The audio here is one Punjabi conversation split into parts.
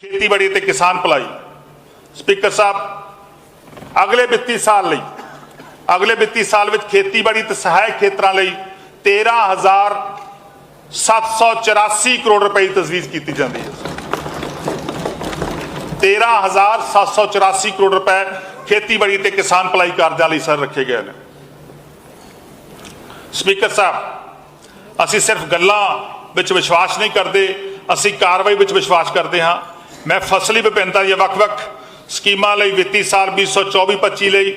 खेतीबाड़ी ते किसान भलाई। स्पीकर साहब, अगले वित्ती साल विच खेतीबाड़ी ते सहायक खेतरां लई 13,784 करोड़ रुपए की तजवीज़ की जाती है। 13,784 करोड़ रुपए खेतीबाड़ी ते किसान भलाई कार्यां लई सर रखे गए हैं। स्पीकर साहब, असीं सिर्फ गल्लां विच विश्वास नहीं करते, असीं कार्रवाई विच विश्वास करते हाँ। मैं फसली विभिन्नता दी वख-वख स्कीमां लई वित्ती साल 2024-25 लई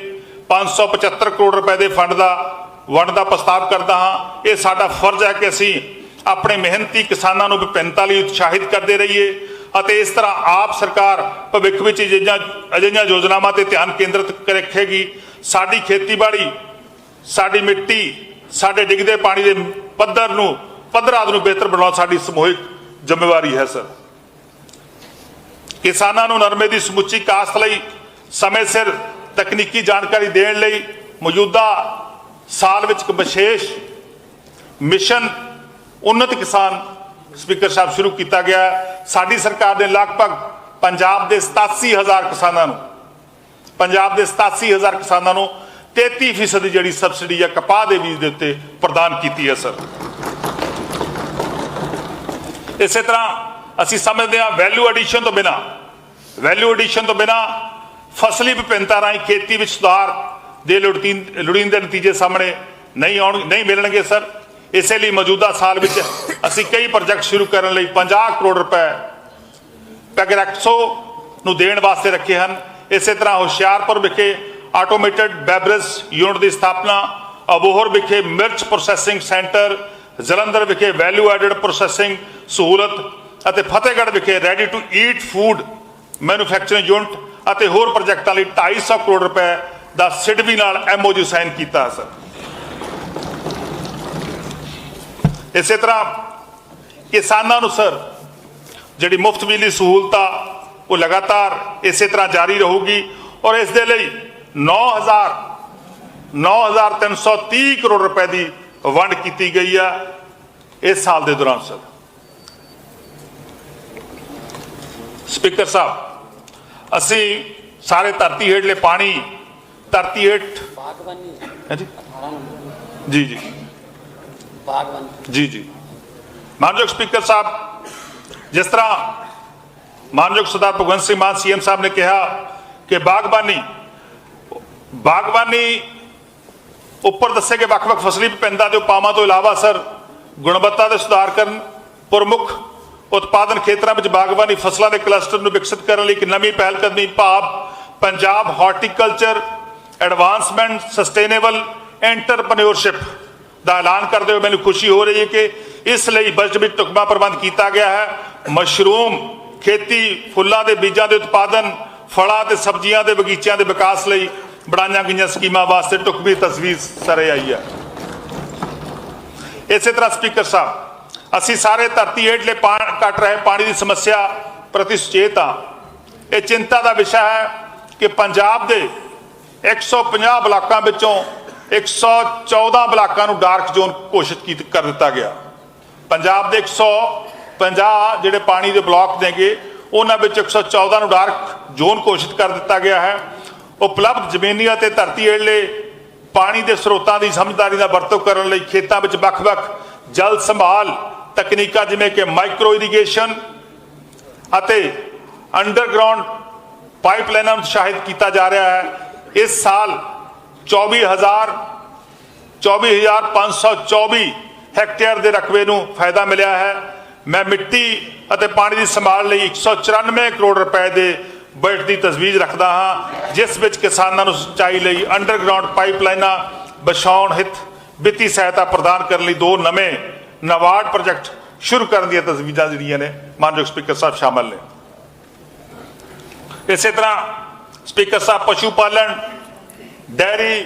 575 करोड़ रुपए के फंड का वंड का प्रस्ताव करता हाँ। ये साडा फर्ज है कि असीं अपने मेहनती किसानों को विभिन्नता लई उत्साहित करते रहिए और इस तरह आप सरकार भविख में अजिहियां योजनावां ते ध्यान केंद्रित रखेगी। साडी खेतीबाड़ी, साडी मिट्टी, साडे डिगदे पानी के पद्धरात नूं बेहतर बनाउणा साडी समूहिक जिम्मेवारी है। सर, किसानों को नरमे की समुची काश्त लई समय सिर तकनीकी जानकारी देने लई मौजूदा साल विच एक विशेष मिशन उन्नत किसान स्पीकर साहब शुरू किया गया। साडी सरकार ने लगभग पंजाब के 87,000 किसानों को 33% जी सबसिडी या कपाह के बीज के उत्ते प्रदान की है। सर, इस तरह असी समझते हैं वैल्यू एडिशन तो बिना फसली विभिन्नता राही खेती में सुधार के लोड़ींदे नतीजे सामने नहीं मिलणगे। सर, इसलिए मौजूदा साल में असी कई प्रोजेक्ट शुरू करने लई 50 करोड़ रुपए पैगरैक्सो नूं देण वास्ते रखे हैं। इस तरह हुशियारपुर विखे ऑटोमेटेड बैवरेज यूनिट की स्थापना, अबोहर विखे मिर्च प्रोसैसिंग सेंटर, जलंधर विखे वैल्यू एडिड प्रोसैसिंग सहूलत और फतेहगढ़ विखे ready to eat food manufacturing unit और होर प्रोजेक्टों लिए 250 करोड़ रुपए का सिडबी नाल MOU साइन किया। सर, इस तरह किसानों सर जी मुफ्त बिजली सहूलत वो लगातार इस तरह जारी रहूगी और इस दे लई 9,330 करोड़ रुपए की वंड की गई है इस साल के दौरान। सर, स्पीकर साहब, असी सारे धरती हेठले पानी धरती हेठ जी जी जी जी मानयोग स्पीकर साहब, जिस तरह मानयोग सरदार भगवंत सिंह मान CM साहब ने कहा कि बागबानी उपर दसे गए वख-वख फसली विभिन्नता के उपावां तो इलावा सर गुणवत्ता के सुधार करन, प्रमुख उत्पादन क्षेत्रों में बागबानी फसलों के क्लस्टर को विकसित करने लिए एक नवी पहलकदमी भाव Punjab horticulture advancement sustainable entrepreneurship का ऐलान करते हुए मैंने खुशी हो रही है कि इसलिए बजट में ढुकवां प्रबंध किया गया है। मशरूम खेती, फुलों के बीजों के उत्पादन, फलों के सब्जियों के बगीचों के विकास लिए बनाई गई स्कीमां वास्ते ढुकवीं तजवीज़ सरे आई है। इस तरह स्पीकर साहब, असी सारे धरती हेठले घट रहे पानी की समस्या प्रति सुचेत हाँ। यह चिंता का विषय है कि पंजाब के 150 ब्लाकों विचों 114 ब्लाकों को डार्क जोन घोषित कर दिता गया। पंजाब के 150 जिहड़े पानी के ब्लॉक देंगे उन्होंने 114 डार्क जोन घोषित कर दिता गया है। उपलब्ध जमीनी और धरती हेठले पानी के स्रोतों की समझदारी का वरतों करने लई खेतों में वख-वख जल संभाल तकनीकां जिवें कि माइक्रो इरीगेशन और अंडरग्राउंड पाइपलाइनां नूं उत्साहित किया जा रहा है। इस साल 24,524 हैक्टेयर के रकबे नूं फायदा मिला है। मैं मिट्टी और पानी की संभाल लई 194 करोड़ रुपए के बजट की तजवीज़ रखता हाँ, जिस विच किसानों को सिंचाई लई अंडरग्राउंड पाइपलाइनां बिछाउण हित वित्ती सहायता प्रदान करने लई 2 नवे नाबार्ड प्रोजेक्ट शुरू करने दी तजवीज़ां जिहड़ियां ने मानयोग स्पीकर साहब शामिल ने। इस तरह स्पीकर साहब पशु पालन, डेयरी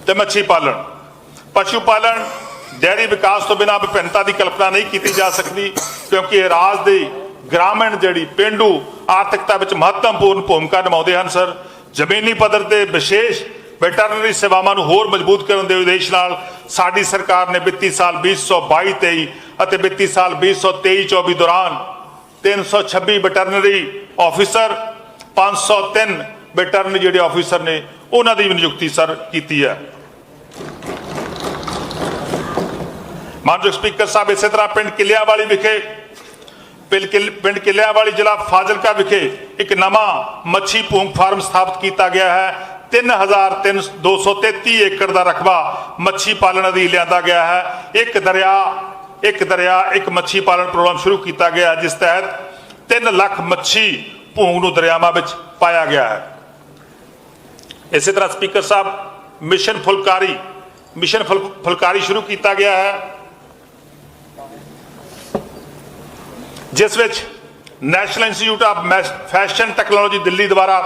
ते मच्छी पालन, पशु पालन डेयरी विकास तो बिना विभिन्नता की कल्पना नहीं की जा सकती, क्योंकि राज की ग्रामीण जी पेंडू आर्थिकता में महत्वपूर्ण भूमिका निभाते हैं। सर, जमीनी पद्धर से विशेष वेटरनरी सेवावां नूं होर मजबूत करने के उद्देश्य नाल साडी सरकार ने वित्ती साल 2022-23 और वित्ती साल 2023-24 दौरान 326 ਵੈਟਰਨਰੀ ऑफिसर 503 ਵੈਟਰਨਰੀ ਜਿਹੜੇ ऑफिसर ने उन्हों की नियुक्ति सर की है। मानयोग स्पीकर साहब इस तरह पिंड किलियावाली विखे पिंड किलियावाली जिला फाजिलका विखे एक नवा मच्छी भूंग फार्म स्थापित किया गया है। 3233 एकड़ का रकबा मच्छी पालन अधीन लिया गया है। एक दरिया एक मच्छी पालन प्रोग्राम शुरू किया गया जिस तहत 3 लाख मच्छी भूंग नूं दरियावां विच पाया गया है। इस तरह स्पीकर साहब मिशन फुलकारी शुरू किया गया है जिस विच national institute of fashion technology Delhi द्वारा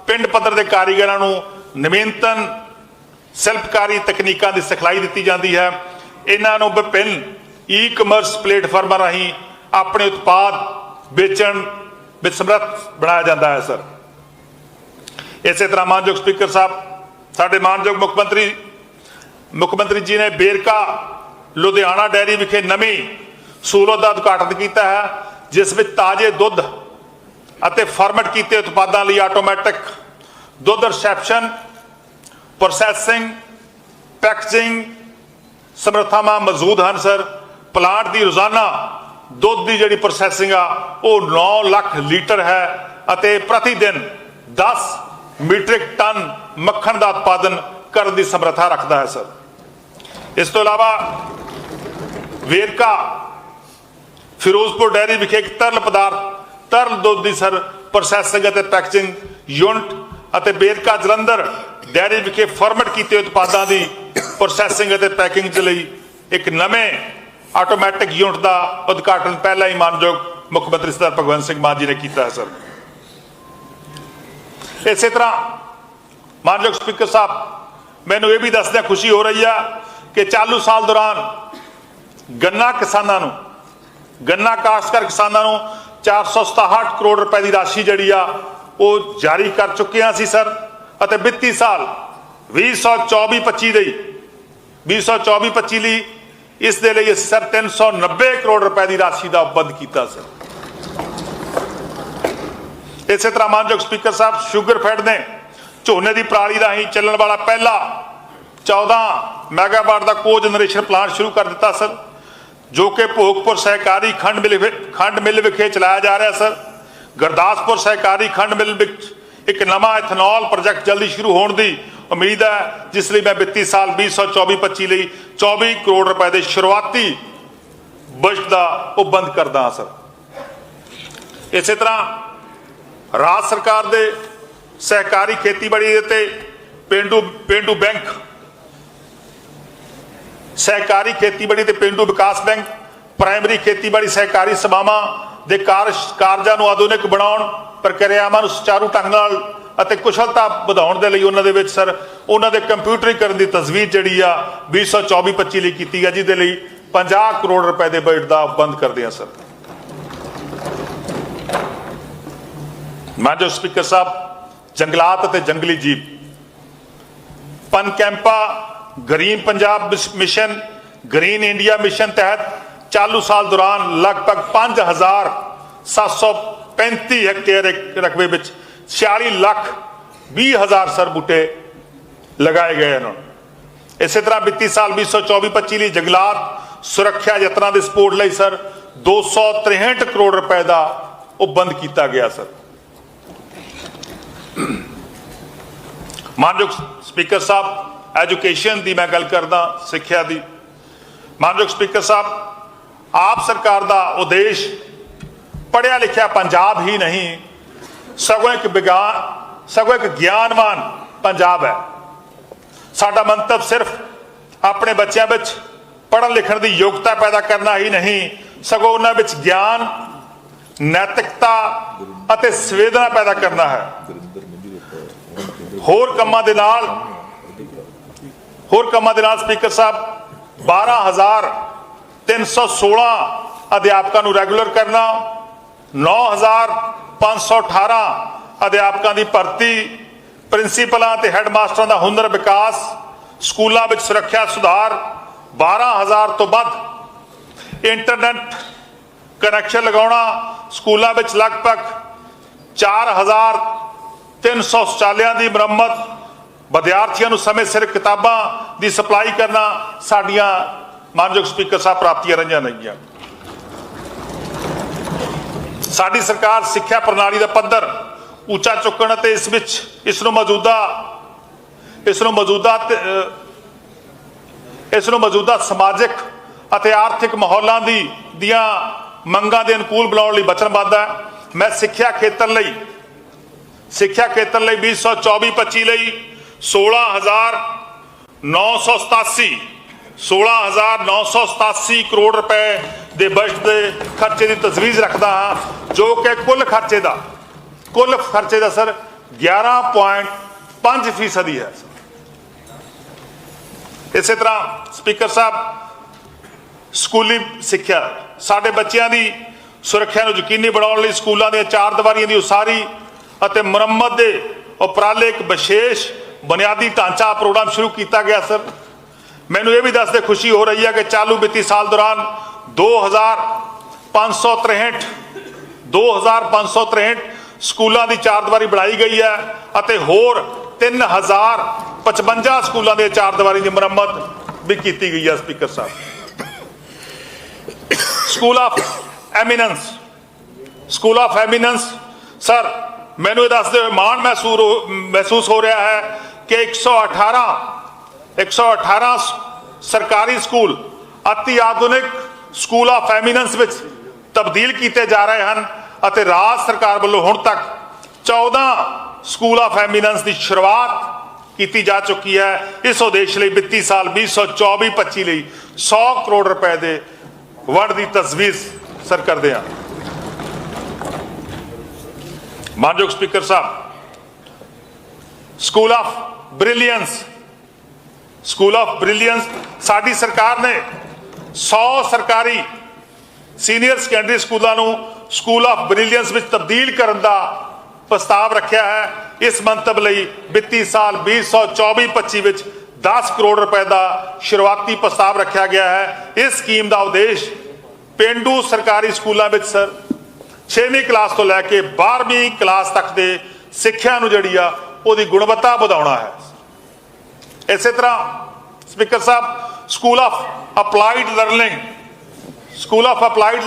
पिंड पद्धर के कारीगरों को नवीनतम शिल्पकारी तकनीकों की सिखलाई दी जाती है। इन्हों विभिन्न ई कमर्स प्लेटफॉर्मां राही अपने उत्पाद बेचण में समर्थ बनाया जाता है सर। इस तरह मानयोग स्पीकर साहब साडे मानयोग मुख्यमंत्री जी ने बेरका लुधियाना डेयरी विखे नवी सूरत का उद्घाटन किया है जिस में ताजे दुध और फॉर्मेट किए उत्पादों लिए आटोमैटिक दुध रिसैप्शन प्रोसैसिंग पैकेजिंग समर्थावां मौजूद हैं सर। प्लांट की रोजाना दुध की जी प्रोसैसिंग आ 9 लाख लीटर है और प्रतिदिन 10 मीट्रिक टन मक्खन का उत्पादन करने की समर्था रखता है सर। इस तो इलावा वेरका फिरोजपुर डेयरी विखे एक तरल दुध की सर प्रोसैसिंग और पैकेजिंग यूनिट और बेरका जलंधर डेयरी विखे फॉर्मेट किए उत्पादों की प्रोसैसिंग और पैकिंग के लिए एक नवे आटोमैटिक यूनिट का उद्घाटन पहला ही मानयोग मुख्यमंत्री सरदार भगवंत सिंह मान जी ने किया है सर। इस तरह मानयोग स्पीकर साहब मैनू ये भी दसदे खुशी हो रही है कि चालू साल दौरान गन्ना काश्तकार किसानों 467 करोड़ रुपए की राशि जी वो जारी कर चुके हैं सर। और वित्ती साल 2024-25 ਲਈ इस दे लिए सर 390 करोड़ रुपए की राशि का उपबंध किया सर। इस तरह मानयोग स्पीकर साहब शुगर फैड ने झोने की पराली राही चलने वाला पहला 14 मैगावाट का को जनरेशन प्लांट शुरू कर दिता सर जो कि भोगपुर सहकारी खंड मिल विखे चलाया जा रहा सर। गुरदासपुर सहकारी खंड मिल एक नवा इथेनॉल प्रोजेक्ट जल्दी शुरू होने की उम्मीद है जिस लिए मैं वित्ती साल 2024-25 ਲਈ 24 करोड़ रुपए के शुरुआती बजट का उपबंध करता हाँ सर। इस तरह राज्य सरकार के सहकारी खेतीबाड़ी ते पेंडू बैंक सहकारी खेतीबाड़ी ते पेंडू विकास बैंक प्राइमरी खेतीबाड़ी सहकारी सभावां दे कारजां नूं आधुनिक बनाउण प्रक्रियावां नूं सुचारू ढंग नाल ਅਤੇ कुशलता ਵਧਾਉਣ ਦੇ ਲਈ ਉਹਨਾਂ ਦੇ ਵਿੱਚ ਸਰ ਉਹਨਾਂ ਦੇ ਕੰਪਿਊਟਰੀਕਰਨ ਦੀ ਤਜਵੀਜ਼ ਜਿਹੜੀ ਆ 2024-25 ਲਈ ਕੀਤੀ ਹੈ ਜਿਹਦੇ ਲਈ 50 ਕਰੋੜ ਰੁਪਏ ਦੇ ਬਜਟ ਦਾ ਬੰਦ ਕਰਦੇ ਆ ਸਰ। ਮਾਨਯੋਗ ਸਪੀਕਰ ਸਾਹਿਬ ਜੰਗਲਾਤ ਅਤੇ ਜੰਗਲੀ ਜੀਵ ਪਨ CAMPA green Punjab mission green India mission तहत चालू साल दौरान लगभग 5735 हेक्टेयर रकबे में 46,20,000 सर बूटे लगाए गए हैं। इस तरह वित्ती साल 2024-25 ਲਈ जंगलात सुरक्षा यत्नां के सपोर्ट ਲਈ सर 263 करोड़ रुपए का उपबंध किया गया सर। मानयोग स्पीकर साहब एजुकेशन की मैं गल करदा सिक्ख्या की मानयोग स्पीकर साहब आप सरकार का उद्देश्य पढ़िया लिखिया पंजाब ही नहीं सगों एक ज्ञानवान पंजाब है। साडा मंतव सिर्फ अपने बच्चों में पढ़न लिखण की योग्यता पैदा करना ही नहीं सगों उन्हां विच ज्ञान नैतिकता अते संवेदना पैदा करना है। होर कामां दे नाल स्पीकर साहब 12,316 अध्यापकों को रेगूलर करना 9,518 अध्यापकों की भर्ती प्रिंसीपलों ते हैडमास्टरों का हुनर विकास स्कूलों में सुरक्षा सुधार 12,000 तो वध इंटरनेट कनैक्शन लगाउणा, स्कूलों में लगभग 4300 शौचालयों की मुरम्मत, विद्यार्थियों को समय सिर किताबों की सप्लाई करना साडियां मानयोग स्पीकर साहब प्राप्तियां रही नहीं। साडी सरकार सिक्ख्या प्रणाली का पद्धर ऊंचा चुकण ते इसनूं मौजूदा समाजिक ਅਤੇ आर्थिक माहौलों दियां मंगां दे अनुकूल बनाउण लई वचनबद्ध है। मैं सिक्ख्या खेतर लई 2024-25 लई 16,987 करोड़ रुपए के बजट के खर्चे की तजवीज़ रखता हाँ, जो कि कुल खर्चे का सर 11.5% है। इस तरह स्पीकर साहब स्कूली सिक्ख्या साडे बच्चों की सुरक्षा को यकीनी बनाने लई स्कूलों दी चार दीवारियां की उसारी और मुरम्मत के उपराले एक विशेष बुनियादी ढांचा प्रोग्राम शुरू किया गया। सर मैनू ये भी दसदे खुशी हो रही है कि चालू वित्ती साल दौरान 2563 स्कूलों की चार दीवारी बनाई गई है और होर 3055 स्कूलों के चार दीवारी की मुरम्मत भी की गई है। स्पीकर साहब स्कूल ऑफ एमिनेंस सर मैनू ये दसते हुए माण महसूस हो रहा है कि 118 सरकारी स्कूल अति आधुनिक स्कूल ऑफ एमिनेंस में तब्दील किए जा रहे हैं और राज सरकार वालों हुण तक 14 स्कूल ऑफ एमिनेंस की शुरुआत की जा चुकी है। इस उद्देश्य लिए वित्ती साल 2024-25 लिए 100 करोड़ रुपए के वंड की तजवीज़ सर करते हैं। मानयोग स्पीकर साहब स्कूल ऑफ ब्रिलियंस साडी सरकार ने 100 सरकारी सीनियर सेकेंडरी स्कूलों को स्कूल ऑफ ब्रिलियंस में तब्दील करने का प्रस्ताव रखा है। इस मंतव लई वित्ती साल 2024-25 में 10 करोड़ रुपए का शुरुआती प्रस्ताव रखा गया है। इस स्कीम का उद्देश्य पेंडू सरकारी स्कूलों में सर 6वीं क्लास तो लैके 12वीं क्लास तक के सिक्ख्या जिहड़ी आ उहदी गुणवत्ता बढ़ाउणा है। इस तरह स्पीकर साहब स्कूल ऑफ अपलाइड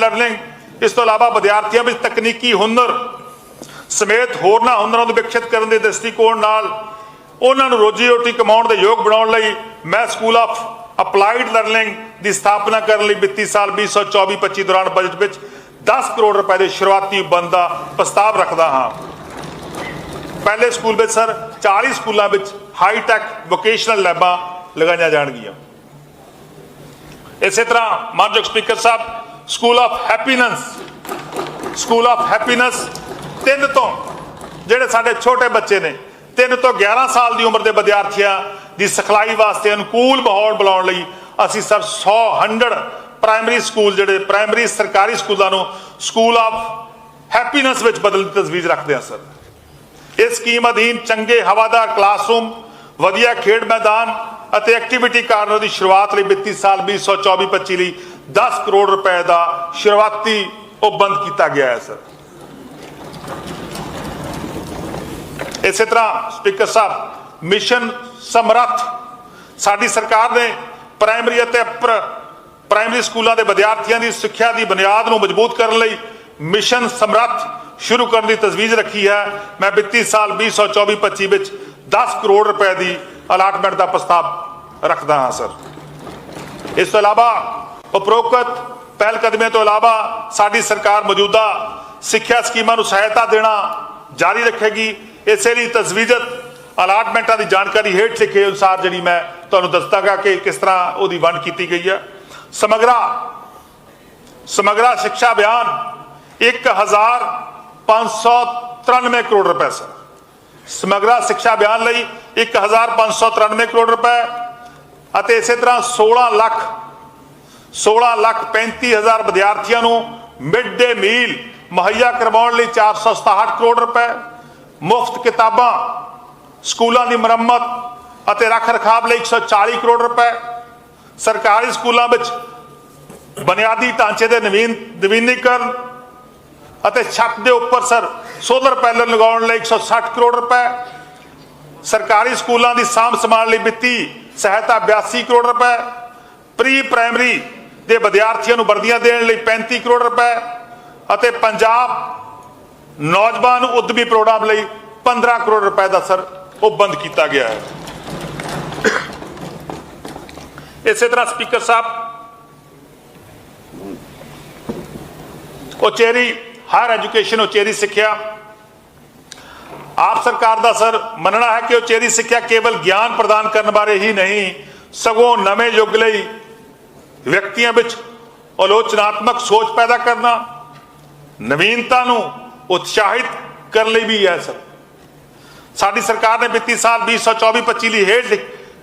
लर्निंग इस तो इलावा विद्यार्थियों में तकनीकी हुनर समेत होरना हुनरों को विकसित करने के दृष्टिकोण नाल उन्होंने रोजी रोटी कमाउण दे योग बनाउण लई मैं स्कूल ऑफ अपलाइड लर्निंग की स्थापना करने लई वित्ती साल 2024-25 दौरान बजट में 10 करोड़ रुपए के शुरुआती बंद का प्रस्ताव रखता हाँ। पहले स्कूल में सर 40 स्कूलों में हाईटैक वोकेशनल लैबां लगाई जाएगियां। इस तरह मानयोग स्पीकर साहब स्कूल ऑफ हैप्पीनेस 3 तो जेडे साडे छोटे बच्चे ने 3 तो 11 साल की उम्र के विद्यार्थियों की सिखलाई वास्ते अनुकूल माहौल बनाने लई असीं सर 100 प्राइमरी स्कूल जेडे प्राइमरी सरकारी स्कूलों को स्कूल ऑफ हैप्पीनेस में बदलने की तजवीज़ रखते हैं। सर इस स्कीम अधीन चंगे हवादार क्लासरूम वधिया खेड मैदान और एक्टिविटी कारणों की शुरुआत लई वित्ती साल 2024-25 लिए 10 करोड़ रुपए का शुरुआती बंद किया गया है। सर इस तरह स्पीकर साहब मिशन समर्थ साडी सरकार ने प्राइमरी प्राइमरी स्कूलों के विद्यार्थियों की सिक्ख्या की बुनियाद को मजबूत करने लई मिशन समर्थ शुरू करने की तजवीज़ रखी है। मैं वित्ती साल 2024-25 में 10 करोड़ रुपए की अलाटमेंट का प्रस्ताव रखता हाँ। सर इस तो इलावा उपरोक्त पहलकदमियों तो इलावा साडी सरकार मौजूदा सिक्ख्या स्कीमां नूं सहायता देना जारी रखेगी। इसलिए तजवीज़त अलाटमेंटा की जानकारी हेठ लिखे अनुसार जी मैं तुहानूं दस्सांगा कि किस तरह उहदी वंड की गई है। समग्रा शिक्षा अभियान 1593 करोड़ रुपए सर समग्रा शिक्षा अभियान लई 1593 करोड़ रुपए और इस तरह 16,35,000 विद्यार्थियों को मिड डे मील मुहैया करवाउण लई 467 करोड़ रुपए मुफ्त किताबां स्कूलों की मुरम्मत और रख रखाव लई 140 करोड़ रुपए सरकारी स्कूलों में बुनियादी ढांचे के नवीनीकरण ਅਤੇ ਛੱਤ ਦੇ ਉੱਪਰ ਸਰ ਸੋਲਰ ਪੈਨਲ ਲਗਾਉਣ ਲਈ 160 ਕਰੋੜ ਰੁਪਏ, ਸਰਕਾਰੀ ਸਕੂਲਾਂ ਦੀ ਸਾਂਭ ਸੰਭਾਲ ਲਈ ਵਿੱਤੀ ਸਹਾਇਤਾ 82 ਕਰੋੜ ਰੁਪਏ, ਪ੍ਰੀ ਪ੍ਰਾਇਮਰੀ ਦੇ ਵਿਦਿਆਰਥੀਆਂ ਨੂੰ ਵਰਦੀਆਂ ਦੇਣ ਲਈ 35 ਕਰੋੜ ਰੁਪਏ ਅਤੇ ਪੰਜਾਬ ਨੌਜਵਾਨ ਉਦਮੀ ਪ੍ਰੋਗਰਾਮ ਲਈ 15 ਕਰੋੜ ਰੁਪਏ ਦਾ ਸਰ ਉਹ ਬੰਦ ਕੀਤਾ ਗਿਆ ਹੈ। ਇਸੇ ਤਰ੍ਹਾਂ ਸਪੀਕਰ ਸਾਹਿਬ ਉਚੇਰੀ ਹਾਇਰ ਐਜੂਕੇਸ਼ਨ ਉਚੇਰੀ ਸਿੱਖਿਆ, ਆਪ ਸਰਕਾਰ ਦਾ ਸਰ ਮੰਨਣਾ ਹੈ ਕਿ ਉਚੇਰੀ ਸਿੱਖਿਆ ਕੇਵਲ ਗਿਆਨ ਪ੍ਰਦਾਨ ਕਰਨ ਬਾਰੇ ਹੀ ਨਹੀਂ ਸਗੋਂ ਨਵੇਂ ਯੁੱਗ ਲਈ ਵਿਅਕਤੀਆਂ ਵਿੱਚ ਆਲੋਚਨਾਤਮਕ ਸੋਚ ਪੈਦਾ ਕਰਨਾ, ਨਵੀਨਤਾ ਨੂੰ ਉਤਸ਼ਾਹਿਤ ਕਰਨ ਲਈ ਵੀ ਹੈ ਸਰ। ਸਾਡੀ ਸਰਕਾਰ ਨੇ ਵਿੱਤੀ ਸਾਲ 2024-25 ਲਈ ਹੇਠ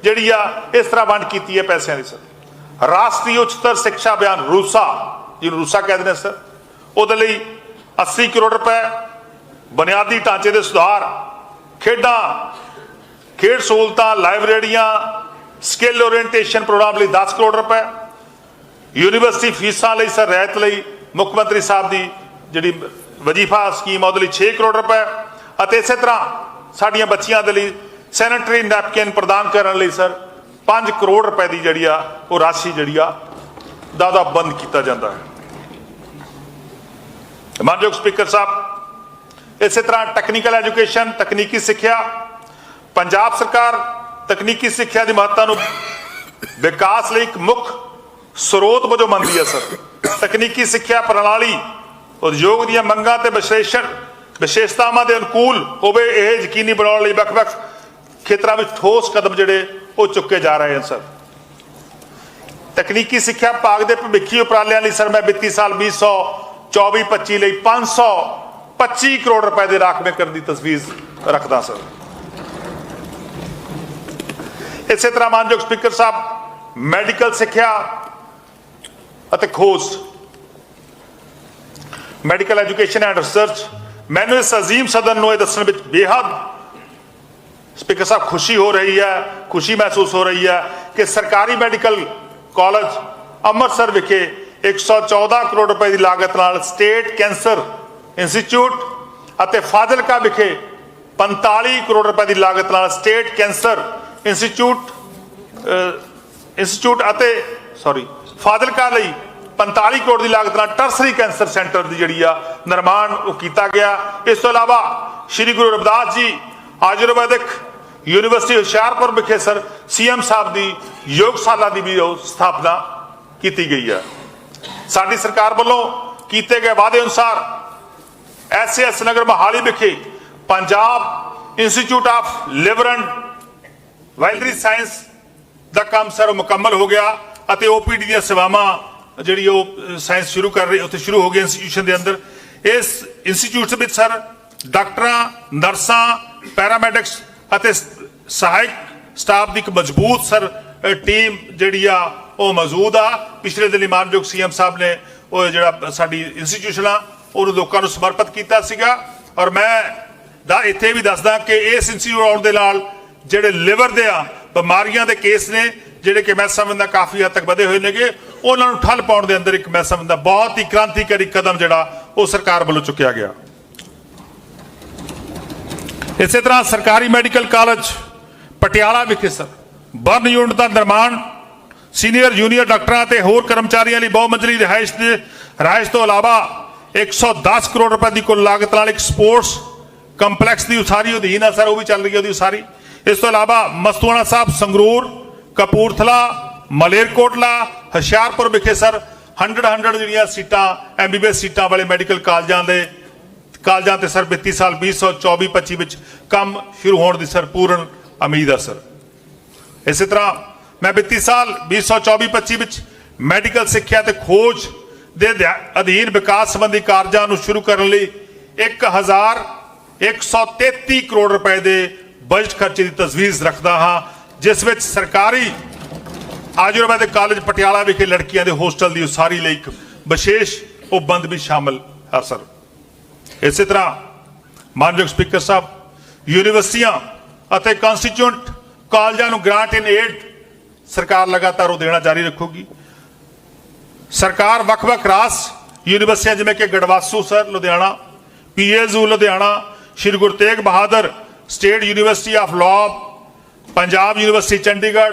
ਜਿਹੜੀ ਆ ਇਸ ਤਰ੍ਹਾਂ ਵੰਡ ਕੀਤੀ ਹੈ ਪੈਸਿਆਂ ਦੀ ਸਰ। ਰਾਸ਼ਟਰੀ ਉੱਚਤਰ ਸਿੱਖਿਆ ਅਭਿਆਨ ਰੂਸਾ, ਜਿਹਨੂੰ ਰੂਸਾ ਕਹਿੰਦੇ ਨੇ ਸਰ, ਉਹਦੇ ਲਈ 80 ਕਰੋੜ ਰੁਪਏ, ਬੁਨਿਆਦੀ ਢਾਂਚੇ ਦੇ ਸੁਧਾਰ, ਖੇਡਾਂ, ਖੇਡ ਸਹੂਲਤਾਂ, ਲਾਇਬ੍ਰੇਰੀਆਂ, ਸਕਿੱਲ ਓਰੀਐਂਟੇਸ਼ਨ ਪ੍ਰੋਗਰਾਮ ਲਈ 10 ਕਰੋੜ ਰੁਪਏ, ਯੂਨੀਵਰਸਿਟੀ ਫੀਸਾਂ ਲਈ ਸਰ ਰਹਿਤ ਲਈ ਮੁੱਖ ਮੰਤਰੀ ਸਾਹਿਬ ਦੀ ਜਿਹੜੀ ਵਜ਼ੀਫਾ ਸਕੀਮ ਉਹਦੇ ਲਈ 6 ਕਰੋੜ ਰੁਪਏ ਅਤੇ ਇਸੇ ਤਰ੍ਹਾਂ ਸਾਡੀਆਂ ਬੱਚੀਆਂ ਦੇ ਲਈ ਸੈਨੇਟਰੀ ਨੈਪਕਿਨ ਪ੍ਰਦਾਨ ਕਰਨ ਲਈ ਸਰ 5 ਕਰੋੜ ਰੁਪਏ ਦੀ ਜਿਹੜੀ ਆ ਉਹ ਰਾਸ਼ੀ ਜਿਹੜੀ ਆ ਦਾ ਬੰਦ ਕੀਤਾ ਜਾਂਦਾ ਹੈ। ਮਾਨਯੋਗ ਸਪੀਕਰ ਸਾਹਿਬ ਇਸੇ ਤਰ੍ਹਾਂ ਟੈਕਨੀਕਲ ਐਜੂਕੇਸ਼ਨ ਤਕਨੀਕੀ ਸਿੱਖਿਆ, ਪੰਜਾਬ ਸਰਕਾਰ ਤਕਨੀਕੀ ਸਿੱਖਿਆ ਦੀ ਮਹੱਤਤਾ ਨੂੰ ਵਿਕਾਸ ਲਈ ਇੱਕ ਮੁੱਖ ਸਰੋਤ ਵਜੋਂ ਮੰਨਦੀ ਹੈ ਸਰ। ਤਕਨੀਕੀ ਸਿੱਖਿਆ ਪ੍ਰਣਾਲੀ ਉਦਯੋਗ ਦੀਆਂ ਮੰਗਾਂ ਤੇ ਵਿਸ਼ੇਸ਼ਤਾਵਾਂ ਦੇ ਅਨੁਕੂਲ ਹੋਵੇ, ਇਹ ਯਕੀਨੀ ਬਣਾਉਣ ਲਈ ਵੱਖ-ਵੱਖ ਖੇਤਰਾਂ ਵਿੱਚ ਠੋਸ ਕਦਮ ਜਿਹੜੇ ਉਹ ਚੁੱਕੇ ਜਾ ਰਹੇ ਹਨ ਸਰ। ਤਕਨੀਕੀ ਸਿੱਖਿਆ ਵਿਭਾਗ ਦੇ ਭਵਿੱਖੀ ਉਪਰਾਲਿਆਂ ਲਈ ਸਰ ਮੈਂ ਵਿੱਤੀ ਸਾਲ 2024-25 ਲਈ 525 ਕਰੋੜ ਰੁਪਏ ਦੇ ਰਾਖਵੇਂ ਕਰਨ ਦੀ ਤਜਵੀਜ਼ ਰੱਖਦਾ ਸਰ। ਇਸੇ ਤਰ੍ਹਾਂ ਮਾਨਯੋਗ ਸਪੀਕਰ ਸਾਹਿਬ ਮੈਡੀਕਲ ਸਿੱਖਿਆ ਅਤੇ ਖੋਜ, ਮੈਡੀਕਲ ਐਜੂਕੇਸ਼ਨ ਐਂਡ ਰਿਸਰਚ, ਮੈਨੂੰ ਇਸ ਅਜ਼ੀਮ ਸਦਨ ਨੂੰ ਇਹ ਦੱਸਣ ਵਿੱਚ ਬੇਹੱਦ ਸਪੀਕਰ ਸਾਹਿਬ ਖੁਸ਼ੀ ਹੋ ਰਹੀ ਹੈ, ਖੁਸ਼ੀ ਮਹਿਸੂਸ ਹੋ ਰਹੀ ਹੈ ਕਿ ਸਰਕਾਰੀ ਮੈਡੀਕਲ ਕਾਲਜ ਅੰਮ੍ਰਿਤਸਰ ਵਿਖੇ 114 ਕਰੋੜ ਰੁਪਏ ਦੀ ਲਾਗਤ ਨਾਲ ਸਟੇਟ ਕੈਂਸਰ ਇੰਸਟੀਚਿਊਟ ਅਤੇ ਫਾਜ਼ਿਲਕਾ ਵਿਖੇ 45 ਕਰੋੜ ਰੁਪਏ ਦੀ ਲਾਗਤ ਨਾਲ ਸਟੇਟ ਕੈਂਸਰ ਇੰਸਟੀਚਿਊਟ ਅਤੇ ਫਾਜ਼ਿਲਕਾ ਲਈ 45 ਕਰੋੜ ਦੀ ਲਾਗਤ ਨਾਲ ਟਰਸਰੀ ਕੈਂਸਰ ਸੈਂਟਰ ਦੀ ਜਿਹੜੀ ਆ ਨਿਰਮਾਣ ਉਹ ਕੀਤਾ ਗਿਆ। ਇਸ ਤੋਂ ਇਲਾਵਾ ਸ਼੍ਰੀ ਗੁਰੂ ਰਵਿਦਾਸ ਜੀ ਆਯੁਰਵੈਦਿਕ ਯੂਨੀਵਰਸਿਟੀ ਹੁਸ਼ਿਆਰਪੁਰ ਵਿਖੇ ਸਰ CM ਸਾਹਿਬ ਦੀ ਯੋਗਸ਼ਾਲਾ ਦੀ ਵੀ ਉਹ ਸਥਾਪਨਾ ਕੀਤੀ ਗਈ ਹੈ। ਸਾਡੀ ਸਰਕਾਰ ਵੱਲੋਂ ਕੀਤੇ ਗਏ ਵਾਅਦੇ ਅਨੁਸਾਰ SAS ਨਗਰ ਮੋਹਾਲੀ ਵਿਖੇ Punjab institute of liver and ਵਾਈਲਡਰੀ ਸਾਇੰਸ ਦਾ ਕੰਮ ਸਰ ਮੁਕੰਮਲ ਹੋ ਗਿਆ ਅਤੇ OPD ਦੀਆਂ ਸੇਵਾਵਾਂ ਜਿਹੜੀ ਉਹ ਸਾਇੰਸ ਸ਼ੁਰੂ ਕਰ ਰਹੀ ਉੱਥੇ ਸ਼ੁਰੂ ਹੋ ਗਈ ਇੰਸਟੀਟਿਊਸ਼ਨ ਦੇ ਅੰਦਰ। ਇਸ ਇੰਸਟੀਚਿਊਟ ਵਿੱਚ ਸਰ ਡਾਕਟਰਾਂ, ਨਰਸਾਂ, ਪੈਰਾਮੈਡਿਕਸ ਅਤੇ ਸਹਾਇਕ ਸਟਾਫ ਦੀ ਇੱਕ ਮਜ਼ਬੂਤ ਸਰ ਟੀਮ ਜਿਹੜੀ ਆ ਉਹ ਮੌਜੂਦ ਆ। ਪਿਛਲੇ ਦਿਨ ਮਾਨਯੋਗ CM ਸਾਹਿਬ ਨੇ ਉਹ ਜਿਹੜਾ ਸਾਡੀ ਇੰਸਟੀਟਿਊਸ਼ਨ ਆ ਉਹਨੂੰ ਲੋਕਾਂ ਨੂੰ ਸਮਰਪਿਤ ਕੀਤਾ ਸੀਗਾ ਔਰ ਮੈਂ ਇੱਥੇ ਵੀ ਦੱਸਦਾ ਕਿ ਇਸ ਇੰਸਟੀਚਿਊਟ ਆਉਣ ਦੇ ਨਾਲ ਜਿਹੜੇ ਲਿਵਰ ਦੇ ਆ ਬਿਮਾਰੀਆਂ ਦੇ ਕੇਸ ਨੇ ਜਿਹੜੇ ਕਿ ਮੈਂ ਸਮਝਦਾ ਕਾਫੀ ਹੱਦ ਤੱਕ ਵਧੇ ਹੋਏ ਨੇਗੇ, ਉਹਨਾਂ ਨੂੰ ਠੱਲ ਪਾਉਣ ਦੇ ਅੰਦਰ ਇੱਕ ਮੈਂ ਸਮਝਦਾ ਬਹੁਤ ਹੀ ਕ੍ਰਾਂਤੀਕਾਰੀ ਕਦਮ ਜਿਹੜਾ ਉਹ ਸਰਕਾਰ ਵੱਲੋਂ ਚੁੱਕਿਆ ਗਿਆ। ਇਸੇ ਤਰ੍ਹਾਂ ਸਰਕਾਰੀ ਮੈਡੀਕਲ ਕਾਲਜ ਪਟਿਆਲਾ ਵਿਖੇ ਸਰ ਬਰਨ ਯੂਨਿਟ ਦਾ ਨਿਰਮਾਣ, ਸੀਨੀਅਰ ਜੂਨੀਅਰ ਡਾਕਟਰਾਂ ਅਤੇ ਹੋਰ ਕਰਮਚਾਰੀਆਂ ਲਈ ਬਹੁਮੰਜ਼ਲੀ ਰਿਹਾਇਸ਼ ਤੋਂ ਇਲਾਵਾ 110 ਕਰੋੜ ਰੁਪਏ ਦੀ ਕੁੱਲ ਲਾਗਤ ਨਾਲ ਇੱਕ ਸਪੋਰਟਸ ਕੰਪਲੈਕਸ ਦੀ ਉਸਾਰੀ ਅਧੀਨ ਆ ਸਰ, ਉਹ ਵੀ ਚੱਲ ਰਹੀ ਹੈ ਉਹਦੀ ਉਸਾਰੀ। ਇਸ ਤੋਂ ਇਲਾਵਾ ਮਸਤੂਆਣਾ ਸਾਹਿਬ, ਸੰਗਰੂਰ, ਕਪੂਰਥਲਾ, ਮਲੇਰਕੋਟਲਾ, ਹੁਸ਼ਿਆਰਪੁਰ ਵਿਖੇ ਸਰ 100 ਜਿਹੜੀਆਂ ਸੀਟਾਂ MBBS ਸੀਟਾਂ ਵਾਲੇ ਮੈਡੀਕਲ ਕਾਲਜਾਂ ਤੇ ਸਰ ਵਿੱਤੀ ਸਾਲ 2024-25 ਵਿੱਚ ਕੰਮ ਸ਼ੁਰੂ ਹੋਣ ਦੀ ਸਰ ਪੂਰਨ ਉਮੀਦ ਹੈ ਸਰ। ਇਸੇ ਤਰ੍ਹਾਂ ਮੈਂ ਵਿੱਤੀ ਸਾਲ 2024-25 ਵਿੱਚ ਮੈਡੀਕਲ ਸਿੱਖਿਆ ਤੇ ਖੋਜ ਦੇ ਅਧੀਨ ਵਿਕਾਸ ਸੰਬੰਧੀ ਕਾਰਜਾਂ ਨੂੰ ਸ਼ੁਰੂ ਕਰਨ ਲਈ 1133 ਕਰੋੜ ਰੁਪਏ ਦੇ ਬਜਟ ਖਰਚੇ ਦੀ ਤਜਵੀਜ਼ ਰੱਖਦਾ ਹਾਂ, ਜਿਸ ਵਿੱਚ ਸਰਕਾਰੀ ਆਯੁਰਵੈਦਿਕ ਕਾਲਜ ਪਟਿਆਲਾ ਵਿਖੇ ਲੜਕੀਆਂ ਦੇ ਹੋਸਟਲ ਦੀ ਉਸਾਰੀ ਲਈ ਇੱਕ ਵਿਸ਼ੇਸ਼ ਉਪਬੰਧ ਵੀ ਸ਼ਾਮਲ ਹੈ ਸਰ। ਇਸੇ ਤਰ੍ਹਾਂ ਮਾਨਯੋਗ ਸਪੀਕਰ ਸਾਹਿਬ ਯੂਨੀਵਰਸਿਟੀਆਂ ਅਤੇ ਕੰਸਟੀਚਿਊਟ ਕਾਲਜਾਂ ਨੂੰ ਗ੍ਰਾਂਟ ਇਨ ਏਡ ਸਰਕਾਰ ਲਗਾਤਾਰ ਉਹ ਦੇਣਾ ਜਾਰੀ ਰੱਖੂਗੀ। सरकार ਵੱਖ-ਵੱਖ रास यूनिवर्सिटियां जिवें कि गढ़वासू सर Ludhiana, PSU Ludhiana, Shri Guru Tegh Bahadur state university of law, Punjab university Chandigarh,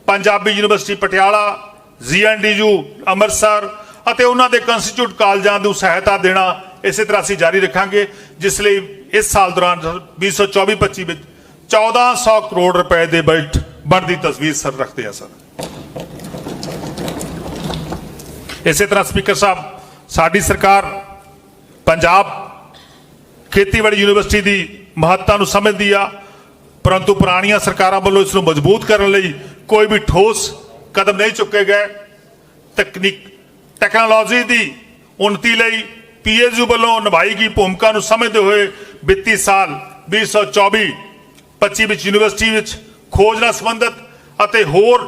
Punjabi university Patiala, GNDU Amritsar ਅਤੇ ਉਹਨਾਂ ਦੇ ਕੰਸਟੀਚਿਊਟ ਕਾਲਜਾਂ ਨੂੰ ਸਹਾਇਤਾ ਦੇਣਾ ਇਸੇ ਤਰ੍ਹਾਂ ਅਸੀਂ ਜਾਰੀ ਰੱਖਾਂਗੇ, ਜਿਸ ਲਈ ਇਸ ਸਾਲ ਦੌਰਾਨ 2024-25 ਵਿੱਚ 1400 ਕਰੋੜ ਰੁਪਏ ਦੇ ਬਜਟ ਬਣਦੀ ਤਸਵੀਰ ਸਰ ਰੱਖਦੇ ਆ ਸਰ। ਇਸੇ ਤਰ੍ਹਾਂ ਸਪੀਕਰ ਸਾਹਿਬ, ਸਾਡੀ ਸਰਕਾਰ ਪੰਜਾਬ ਖੇਤੀਬਾੜੀ ਯੂਨੀਵਰਸਿਟੀ ਦੀ ਮਹੱਤਤਾ ਨੂੰ ਸਮਝਦੀ ਆ, ਪਰੰਤੂ ਪੁਰਾਣੀਆਂ ਸਰਕਾਰਾਂ ਵੱਲੋਂ ਇਸ ਨੂੰ ਮਜ਼ਬੂਤ ਕਰਨ ਲਈ ਕੋਈ ਵੀ ਠੋਸ ਕਦਮ ਨਹੀਂ ਚੁੱਕੇ ਗਏ। ਟੈਕਨੋਲੋਜੀ ਦੀ ਉન્નਤੀ ਲਈ PSU ਵੱਲੋਂ ਨਿਭਾਈ ਗਈ ਭੂਮਿਕਾ ਨੂੰ ਸਮਝਦੇ ਹੋਏ ਵਿੱਤੀ ਸਾਲ 2024-25 ਵਿੱਚ ਯੂਨੀਵਰਸਿਟੀ ਵਿੱਚ ਖੋਜ ਨਾਲ ਸੰਬੰਧਿਤ ਅਤੇ ਹੋਰ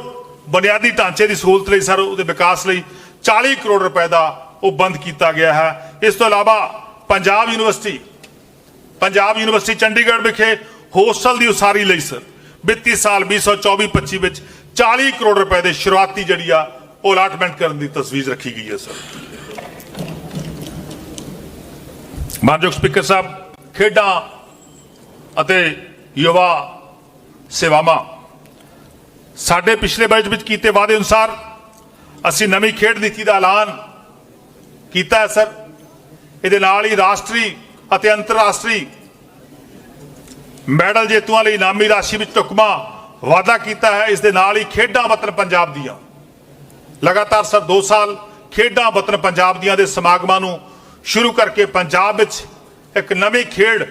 ਬੁਨਿਆਦੀ ਢਾਂਚੇ ਦੀ ਸਹੂਲਤ ਲਈ ਸਰ ਉਹਦੇ ਵਿਕਾਸ ਲਈ 40 ਕਰੋੜ ਰੁਪਏ ਦਾ ਉਹ ਬੰਦ ਕੀਤਾ ਗਿਆ ਹੈ। ਇਸ ਤੋਂ ਇਲਾਵਾ ਪੰਜਾਬ ਯੂਨੀਵਰਸਿਟੀ ਚੰਡੀਗੜ੍ਹ ਵਿਖੇ ਹੋਸਟਲ ਦੀ ਉਸਾਰੀ ਲਈ ਸਰ ਵਿੱਤੀ ਸਾਲ 2024-25 ਵਿੱਚ 40 ਕਰੋੜ ਰੁਪਏ ਦੇ ਸ਼ੁਰੂਆਤੀ ਜਿਹੜੀ ਆ ਉਹ ਅਲਾਟਮੈਂਟ ਕਰਨ ਦੀ ਤਸਵੀਰ ਰੱਖੀ ਗਈ ਹੈ ਸਰ। ਮਾਨਯੋਗ ਸਪੀਕਰ ਸਾਹਿਬ, ਖੇਡਾਂ ਅਤੇ ਯੁਵਾ ਸੇਵਾਵਾਂ, ਸਾਡੇ ਪਿਛਲੇ ਬਜਟ ਵਿੱਚ ਕੀਤੇ ਵਾਅਦੇ ਅਨੁਸਾਰ ਅਸੀਂ ਨਵੀਂ ਖੇਡ ਨੀਤੀ ਦਾ ਐਲਾਨ ਕੀਤਾ ਹੈ ਸਰ। ਇਹਦੇ ਨਾਲ ਹੀ ਰਾਸ਼ਟਰੀ ਅਤੇ ਅੰਤਰਰਾਸ਼ਟਰੀ ਮੈਡਲ ਜੇਤੂਆਂ ਲਈ ਇਨਾਮੀ ਰਾਸ਼ੀ ਵਿੱਚ ਢੁਕਵਾਂ ਵਾਅਦਾ ਕੀਤਾ ਹੈ। ਇਸ ਦੇ ਨਾਲ ਹੀ ਖੇਡਾਂ ਵਤਨ ਪੰਜਾਬ ਦੀਆਂ ਲਗਾਤਾਰ ਸਰ 2 ਸਾਲ ਖੇਡਾਂ ਵਤਨ ਪੰਜਾਬ ਦੀਆਂ ਦੇ ਸਮਾਗਮਾਂ ਨੂੰ ਸ਼ੁਰੂ ਕਰਕੇ ਪੰਜਾਬ ਵਿੱਚ ਇੱਕ ਨਵੀਂ ਖੇਡ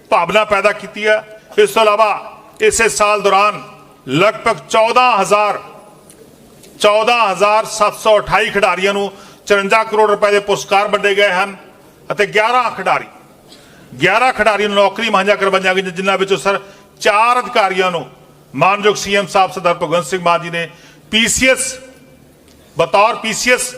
ਭਾਵਨਾ ਪੈਦਾ ਕੀਤੀ ਹੈ। ਇਸ ਤੋਂ ਇਲਾਵਾ ਇਸੇ ਸਾਲ ਦੌਰਾਨ ਲਗਭਗ 14,728 ਖਿਡਾਰੀਆਂ ਨੂੰ 54 ਕਰੋੜ ਰੁਪਏ ਦੇ ਪੁਰਸਕਾਰ ਵੰਡੇ ਗਏ ਹਨ ਅਤੇ 11 ਖਿਡਾਰੀਆਂ ਨੂੰ ਨੌਕਰੀ ਮੁਹੱਈਆ ਕਰਵਾਈਆਂ ਗਈਆਂ, ਜਿਨ੍ਹਾਂ ਵਿੱਚੋਂ ਸਰ 4 ਅਧਿਕਾਰੀਆਂ ਨੂੰ ਮਾਨਯੋਗ CM ਸਾਹਿਬ ਸਰਦਾਰ ਭਗਵੰਤ ਸਿੰਘ ਮਾਨ ਜੀ ਨੇ ਬਤੌਰ PCS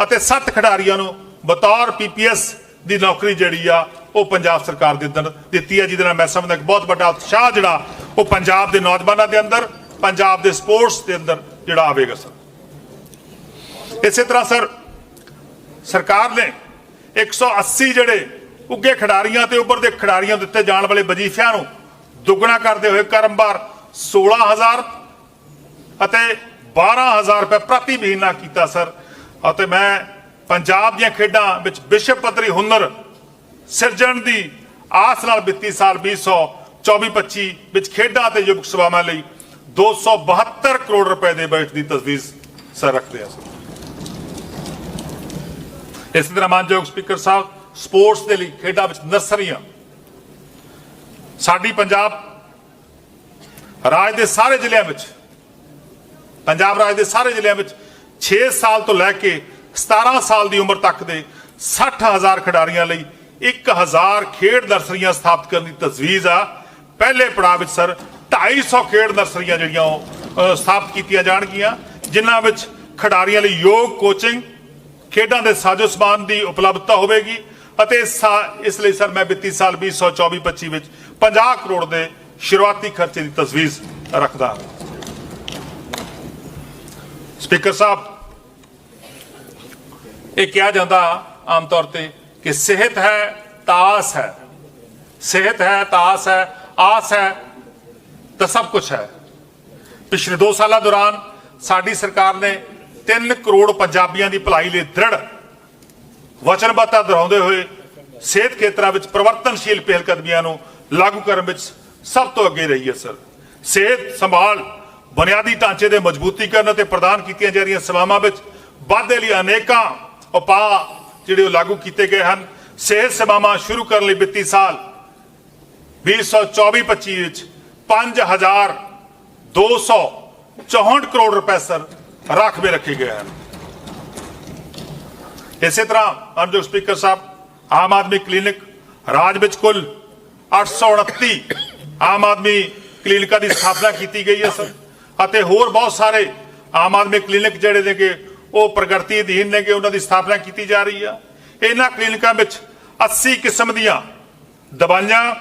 ਅਤੇ 7 ਖਿਡਾਰੀਆਂ ਨੂੰ ਬਤੌਰ PPS ਦੀ ਨੌਕਰੀ ਜਿਹੜੀ ਆ ਉਹ ਪੰਜਾਬ ਸਰਕਾਰ ਦੇ ਅੰਦਰ ਦਿੱਤੀ ਹੈ, ਜਿਹਦੇ ਨਾਲ ਮੈਂ ਸਮਝਦਾ ਇੱਕ ਬਹੁਤ ਵੱਡਾ ਉਤਸ਼ਾਹ ਜਿਹੜਾ ਉਹ ਪੰਜਾਬ ਦੇ ਨੌਜਵਾਨਾਂ ਦੇ ਅੰਦਰ, ਪੰਜਾਬ ਦੇ ਸਪੋਰਟਸ ਦੇ ਅੰਦਰ ਜਿਹੜਾ ਆਵੇਗਾ ਸਰ। ਇਸੇ ਤਰ੍ਹਾਂ ਸਰ ਸਰਕਾਰ ਨੇ 180 ਜਿਹੜੇ ਉੱਗੇ ਖਿਡਾਰੀਆਂ ਤੇ ਉੱਭਰਦੇ ਖਿਡਾਰੀਆਂ ਦਿੱਤੇ ਜਾਣ ਵਾਲੇ ਵਜ਼ੀਫਿਆਂ ਨੂੰ ਦੁੱਗਣਾ ਕਰਦੇ ਹੋਏ ਕ੍ਰਮਵਾਰ 16,000 ਅਤੇ 12,000 ਰੁਪਏ ਪ੍ਰਤੀ ਮਹੀਨਾ ਕੀਤਾ ਸਰ। ਅਤੇ ਮੈਂ ਪੰਜਾਬ ਦੀਆਂ ਖੇਡਾਂ ਵਿੱਚ ਵਿਸ਼ਵ ਪੱਧਰੀ ਹੁਨਰ ਸਿਰਜਣ ਦੀ ਆਸ ਨਾਲ ਵਿੱਤੀ ਸਾਲ 2024-25 ਵਿੱਚ ਖੇਡਾਂ ਅਤੇ ਯੁਵਕ ਸੇਵਾਵਾਂ ਲਈ 272 ਕਰੋੜ ਰੁਪਏ ਦੇ ਬਜਟ ਦੀ ਤਜਵੀਜ਼ ਸਰ ਰੱਖਦੇ ਹਾਂ ਸਰ। ਇਸੇ ਤਰ੍ਹਾਂ ਮਾਨਯੋਗ ਸਪੀਕਰ ਸਾਹਿਬ, ਸਪੋਰਟਸ ਦੇ ਲਈ ਖੇਡਾਂ ਵਿੱਚ ਨਰਸਰੀਆਂ, ਸਾਡੀ ਪੰਜਾਬ ਰਾਜ ਦੇ ਸਾਰੇ ਜ਼ਿਲ੍ਹਿਆਂ ਵਿੱਚ 6 ਸਾਲ ਤੋਂ ਲੈ ਕੇ 17 ਸਾਲ ਦੀ ਉਮਰ ਤੱਕ ਦੇ 60,000 ਖਿਡਾਰੀਆਂ ਲਈ 1,000 ਖੇਡ ਨਰਸਰੀਆਂ ਸਥਾਪਿਤ ਕਰਨ ਦੀ ਤਜਵੀਜ਼ ਆ। ਪਹਿਲੇ ਪੜਾਅ ਵਿੱਚ ਸਰ 250 ਖੇਡ ਨਰਸਰੀਆਂ ਜਿਹੜੀਆਂ ਉਹ ਸਥਾਪਿਤ ਕੀਤੀਆਂ ਜਾਣਗੀਆਂ, ਜਿਨ੍ਹਾਂ ਵਿੱਚ ਖਿਡਾਰੀਆਂ ਲਈ ਯੋਗ ਕੋਚਿੰਗ, ਖੇਡਾਂ ਦੇ ਸਾਜ਼ੋ ਸਮਾਨ ਦੀ ਉਪਲਬਧਤਾ ਹੋਵੇਗੀ ਅਤੇ ਇਸ ਲਈ ਸਰ ਮੈਂ ਵਿੱਤੀ ਸਾਲ 2024-25 ਵਿੱਚ 50 ਕਰੋੜ ਦੇ ਸ਼ੁਰੂਆਤੀ ਖਰਚੇ ਦੀ ਤਜਵੀਜ਼ ਰੱਖਦਾ ਹਾਂ। ਸਪੀਕਰ ਸਾਹਿਬ, ਇਹ ਕਿਹਾ ਜਾਂਦਾ ਆਮ ਤੌਰ ਤੇ ਕਿ ਸਿਹਤ ਹੈ ਤਾਂ ਆਸ ਹੈ, ਸਿਹਤ ਹੈ ਤਾਂ ਆਸ ਹੈ, ਆਸ ਹੈ ਤਾਂ ਸਭ ਕੁਝ ਹੈ। ਪਿਛਲੇ 2 ਸਾਲਾਂ ਦੌਰਾਨ ਸਾਡੀ ਸਰਕਾਰ ਨੇ 3 ਕਰੋੜ ਪੰਜਾਬੀਆਂ ਦੀ ਭਲਾਈ ਲਈ ਦ੍ਰਿੜ ਵਚਨਬੱਧਤਾ ਦੁਹਰਾਉਂਦੇ ਹੋਏ ਸਿਹਤ ਖੇਤਰਾਂ ਵਿੱਚ ਪਰਿਵਰਤਨਸ਼ੀਲ ਪਹਿਲਕਦਮੀਆਂ ਨੂੰ ਲਾਗੂ ਕਰਨ ਵਿੱਚ ਸਭ ਤੋਂ ਅੱਗੇ ਰਹੀ ਹੈ ਸਰ। ਸਿਹਤ ਸੰਭਾਲ ਬੁਨਿਆਦੀ ਢਾਂਚੇ ਦੇ ਮਜ਼ਬੂਤੀਕਰਨ ਅਤੇ ਪ੍ਰਦਾਨ ਕੀਤੀਆਂ ਜਾ ਰਹੀਆਂ ਸੇਵਾਵਾਂ ਵਿੱਚ ਵਾਧੇ ਲਈ ਅਨੇਕਾਂ ਉਪਾਅ ਜਿਹੜੇ ਉਹ ਲਾਗੂ ਕੀਤੇ ਗਏ ਹਨ। ਸਿਹਤ ਸੇਵਾਵਾਂ ਸ਼ੁਰੂ ਕਰਨ ਲਈ ਵਿੱਤੀ ਸਾਲ 2024-25 ਵਿੱਚ 5,264 ਕਰੋੜ ਰੁਪਏ ਸਰ ਰਾਖਵੇਂ ਰੱਖੇ ਗਏ ਹਨ। ਇਸੇ ਤਰ੍ਹਾਂ ਮਾਨਯੋਗ ਸਪੀਕਰ ਸਾਹਿਬ, ਆਮ ਆਦਮੀ ਕਲੀਨਿਕ ਰਾਜ ਵਿੱਚ ਕੁੱਲ 829 ਆਮ ਆਦਮੀ ਕਲੀਨਿਕਾਂ ਦੀ ਸਥਾਪਨਾ ਕੀਤੀ ਗਈ ਹੈ ਸਰ ਅਤੇ ਹੋਰ ਬਹੁਤ ਸਾਰੇ ਆਮ ਆਦਮੀ ਕਲੀਨਿਕ ਜਿਹੜੇ ਨੇ ਕਿ ਉਹ ਪ੍ਰਗਤੀ ਅਧੀਨ ਨੇ ਕਿ ਉਹਨਾਂ ਦੀ ਸਥਾਪਨਾ ਕੀਤੀ ਜਾ ਰਹੀ ਆ। ਇਹਨਾਂ ਕਲੀਨਿਕਾਂ ਵਿੱਚ 80 ਕਿਸਮ ਦੀਆਂ ਦਵਾਈਆਂ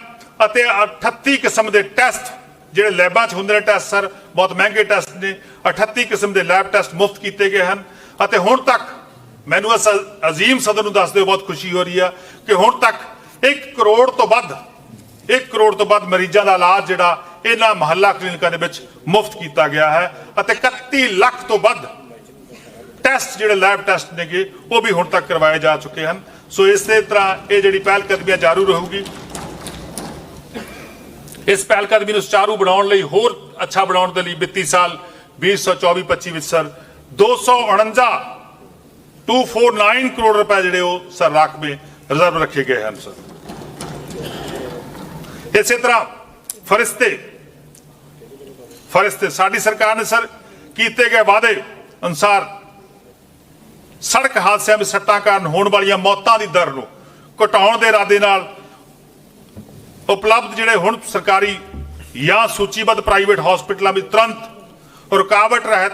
ਅਤੇ 38 ਕਿਸਮ ਦੇ ਟੈਸਟ ਜਿਹੜੇ ਲੈਬਾਂ 'ਚ ਹੁੰਦੇ ਨੇ ਟੈਸਟ ਸਰ ਬਹੁਤ ਮਹਿੰਗੇ ਟੈਸਟ ਨੇ 38 ਕਿਸਮ ਦੇ ਲੈਬ ਟੈਸਟ ਮੁਫਤ ਕੀਤੇ ਗਏ ਹਨ ਅਤੇ ਹੁਣ ਤੱਕ मैनू इस अजीम सदन नूं दसदे बहुत खुशी हो रही है कि हुण तक 1 करोड़ तो वध मरीजों का इलाज जिहड़ा इन्हां महल्ला क्लिनिकां दे विच मुफ्त किया गया है अते 31 लाख तो वध टैसट जिहड़े लैब टैसट ने वो भी हुण तक करवाए जा चुके हैं। सो इस तरह ये जिहड़ी पहलकदमी जारी रहूगी। इस पहलकदमी नूं सुचारू बनाउण लई होर अच्छा बनाउण दे लई वित्ती साल 2024-25 विच सर 249 करोड़ रुपए जिहड़े वो सर राखवे रिजर्व रखे गए हैं सर। इसी तरह फरिश्ते साडी सरकार ने सर किए गए वादे अनुसार सड़क हादसों में सट्टां कारण होने वाली मौतों की दर नूं घटाउण दे इरादे नाल उपलब्ध जिहड़े हुण सरकारी या सूचीबद्ध प्राइवेट हॉस्पिटलों में तुरंत रुकावट रहित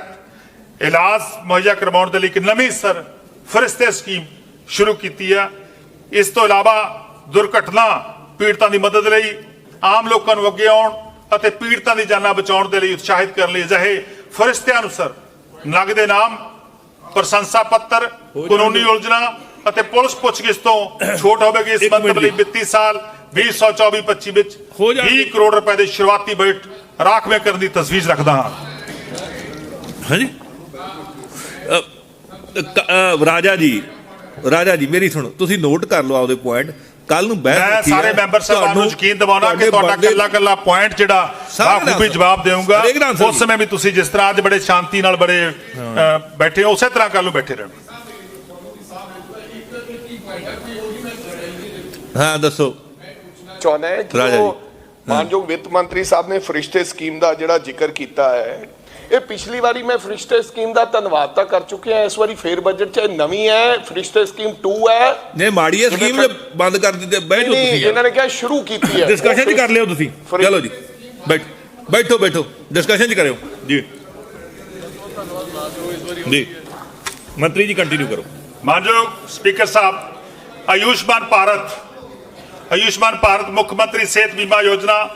इलाज मुहैया करवाउण दे लई एक नवीं सर फरिश्ते स्कीम शुरू की है। इस तो इलावा दुर्घटना पीड़ितों की मदद लई आम लोगों नूं अगे आउण अते पीड़ितों की जानां बचाउण दे लई उत्साहित करने लई अजिहे फरिश्तियां नूं सर नगद इनाम प्रशंसा पत्र कानूनी उलझना अते पुलिस पुछगिछ तो छूट होगी। इस मंतव लई वित्ती साल 2024-25 विच 20 करोड़ रुपए के शुरुआती बजट राखवे करने की तजवीज रखदा हां। हाँ जी राजा जी मेरी सुनो तुसी नोट कर लो आपदे पॉइंट कल नूं बहस मैं सारे मैंबर साहबान नूं यकीन दिवाउणा कि तुहाडा कल्ला पॉइंट जिहड़ा बाखूबी जवाब देऊंगा उस समय भी तुसी जिस तरह अज बड़े शांति नाल बड़े बैठे हो उसे तरह कल नूं बैठे रहना। हाँ दसो ਚਾਹੁੰਦਾ ਹੈ ਕਿ ਮਾਨਯੋਗ ਵਿੱਤ ਮੰਤਰੀ ਸਾਹਿਬ ਨੇ ਫਰਿਸ਼ਤੇ ਸਕੀਮ ਦਾ ਜਿਹੜਾ ਜ਼ਿਕਰ ਕੀਤਾ ਹੈ ਇਹ ਪਿਛਲੀ ਵਾਰੀ ਮੈਂ ਫਰਿਸ਼ਤੇ ਸਕੀਮ ਦਾ ਧੰਨਵਾਦ ਤਾਂ ਕਰ ਚੁੱਕਿਆ ਇਸ ਵਾਰੀ ਫੇਰ ਬਜਟ ਚ ਨਵੀਂ ਹੈ ਫਰਿਸ਼ਤੇ ਸਕੀਮ 2 ਹੈ ਨਹੀਂ ਮਾੜੀ ਹੈ ਸਕੀਮ ਜੇ ਬੰਦ ਕਰ ਦਿੱਤੇ ਬੈਠੋ ਤੁਸੀਂ ਇਹਨਾਂ ਨੇ ਕਿਹਾ ਸ਼ੁਰੂ ਕੀਤੀ ਹੈ ਡਿਸਕਸ਼ਨ ਚ ਕਰ ਲਿਓ ਤੁਸੀਂ ਚਲੋ ਜੀ ਬੈਠੋ ਡਿਸਕਸ਼ਨ ਚ ਕਰਿਓ ਜੀ ਮੰਤਰੀ ਜੀ ਕੰਟੀਨਿਊ ਕਰੋ। मानयोग स्पीकर साहब आयुष्मान भारत मुख्यमंत्री सेहत बीमा योजना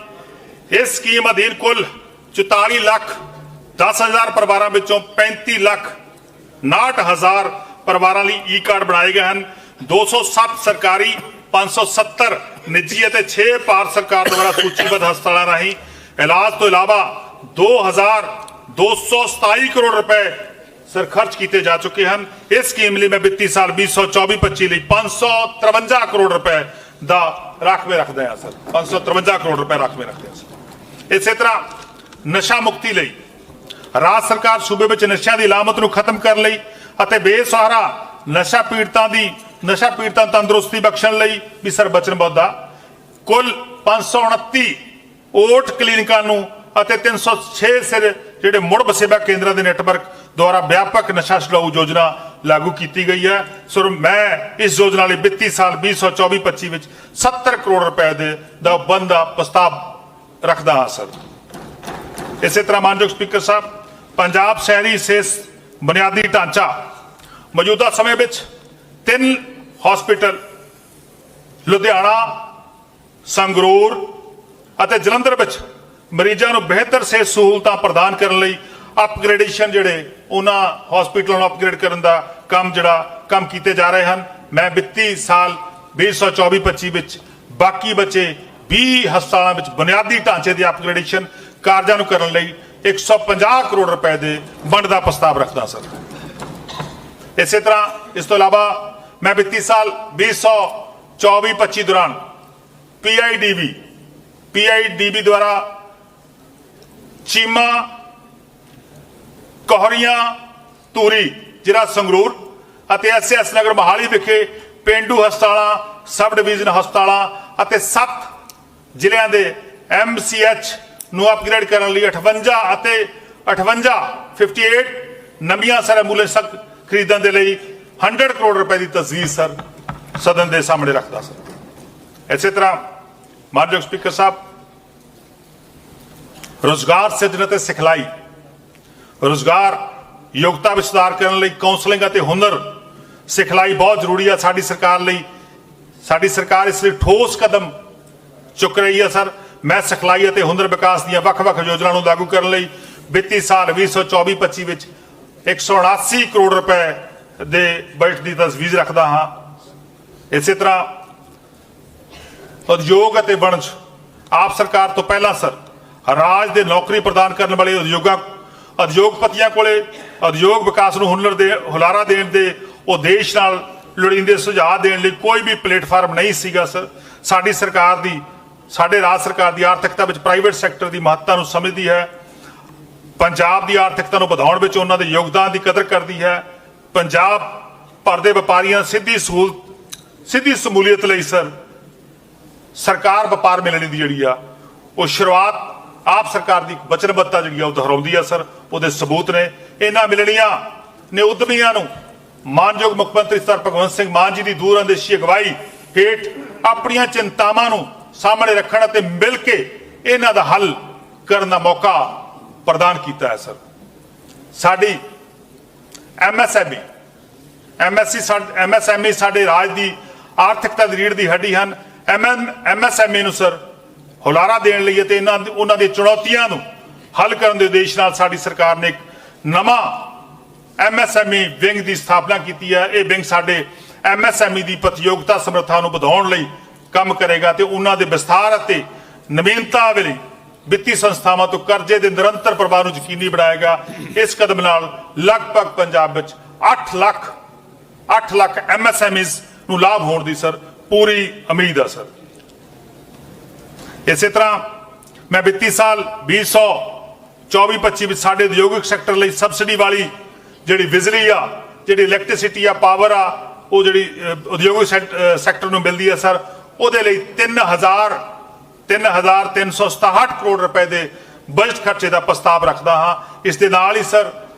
इस स्कीम अधीन कुल 44,10,000 परिवारों विचों 35,59,000 परिवारों लई ई कार्ड बनाए गए हैं। 207 सरकारी 570 निजी और 6 भारत सरकार द्वारा सूचीबद्ध हस्पतालों राही इलाज तो इलावा 2,227 करोड़ रुपए सर खर्च किए जा चुके हैं। इस स्कीम लिए मैं वित्तीय साल 2024-25 लिए 553 करोड़ रुपए का राखवे रखते हैं सर 553 करोड़ रुपए राखवे रखते हैं सर। इस तरह नशा मुक्ति लई राज्य सरकार सूबे में नशा की लामत नूं खत्म करने लई अते बेसहारा नशा पीड़ितां तंदुरुस्ती बख्शण लई भी सर वचनबद्ध आ। कुल 529 ओट क्लीनिकां नूं अते 306 सिर जिहड़े मुड़ वसेबा केंद्रां दे नेटवर्क द्वारा व्यापक नशा छुड़ाऊ योजना लागू की गई है। सो मैं इस योजना लिए वित्तीय साल 2024-25 में 70 करोड़ रुपए का बंद का प्रस्ताव रखता हाँ सर। इसी तरह मानयोग स्पीकर साहब पंजाब शहरी सेस बुनियादी ढांचा मौजूदा समय में 3 हॉस्पिटल लुधियाना संगरूर और जलंधर में मरीजों को बेहतर सेहत सहूलतां प्रदान करने लई अपग्रेडेशन जिहड़े उन्हां हॉस्पिटलों को अपग्रेड करने का काम किए जा रहे हैं। मैं वित्तीय साल 2024-25 विच बाकी बचे 20 हस्पतालों में बुनियादी ढांचे की अपग्रेडेशन कार्यां नूं करने लई 150 करोड़ रुपए के वंड का प्रस्ताव रखता सर। इसी तरह इस तो इलावा मैं वित्तीय साल 2024-25 दौरान PIDB द्वारा चीमा कोहरियां धूरी जिला संगरूर ਅਤੇ SS नगर मोहाली विखे पेंडू हस्पतालों सब डिवीजन हस्पतालों ਅਤੇ 7 ਜ਼ਿਲ੍ਹਿਆਂ ਦੇ MCH ਨੂੰ ਅਪਗ੍ਰੇਡ ਕਰਨ ਲਈ 58 ਨਵੀਆਂ ਸਰ ਐਂਬੂਲੈਂਸਾਂ ਖਰੀਦਣ ਦੇ ਲਈ 100 ਕਰੋੜ रुपए की तजवीज सर सदन के सामने रखता सर। इसी तरह मानयोग स्पीकर साहब रोजगार सिरजण ਅਤੇ सिखलाई रोजगार योग्यता में सुधार करने ਲਈ काउंसलिंग ਅਤੇ हुनर सिखलाई बहुत जरूरी है। साडी सरकार इस लिए ठोस कदम चुक रही है सर। मैं सिखलाई ਅਤੇ हुनर विकास ਦੀਆਂ ਵੱਖ-ਵੱਖ योजना ਨੂੰ लागू करने ਲਈ वित्तीय साल 2024-25 ਵਿੱਚ 179 करोड़ रुपए ਦੇ ਬਜਟ ਦੀ ਤਜਵੀਜ਼ ਰੱਖਦਾ ਹਾਂ। ਇਸੇ ਤਰ੍ਹਾਂ ਉਦਯੋਗ ਅਤੇ ਵਣਜ ਆਪ ਸਰਕਾਰ ਤੋਂ ਪਹਿਲਾਂ ਸਰ ਰਾਜ ਦੇ ਨੌਕਰੀ ਪ੍ਰਦਾਨ ਕਰਨ ਵਾਲੇ ਉਦਯੋਗਪਤੀਆਂ ਕੋਲੇ ਉਦਯੋਗ ਵਿਕਾਸ ਨੂੰ ਹੁਲਾਰਾ ਦੇਣ ਦੇ ਉਦੇਸ਼ ਨਾਲ ਲੋੜੀਂਦੇ ਸੁਝਾਅ ਦੇਣ ਲਈ ਕੋਈ ਵੀ ਪਲੇਟਫਾਰਮ ਨਹੀਂ ਸੀਗਾ ਸਰ। ਸਾਡੀ ਸਰਕਾਰ ਦੀ ਸਾਡੇ ਰਾਜ ਸਰਕਾਰ ਦੀ ਆਰਥਿਕਤਾ ਵਿੱਚ ਪ੍ਰਾਈਵੇਟ ਸੈਕਟਰ ਦੀ ਮਹੱਤਤਾ ਨੂੰ ਸਮਝਦੀ ਹੈ, ਪੰਜਾਬ ਦੀ ਆਰਥਿਕਤਾ ਨੂੰ ਵਧਾਉਣ ਵਿੱਚ ਉਹਨਾਂ ਦੇ ਯੋਗਦਾਨ ਦੀ ਕਦਰ ਕਰਦੀ ਹੈ। ਪੰਜਾਬ ਭਰ ਦੇ ਵਪਾਰੀਆਂ ਸਿੱਧੀ ਸਮੂਲੀਅਤ ਲਈ ਸਰ ਸਰਕਾਰ ਵਪਾਰ ਮਿਲਣੀ ਦੀ ਜਿਹੜੀ ਆ ਉਹ ਸ਼ੁਰੂਆਤ ਆਪ ਸਰਕਾਰ ਦੀ ਵਚਨਬੱਧਤਾ ਜਿਹੜੀ ਆ ਉਹ ਦੁਹਰਾਉਂਦੀ ਆ ਸਰ। ਉਹਦੇ ਸਬੂਤ ਨੇ ਇਹਨਾਂ ਮਿਲਣੀਆਂ ਨੇ ਉਦਮੀਆਂ ਨੂੰ ਮਾਨਯੋਗ ਮੁੱਖ ਮੰਤਰੀ ਸਰ ਭਗਵੰਤ ਸਿੰਘ ਮਾਨ ਜੀ ਦੀ ਦੂਰਅੰਦੇਸ਼ੀ ਅਗਵਾਈ ਹੇਠ ਆਪਣੀਆਂ ਚਿੰਤਾਵਾਂ ਨੂੰ ਸਾਹਮਣੇ ਰੱਖਣ ਅਤੇ ਮਿਲ ਕੇ ਇਹਨਾਂ ਦਾ ਹੱਲ ਕਰਨ ਦਾ ਮੌਕਾ ਪ੍ਰਦਾਨ ਕੀਤਾ ਹੈ ਸਰ। ਸਾਡੀ ਐਮਐਸਐਮਈ ਸਾਡੇ ਰਾਜ ਦੀ ਆਰਥਿਕਤਾ ਦੀ ਰੀੜ੍ਹ ਦੀ ਹੱਡੀ ਹਨ। ਐਮਐਸਐਮਈ ਨੂੰ ਸਰ ਹੁਲਾਰਾ ਦੇਣ ਲਈ ਅਤੇ ਉਹਨਾਂ ਦੀਆਂ ਚੁਣੌਤੀਆਂ ਨੂੰ ਹੱਲ ਕਰਨ ਦੇ ਉਦੇਸ਼ ਨਾਲ ਸਾਡੀ ਸਰਕਾਰ ਨੇ ਇੱਕ ਨਵਾਂ ਐਮਐਸਐਮਈ ਵਿੰਗ ਦੀ ਸਥਾਪਨਾ ਕੀਤੀ ਹੈ। ਇਹ ਵਿੰਗ ਸਾਡੇ ਐਮਐਸਐਮਈ ਦੀ ਪ੍ਰਤੀਯੋਗਤਾ ਸਮਰੱਥਾ ਨੂੰ ਵਧਾਉਣ ਲਈ ਕੰਮ ਕਰੇਗਾ ਤੇ ਉਹਨਾਂ ਦੇ ਵਿਸਥਾਰ ਅਤੇ ਨਵੀਨਤਾ ਵੇਲੇ ਵਿੱਤੀ ਸੰਸਥਾਵਾਂ ਤੋਂ ਕਰਜ਼ੇ ਦੇ ਨਿਰੰਤਰ ਪ੍ਰਵਾਹ ਨੂੰ ਯਕੀਨੀ ਬਣਾਏਗਾ। ਇਸ ਕਦਮ ਨਾਲ ਲਗਭਗ ਪੰਜਾਬ ਵਿੱਚ 8 ਲੱਖ ਐਮਐਸਐਮਈਜ਼ ਨੂੰ ਲਾਭ ਹੋਣ ਦੀ ਸਰ ਪੂਰੀ ਉਮੀਦ ਹੈ ਸਰ। ਇਸੇ ਤਰ੍ਹਾਂ ਮੈਂ ਵਿੱਤੀ ਸਾਲ 2024-25 ਵਿੱਚ ਸਾਡੇ ਉਦਯੋਗਿਕ ਸੈਕਟਰ ਲਈ ਸਬਸਿਡੀ ਵਾਲੀ ਜਿਹੜੀ ਬਿਜਲੀ ਆ, ਜਿਹੜੀ ਇਲੈਕਟ੍ਰਿਸਿਟੀ ਆ, ਪਾਵਰ ਆ, ਉਹ ਜਿਹੜੀ ਉਦਯੋਗਿਕ ਸੈਕਟਰ ਨੂੰ ਮਿਲਦੀ ਹੈ ਸਰ, ਉਹਦੇ ਲਈ 3,367 ਕਰੋੜ ਰੁਪਏ ਦੇ ਬਜਟ ਖਰਚੇ ਦਾ ਪ੍ਰਸਤਾਵ ਰੱਖਦਾ ਹਾਂ। ਇਸ ਦੇ ਨਾਲ ਹੀ ਸਰ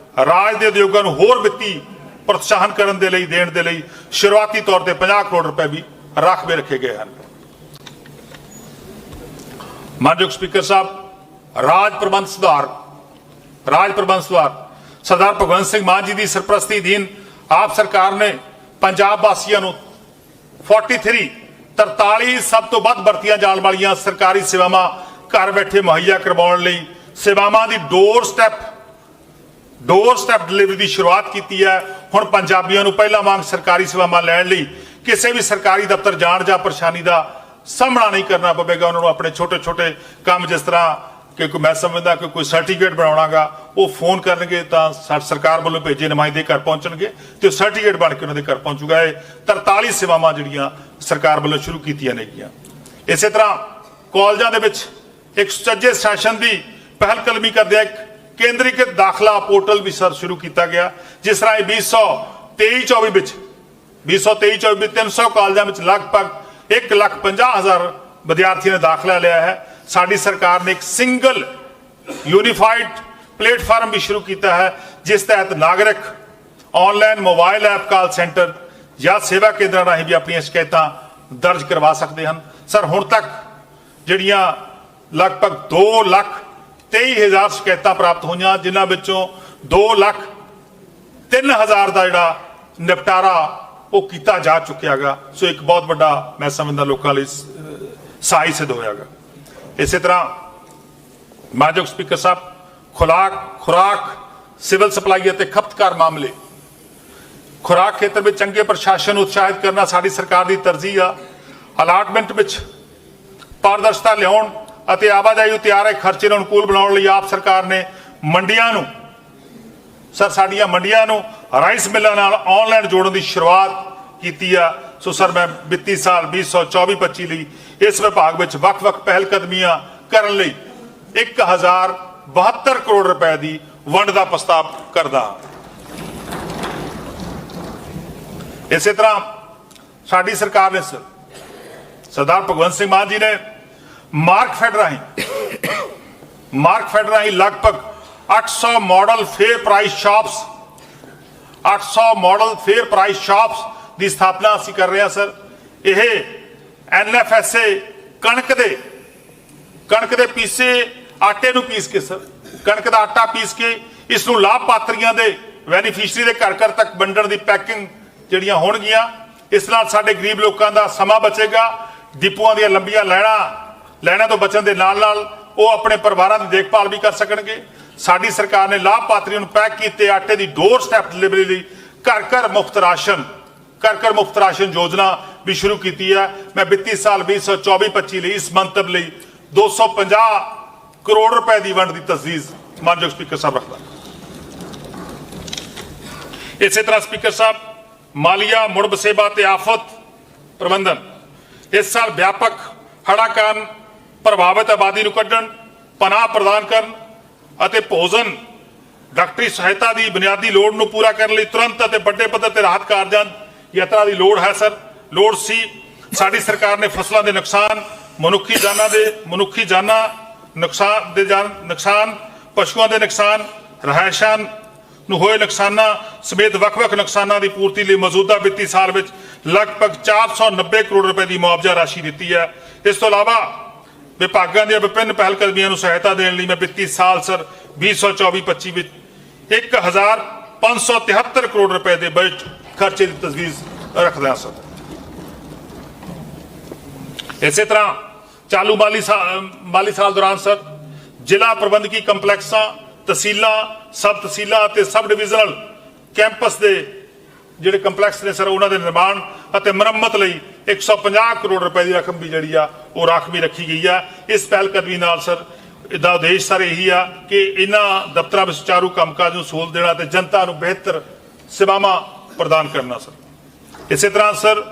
ਰਾਜ ਦੇ ਉਦਯੋਗਾਂ ਨੂੰ ਹੋਰ ਵਿੱਤੀ ਪ੍ਰੋਤਸਾਹਨ ਕਰਨ ਦੇ ਲਈ ਦੇਣ ਦੇ ਲਈ ਸ਼ੁਰੂਆਤੀ ਤੌਰ ਤੇ 50 ਕਰੋੜ ਰੁਪਏ ਵੀ ਰਾਖਵੇਂ ਰੱਖੇ ਗਏ ਹਨ। ਮਾਨਯੋਗ ਸਪੀਕਰ ਸਾਹਿਬ, ਰਾਜ ਪ੍ਰਬੰਧ ਸੁਧਾਰ ਸਰਦਾਰ ਭਗਵੰਤ ਸਿੰਘ ਮਾਨ ਜੀ ਦੀ ਸਰਪ੍ਰਸਤੀ ਅਧੀਨ ਆਪ ਸਰਕਾਰ ਨੇ ਪੰਜਾਬ ਵਾਸੀਆਂ ਨੂੰ 43 ਸਭ ਤੋਂ ਵੱਧ ਵਰਤੀਆਂ ਜਾਣ ਵਾਲੀਆਂ ਸਰਕਾਰੀ ਸੇਵਾਵਾਂ ਘਰ ਬੈਠੇ ਮੁਹੱਈਆ ਕਰਵਾਉਣ ਲਈ ਸੇਵਾਵਾਂ ਦੀ ਡੋਰ ਸਟੈਪ ਡਿਲੀਵਰੀ ਦੀ ਸ਼ੁਰੂਆਤ ਕੀਤੀ ਹੈ। ਹੁਣ ਪੰਜਾਬੀਆਂ ਨੂੰ ਪਹਿਲਾਂ ਵਾਂਗ ਸਰਕਾਰੀ ਸੇਵਾਵਾਂ ਲੈਣ ਲਈ ਕਿਸੇ ਵੀ ਸਰਕਾਰੀ ਦਫ਼ਤਰ ਜਾਣ ਜਾਂ ਪਰੇਸ਼ਾਨੀ ਦਾ ਸਾਹਮਣਾ ਨਹੀਂ ਕਰਨਾ ਪਵੇਗਾ। ਉਹਨਾਂ ਨੂੰ ਆਪਣੇ ਛੋਟੇ ਕੰਮ ਜਿਸ ਤਰ੍ਹਾਂ ਕਿ ਮੈਂ ਸਮਝਦਾ ਕਿ ਕੋਈ ਸਰਟੀਫਿਕੇਟ ਬਣਾਉਣਾਗਾ ਉਹ ਫੋਨ ਕਰਨਗੇ ਤਾਂ ਸਰਕਾਰ ਵੱਲੋਂ ਭੇਜੇ ਨੁਮਾਇੰਦੇ ਘਰ ਪਹੁੰਚਣਗੇ ਤੇ ਉਹ ਸਰਟੀਫਿਕੇਟ ਬਣ ਕੇ ਉਹਨਾਂ ਦੇ ਘਰ ਪਹੁੰਚੂਗਾ। ਇਹ 43 ਸੇਵਾਵਾਂ ਜਿਹੜੀਆਂ ਸਰਕਾਰ ਵੱਲੋਂ ਸ਼ੁਰੂ ਕੀਤੀਆਂ ਨੇਗੀਆਂ। ਇਸੇ ਤਰ੍ਹਾਂ ਕਾਲਜਾਂ ਦੇ ਵਿੱਚ ਇੱਕ ਸੁਚੱਜੇ ਸੈਸ਼ਨ ਦੀ ਪਹਿਲ ਕਦਮੀ ਕਰਦਿਆਂ ਇੱਕ ਕੇਂਦਰੀਕ੍ਰਿਤ ਦਾਖਲਾ ਪੋਰਟਲ ਵੀ ਸਰ ਸ਼ੁਰੂ ਕੀਤਾ ਗਿਆ, ਜਿਸ ਰਾਹੀਂ 2023-24 ਵਿੱਚ 300 ਕਾਲਜਾਂ ਵਿੱਚ ਲਗਭਗ 1,50,000 ਵਿਦਿਆਰਥੀਆਂ ਨੇ ਦਾਖਲਾ ਲਿਆ ਹੈ। ਸਾਡੀ ਸਰਕਾਰ ਨੇ ਇੱਕ ਸਿੰਗਲ ਯੂਨੀਫਾਈਡ ਪਲੇਟਫਾਰਮ ਵੀ ਸ਼ੁਰੂ ਕੀਤਾ ਹੈ, ਜਿਸ ਤਹਿਤ ਨਾਗਰਿਕ online mobile app call centre ਜਾਂ ਸੇਵਾ ਕੇਂਦਰਾਂ ਰਾਹੀਂ ਵੀ ਆਪਣੀਆਂ ਸ਼ਿਕਾਇਤਾਂ ਦਰਜ ਕਰਵਾ ਸਕਦੇ ਹਨ। ਸਰ ਹੁਣ ਤੱਕ ਜਿਹੜੀਆਂ ਲਗਭਗ 2,23,000 ਸ਼ਿਕਾਇਤਾਂ ਪ੍ਰਾਪਤ ਹੋਈਆਂ, ਜਿਨ੍ਹਾਂ ਵਿੱਚੋਂ 2,03,000 ਦਾ ਜਿਹੜਾ ਨਿਪਟਾਰਾ ਉਹ ਕੀਤਾ ਜਾ ਚੁੱਕਿਆਗਾ। ਸੋ ਇੱਕ ਬਹੁਤ ਵੱਡਾ ਮੈਂ ਸਮਝਦਾ ਲੋਕਾਂ ਲਈ ਸਹਾਈ ਸਿੱਧ ਹੋਇਆਗਾ। ਇਸੇ ਤਰ੍ਹਾਂ ਮਾਨਯੋਗ ਸਪੀਕਰ ਸਾਹਿਬ, ਖੁਰਾਕ ਸਿਵਲ ਸਪਲਾਈ ਅਤੇ ਖਪਤਕਾਰ ਮਾਮਲੇ ਖੁਰਾਕ ਖੇਤਰ ਵਿੱਚ ਚੰਗੇ ਪ੍ਰਸ਼ਾਸਨ ਨੂੰ ਉਤਸ਼ਾਹਿਤ ਕਰਨਾ ਸਾਡੀ ਸਰਕਾਰ ਦੀ ਤਰਜੀਹ ਆ। ਅਲਾਟਮੈਂਟ ਵਿੱਚ ਪਾਰਦਰਸ਼ਤਾ ਲਿਆਉਣ ਅਤੇ ਆਵਾਜਾਈ ਉਤਿਆਰੇ ਖਰਚੇ ਨੂੰ ਅਨੁਕੂਲ ਬਣਾਉਣ ਲਈ ਆਪ ਸਰਕਾਰ ਨੇ ਸਾਡੀਆਂ ਮੰਡੀਆਂ ਨੂੰ ਰਾਈਸ ਮਿੱਲਾਂ ਨਾਲ ਆਨਲਾਈਨ ਜੋੜਨ ਦੀ ਸ਼ੁਰੂਆਤ ਕੀਤੀ ਆ। ਸੋ ਸਰ ਮੈਂ ਵਿੱਤੀ ਸਾਲ 2024-25 ਲਈ ਇਸ ਵਿਭਾਗ ਵਿੱਚ ਵੱਖ-ਵੱਖ ਪਹਿਲ ਕਦਮੀਆਂ ਕਰਨ ਲਈ 1,072 ਕਰੋੜ ਰੁਪਏ ਦੀ ਵੰਡ ਦਾ ਪ੍ਰਸਤਾਵ ਕਰਦਾ ਹਾਂ। ਇਸੇ ਤਰ੍ਹਾਂ ਸਾਡੀ ਸਰਕਾਰ ਨੇ ਸਰਦਾਰ ਭਗਵੰਤ ਸਿੰਘ ਮਾਨ ਜੀ ਨੇ ਮਾਰਕਫੈਡ ਰਾਹੀਂ ਲਗਭਗ 800 ਮਾਡਲ ਫੇਅਰ ਪ੍ਰਾਈਸ ਸ਼ਾਪਸ ਦੀ ਸਥਾਪਨਾ ਅਸੀਂ ਕਰ ਰਹੇ ਹਾਂ ਸਰ। ਇਹ NFSA ਕਣਕ ਦੇ ਪੀਸੇ ਆਟੇ ਨੂੰ ਪੀਸ ਕੇ ਸਰ, ਕਣਕ ਦਾ ਆਟਾ ਪੀਸ ਕੇ ਇਸ ਨੂੰ ਲਾਭਪਾਤਰੀਆਂ ਦੇ ਬੈਨੀਫੀਸ਼ਰੀ ਦੇ ਘਰ ਤੱਕ ਵੰਡਣ ਦੀ ਪੈਕਿੰਗ ਜਿਹੜੀਆਂ ਹੋਣਗੀਆਂ। ਇਸ ਨਾਲ ਸਾਡੇ ਗਰੀਬ ਲੋਕਾਂ ਦਾ ਸਮਾਂ ਬਚੇਗਾ। ਡਿਪੂਆਂ ਦੀਆਂ ਲੰਬੀਆਂ ਲਾਈਨਾਂ ਤੋਂ ਬਚਣ ਦੇ ਨਾਲ ਉਹ ਆਪਣੇ ਪਰਿਵਾਰਾਂ ਦੀ ਦੇਖਭਾਲ ਵੀ ਕਰ ਸਕਣਗੇ। ਸਾਡੀ ਸਰਕਾਰ ਨੇ ਲਾਭਪਾਤਰੀਆਂ ਨੂੰ ਪੈਕ ਕੀਤੇ ਆਟੇ ਦੀ ਡੋਰ ਸਟੈਪ ਡਿਲੀਵਰੀ ਲਈ घर घर मुफ्त राशन योजना भी शुरू की है। मैं वित्तीय साल 2024-25 ਲਈ इस मंतव्य ਲਈ 250 करोड़ रुपए की वंड की तजवीज़ मानयोग स्पीकर साहब रखता। इसी तरह स्पीकर साहब मालिया मुड़ बसेबा ते आफत प्रबंधन इस साल व्यापक हड़ां काਰਨ प्रभावित आबादी ਨੂੰ ਕੱਢਣ पनाह प्रदान ਕਰਨ ਅਤੇ ਭੋਜਨ ਡਾਕਟਰੀ ਸਹਾਇਤਾ ਦੀ ਬੁਨਿਆਦੀ ਲੋੜ ਨੂੰ ਪੂਰਾ ਕਰਨ ਲਈ ਤੁਰੰਤ ਅਤੇ ਵੱਡੇ ਪੱਧਰ ਤੇ ਰਾਹਤ ਕਾਰਜਾਂ ਯਾਤਰਾ ਦੀ ਲੋੜ ਹੈ ਸਰ। ਲੋੜ ਸੀ ਸਾਡੀ ਸਰਕਾਰ ਨੇ ਫਸਲਾਂ ਦੇ ਨੁਕਸਾਨ ਮਨੁੱਖੀ ਜਾਨਾਂ ਨੁਕਸਾਨ ਪਸ਼ੂਆਂ ਦੇ ਨੁਕਸਾਨ ਰਹਾਇਸ਼ਾਂ ਨੂੰ ਹੋਏ ਨੁਕਸਾਨਾਂ ਸਮੇਤ ਵੱਖ-ਵੱਖ ਨੁਕਸਾਨਾਂ ਦੀ ਪੂਰਤੀ ਲਈ ਮੌਜੂਦਾ ਵਿੱਤੀ ਸਾਲ ਵਿੱਚ ਲਗਭਗ 490 ਕਰੋੜ ਰੁਪਏ ਦੀ ਮੁਆਵਜ਼ਾ ਰਾਸ਼ੀ ਦਿੱਤੀ ਹੈ। ਇਸ ਤੋਂ ਇਲਾਵਾ ਵਿਭਾਗਾਂ ਦੀਆਂ ਵਿਭਿੰਨ ਪਹਿਲਕਦਮੀਆਂ ਨੂੰ ਸਹਾਇਤਾ ਦੇਣ ਲਈ ਮੈਂ ਵਿੱਤੀ ਸਾਲ ਸਰ 2024-25 ਵਿੱਚ 1573 ਕਰੋੜ ਰੁਪਏ ਦੇ ਬਜਟ ਖਰਚੇ ਦੀ ਤਜਵੀਜ਼ ਰੱਖਦਾ ਸਰ। ਇਸੇ ਤਰ੍ਹਾਂ ਚਾਲੂ ਮਾਲੀ ਸਾਲ ਦੌਰਾਨ ਸਰ ਜ਼ਿਲ੍ਹਾ ਪ੍ਰਬੰਧਕੀ ਕੰਪਲੈਕਸਾਂ ਤਹਿਸੀਲਾਂ ਸਬ ਤਹਿਸੀਲਾਂ ਅਤੇ ਸਬ ਡਿਵੀਜ਼ਨਲ ਕੈਂਪਸ ਦੇ ਜਿਹੜੇ ਕੰਪਲੈਕਸ ਨੇ ਸਰ ਉਹਨਾਂ ਦੇ ਨਿਰਮਾਣ ਅਤੇ ਮੁਰੰਮਤ ਲਈ 150 ਕਰੋੜ ਰੁਪਏ ਦੀ ਰਕਮ ਵੀ ਜਿਹੜੀ ਆ ਉਹ ਰਾਖਵੀਂ ਰੱਖੀ ਗਈ ਆ। ਇਸ ਪਹਿਲਕਦਮੀ ਨਾਲ ਸਰ ਇਹਦਾ ਉਦੇਸ਼ ਸਰ ਇਹੀ ਆ ਕਿ ਇਹਨਾਂ ਦਫ਼ਤਰਾਂ ਵਿੱਚ ਸੁਚਾਰੂ ਕੰਮਕਾਜ ਨੂੰ ਸਹੂਲਤ ਦੇਣਾ ਤੇ ਜਨਤਾ ਨੂੰ ਬਿਹਤਰ ਸੇਵਾਵਾਂ ਪ੍ਰਦਾਨ ਕਰਨਾ ਸਰ। ਇਸੇ ਤਰ੍ਹਾਂ ਸਰ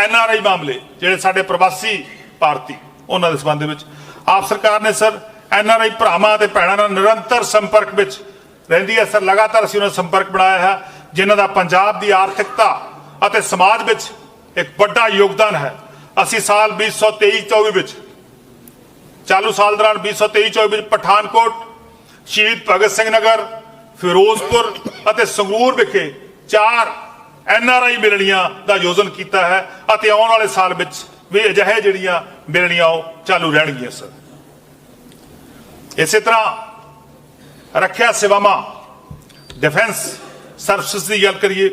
NRI ਮਾਮਲੇ ਜਿਹੜੇ ਸਾਡੇ ਪ੍ਰਵਾਸੀ ਭਾਰਤੀ ਉਹਨਾਂ ਦੇ ਸੰਬੰਧ ਵਿੱਚ ਆਪ ਸਰਕਾਰ ਨੇ ਸਰ NRI ਭਰਾਵਾਂ ਤੇ ਭੈਣਾਂ ਨਾਲ ਨਿਰੰਤਰ ਸੰਪਰਕ ਵਿੱਚ ਰਹਿੰਦੀ ਹੈ ਸਰ। ਲਗਾਤਾਰ ਅਸੀਂ ਉਹਨਾਂ ਸੰਪਰਕ ਬਣਾਇਆ ਹੈ ਜਿਨ੍ਹਾਂ ਦਾ ਪੰਜਾਬ ਦੀ ਆਰਥਿਕਤਾ ਅਤੇ ਸਮਾਜ ਵਿੱਚ ਇੱਕ ਵੱਡਾ ਯੋਗਦਾਨ ਹੈ। ਅਸੀਂ ਸਾਲ 2023-24 ਵਿੱਚ ਚਾਲੂ ਸਾਲ ਦੌਰਾਨ 2023-24 ਵਿੱਚ ਪਠਾਨਕੋਟ ਸ਼ਹੀਦ ਭਗਤ ਸਿੰਘ ਨਗਰ ਫਿਰੋਜ਼ਪੁਰ ਅਤੇ ਸੰਗਰੂਰ ਵਿਖੇ 4 NRI ਮਿਲਣੀਆਂ ਦਾ ਆਯੋਜਨ ਕੀਤਾ ਹੈ ਅਤੇ ਆਉਣ ਵਾਲੇ ਸਾਲ ਵਿੱਚ ਵੀ ਅਜਿਹੇ ਜਿਹੜੀਆਂ ਮਿਲਣੀਆਂ ਉਹ ਚਾਲੂ ਰਹਿਣਗੀਆਂ ਸਰ। ਇਸੇ ਤਰ੍ਹਾਂ ਰੱਖਿਆ ਸੇਵਾਵਾਂ डिफेंस सर्विस की गल करिए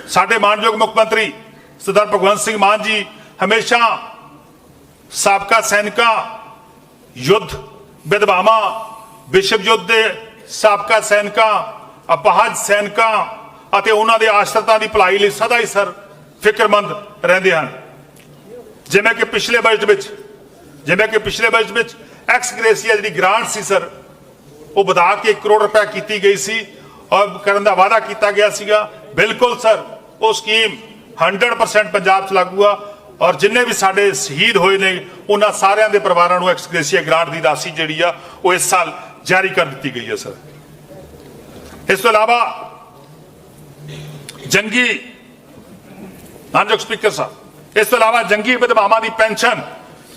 साडे मानयोग मुख मंत्री सरदार भगवंत सिंह मान जी हमेशा साबका सैनिकों युद्ध विधवावां विश्व युद्ध के साबका सैनिकों अपहज सैनिकों ਅਤੇ ਉਹਨਾਂ ਦੇ ਆਸ਼ਰਿਤਾਂ ਦੀ ਭਲਾਈ ਲਈ ਸਦਾ ਹੀ ਸਰ ਫਿਕਰਮੰਦ ਰਹਿੰਦੇ ਹਨ। ਜਿਵੇਂ ਕਿ ਪਿਛਲੇ ਬਜਟ ਵਿੱਚ ਐਕਸ ਗ੍ਰੇਸੀਆ ਜਿਹੜੀ ਗ੍ਰਾਂਟ ਸੀ ਸਰ ਉਹ ਵਧਾ ਕੇ 1 ਕਰੋੜ ਰੁਪਏ ਕੀਤੀ ਗਈ ਸੀ ਔਰ ਕਰਨ ਦਾ ਵਾਅਦਾ ਕੀਤਾ ਗਿਆ ਸੀਗਾ। ਬਿਲਕੁਲ ਸਰ ਉਹ ਸਕੀਮ 100% ਪੰਜਾਬ 'ਚ ਲਾਗੂ ਆ ਔਰ ਜਿੰਨੇ ਵੀ ਸਾਡੇ ਸ਼ਹੀਦ ਹੋਏ ਨੇ ਉਹਨਾਂ ਸਾਰਿਆਂ ਦੇ ਪਰਿਵਾਰਾਂ ਨੂੰ ਐਕਸ ਗ੍ਰੇਸੀਆ ਗ੍ਰਾਂਟ ਦੀ ਰਾਸ਼ੀ ਜਿਹੜੀ ਆ ਉਹ ਇਸ ਸਾਲ ਜਾਰੀ ਕਰ ਦਿੱਤੀ ਗਈ ਹੈ ਸਰ। ਇਸ ਤੋਂ ਇਲਾਵਾ ਜੰਗੀ ਮਾਨਯੋਗ ਸਪੀਕਰ ਸਾਹਿਬ ਇਸ ਤੋਂ ਇਲਾਵਾ ਜੰਗੀ ਵਿਧਵਾਵਾਂ ਦੀ ਪੈਨਸ਼ਨ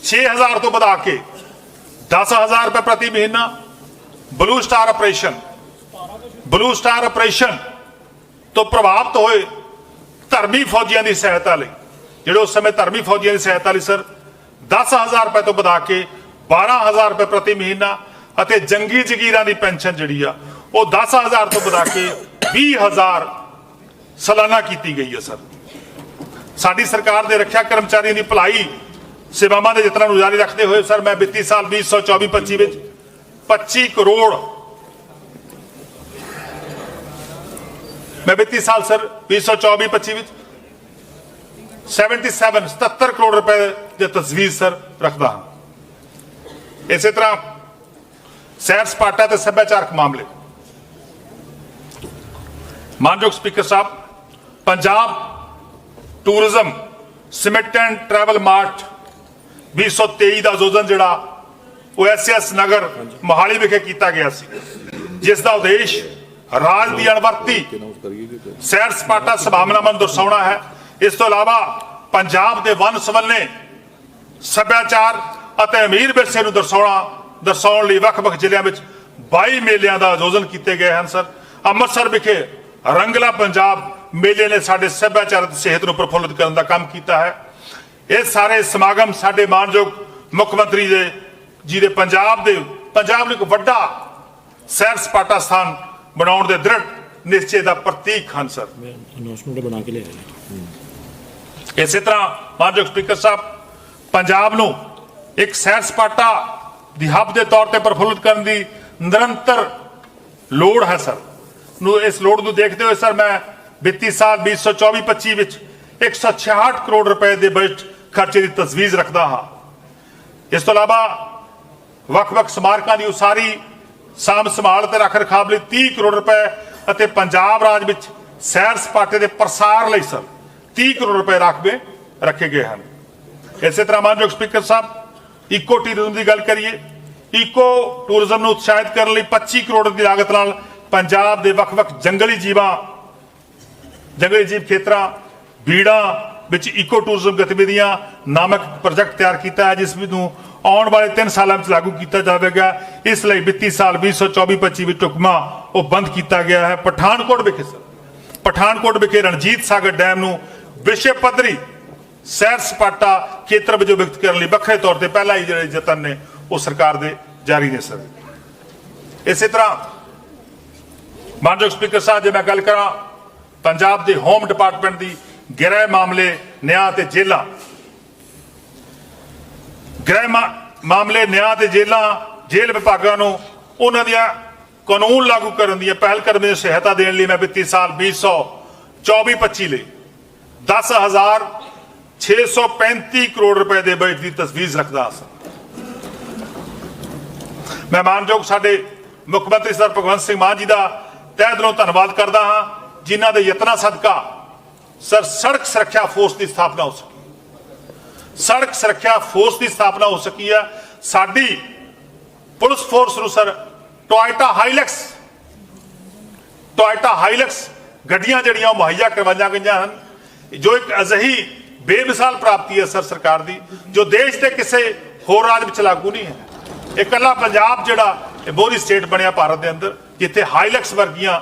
6000 ਤੋਂ ਵਧਾ ਕੇ 10000 ਰੁਪਏ ਪ੍ਰਤੀ ਮਹੀਨਾ ਬਲੂ ਸਟਾਰ ਆਪਰੇਸ਼ਨ ਤੋਂ ਪ੍ਰਭਾਵਿਤ ਹੋਏ ਧਰਮੀ ਫੌਜੀਆਂ ਦੀ ਸਹਾਇਤਾ ਲਈ ਜਿਹੜੇ ਉਸ ਸਮੇਂ ਧਰਮੀ ਫੌਜੀਆਂ ਦੀ ਸਹਾਇਤਾ ਲਈ ਸਰ 10000 ਰੁਪਏ ਤੋਂ ਵਧਾ ਕੇ 12000 ਰੁਪਏ ਪ੍ਰਤੀ ਮਹੀਨਾ ਅਤੇ ਜੰਗੀ ਜਗੀਰਾਂ ਦੀ ਪੈਨਸ਼ਨ ਜਿਹੜੀ ਆ ਉਹ 10000 ਤੋਂ ਵਧਾ ਕੇ 20000 ਸਾਲਾਨਾ ਕੀਤੀ ਗਈ ਹੈ ਸਰ। ਸਾਡੀ ਸਰਕਾਰ ਦੇ ਰੱਖਿਆ ਕਰਮਚਾਰੀਆਂ ਦੀ ਭਲਾਈ ਸੇਵਾਵਾਂ ਦੇ ਯਤਨਾਂ ਨੂੰ ਜਾਰੀ ਰੱਖਦੇ ਹੋਏ ਸਰ ਮੈਂ ਵਿੱਤੀ ਸਾਲ 2024-25 ਵਿੱਚ 25 ਕਰੋੜ ਮੈਂ ਵਿੱਤੀ ਸਾਲ ਸਰ 2024-25 ਵਿੱਚ 77 ਕਰੋੜ ਰੁਪਏ ਦੀ ਤਜਵੀਜ਼ ਸਰ ਰੱਖਦਾ ਹਾਂ। ਇਸੇ ਤਰ੍ਹਾਂ ਸੈਰ ਸਪਾਟਾ ਤੇ ਸੱਭਿਆਚਾਰਕ ਮਾਮਲੇ ਮਾਨਯੋਗ speaker Sahib Punjab tourism cement and travel mart 2023 का आयोजन जोड़ा वो SS नगर मोहाली विखे किया गया जिसका उद्देश्य राज की अणवरती सैर सपाटा संभावनावां दर्शाना है। इस तो इलावा पंजाब के वन संवलने सभ्याचार और अमीर विरसे दर्शाने लई वख-वख जिलों में 22 मेलियां का आयोजन किए गए हैं सर। अमृतसर विखे रंगला पंजाब मेले ने साडे सभ्याचार ते सेहत नूं प्रफुल्लित करने का काम किया है। ये सारे समागम साडे मानयोग मुख मंत्री जी दे पंजाब नूं एक वड्डा सैर सपाटा स्थान बनाउण दे दृढ़ निश्चय का प्रतीक हैं सर। इसी तरह मानयोग स्पीकर साहब पंजाब नूं एक सैर सपाटा दी हब के तौर पर प्रफुल्लित करने की निरंतर लोड़ है सर। इस लोड़ को देखते हुए सर मैं ਵਿੱਤੀ ਸਾਲ 2024-25 ਵਿੱਚ 166 ਕਰੋੜ ਰੁਪਏ ਦੇ ਬਜਟ ਖਰਚੇ ਦੀ ਤਜਵੀਜ਼ ਰੱਖਦਾ ਹਾਂ। ਇਸ ਤੋਂ ਇਲਾਵਾ ਵੱਖ-ਵੱਖ ਸਮਾਰਕਾਂ ਦੀ ਉਸਾਰੀ, ਸਾਂਭ ਸੰਭਾਲ ਤੇ ਰੱਖ ਰਖਾਵ ਲਈ 30 ਕਰੋੜ ਰੁਪਏ ਅਤੇ ਪੰਜਾਬ ਰਾਜ ਵਿੱਚ ਸੈਰ ਸਪਾਟੇ ਦੇ ਪ੍ਰਸਾਰ ਲਈ ਸਰ 30 ਕਰੋੜ ਰੁਪਏ ਰਾਖਵੇਂ ਰੱਖੇ ਗਏ ਹਨ। ਇਸੇ ਤਰ੍ਹਾਂ ਮਾਨਯੋਗ ਸਪੀਕਰ ਸਾਹਿਬ, ਇਕੋ ਟੂਰਿਜ਼ਮ ਦੀ ਗੱਲ ਕਰੀਏ। ਇਕੋ ਟੂਰਿਜ਼ਮ ਨੂੰ ਉਤਸ਼ਾਹਿਤ ਕਰਨ ਲਈ 25 ਕਰੋੜ ਦੀ ਲਾਗਤ ਨਾਲ ਪੰਜਾਬ ਦੇ ਵੱਖ-ਵੱਖ ਜੰਗਲੀ ਜੀਵ ਖੇਤਰਾਂ, ਬੀੜਾਂ ਵਿੱਚ ਇਕੋ ਟੂਰਿਜ਼ਮ ਗਤੀਵਿਧੀਆਂ ਨਾਮਕ ਪ੍ਰੋਜੈਕਟ ਤਿਆਰ ਕੀਤਾ ਹੈ, ਜਿਸ ਨੂੰ ਆਉਣ ਵਾਲੇ 3 ਸਾਲਾਂ ਵਿੱਚ ਲਾਗੂ ਕੀਤਾ ਜਾਵੇਗਾ। ਇਸ ਲਈ ਵਿੱਤੀ ਸਾਲ 2024-25 ਵਿੱਚ ਢੁਕਵਾਂ ਉਹ ਬੰਦ ਕੀਤਾ ਗਿਆ ਹੈ। ਪਠਾਨਕੋਟ ਵਿਖੇ ਰਣਜੀਤ ਸਾਗਰ ਡੈਮ ਨੂੰ ਵਿਸ਼ਵ ਪੱਧਰੀ ਸੈਰ ਸਪਾਟਾ ਖੇਤਰ ਵਜੋਂ ਵਿਕਸਿਤ ਕਰਨ ਲਈ ਵੱਖਰੇ ਤੌਰ ਤੇ ਪਹਿਲਾ ਹੀ ਜਿਹੜੇ ਯਤਨ ਨੇ ਉਹ ਸਰਕਾਰ ਦੇ ਜਾਰੀ ਨੇ ਸਰ। ਇਸੇ ਤਰ੍ਹਾਂ ਮਾਨਯੋਗ ਸਪੀਕਰ ਸਾਹਿਬ, ਜੇ ਮੈਂ ਗੱਲ ਕਰਾਂ ਪੰਜਾਬ ਦੇ ਹੋਮ ਡਿਪਾਰਟਮੈਂਟ ਦੀ ਗ੍ਰਹਿ ਮਾਮਲੇ, ਨਿਆਂ ਤੇ ਜੇਲਾਂ, ਜੇਲ੍ਹ ਵਿਭਾਗਾਂ ਨੂੰ ਉਹਨਾਂ ਦੀਆਂ ਕਾਨੂੰਨ ਲਾਗੂ ਕਰਨ ਦੀਆਂ ਪਹਿਲ ਕਦਮੀ ਦੀ ਸਹਾਇਤਾ ਦੇਣ ਲਈ ਮੈਂ ਵਿੱਤੀ ਸਾਲ 2024-25 ਲਈ 10,635 ਕਰੋੜ ਰੁਪਏ ਦੇ ਬਜਟ ਦੀ ਤਜਵੀਜ਼ ਰੱਖਦਾ ਹਾਂ। ਮੈਂ ਮਾਨਯੋਗ ਸਾਡੇ ਮੁੱਖ ਮੰਤਰੀ ਸਰ ਭਗਵੰਤ ਸਿੰਘ ਮਾਨ ਜੀ ਦਾ ਤਹਿ ਦਿਲੋਂ ਧੰਨਵਾਦ ਕਰਦਾ ਹਾਂ, ਜਿਨ੍ਹਾਂ ਦੇ ਯਤਨਾਂ ਸਦਕਾ ਸਰ ਸੜਕ ਸੁਰੱਖਿਆ ਫੋਰਸ ਦੀ ਸਥਾਪਨਾ ਹੋ ਸਕੀ। ਸੜਕ ਸੁਰੱਖਿਆ ਫੋਰਸ ਦੀ ਸਥਾਪਨਾ ਹੋ ਸਕੀ ਹੈ। ਸਾਡੀ ਪੁਲਿਸ ਫੋਰਸ ਨੂੰ ਸਰ ਟੋਇਟਾ ਹਾਈਲੈਕਸ ਗੱਡੀਆਂ ਜਿਹੜੀਆਂ ਉਹ ਮੁਹੱਈਆ ਕਰਵਾਈਆਂ ਗਈਆਂ ਹਨ, ਜੋ ਇੱਕ ਅਜਿਹੀ ਬੇਮਿਸਾਲ ਪ੍ਰਾਪਤੀ ਹੈ ਸਰ ਸਰਕਾਰ ਦੀ, ਜੋ ਦੇਸ਼ ਦੇ ਕਿਸੇ ਹੋਰ ਰਾਜ ਵਿੱਚ ਲਾਗੂ ਨਹੀਂ ਹੈ। ਇਹ ਇਕੱਲਾ ਪੰਜਾਬ ਜਿਹੜਾ ਮੋਹਰੀ ਸਟੇਟ ਬਣਿਆ ਭਾਰਤ ਦੇ ਅੰਦਰ, ਜਿੱਥੇ ਹਾਈਲੈਕਸ ਵਰਗੀਆਂ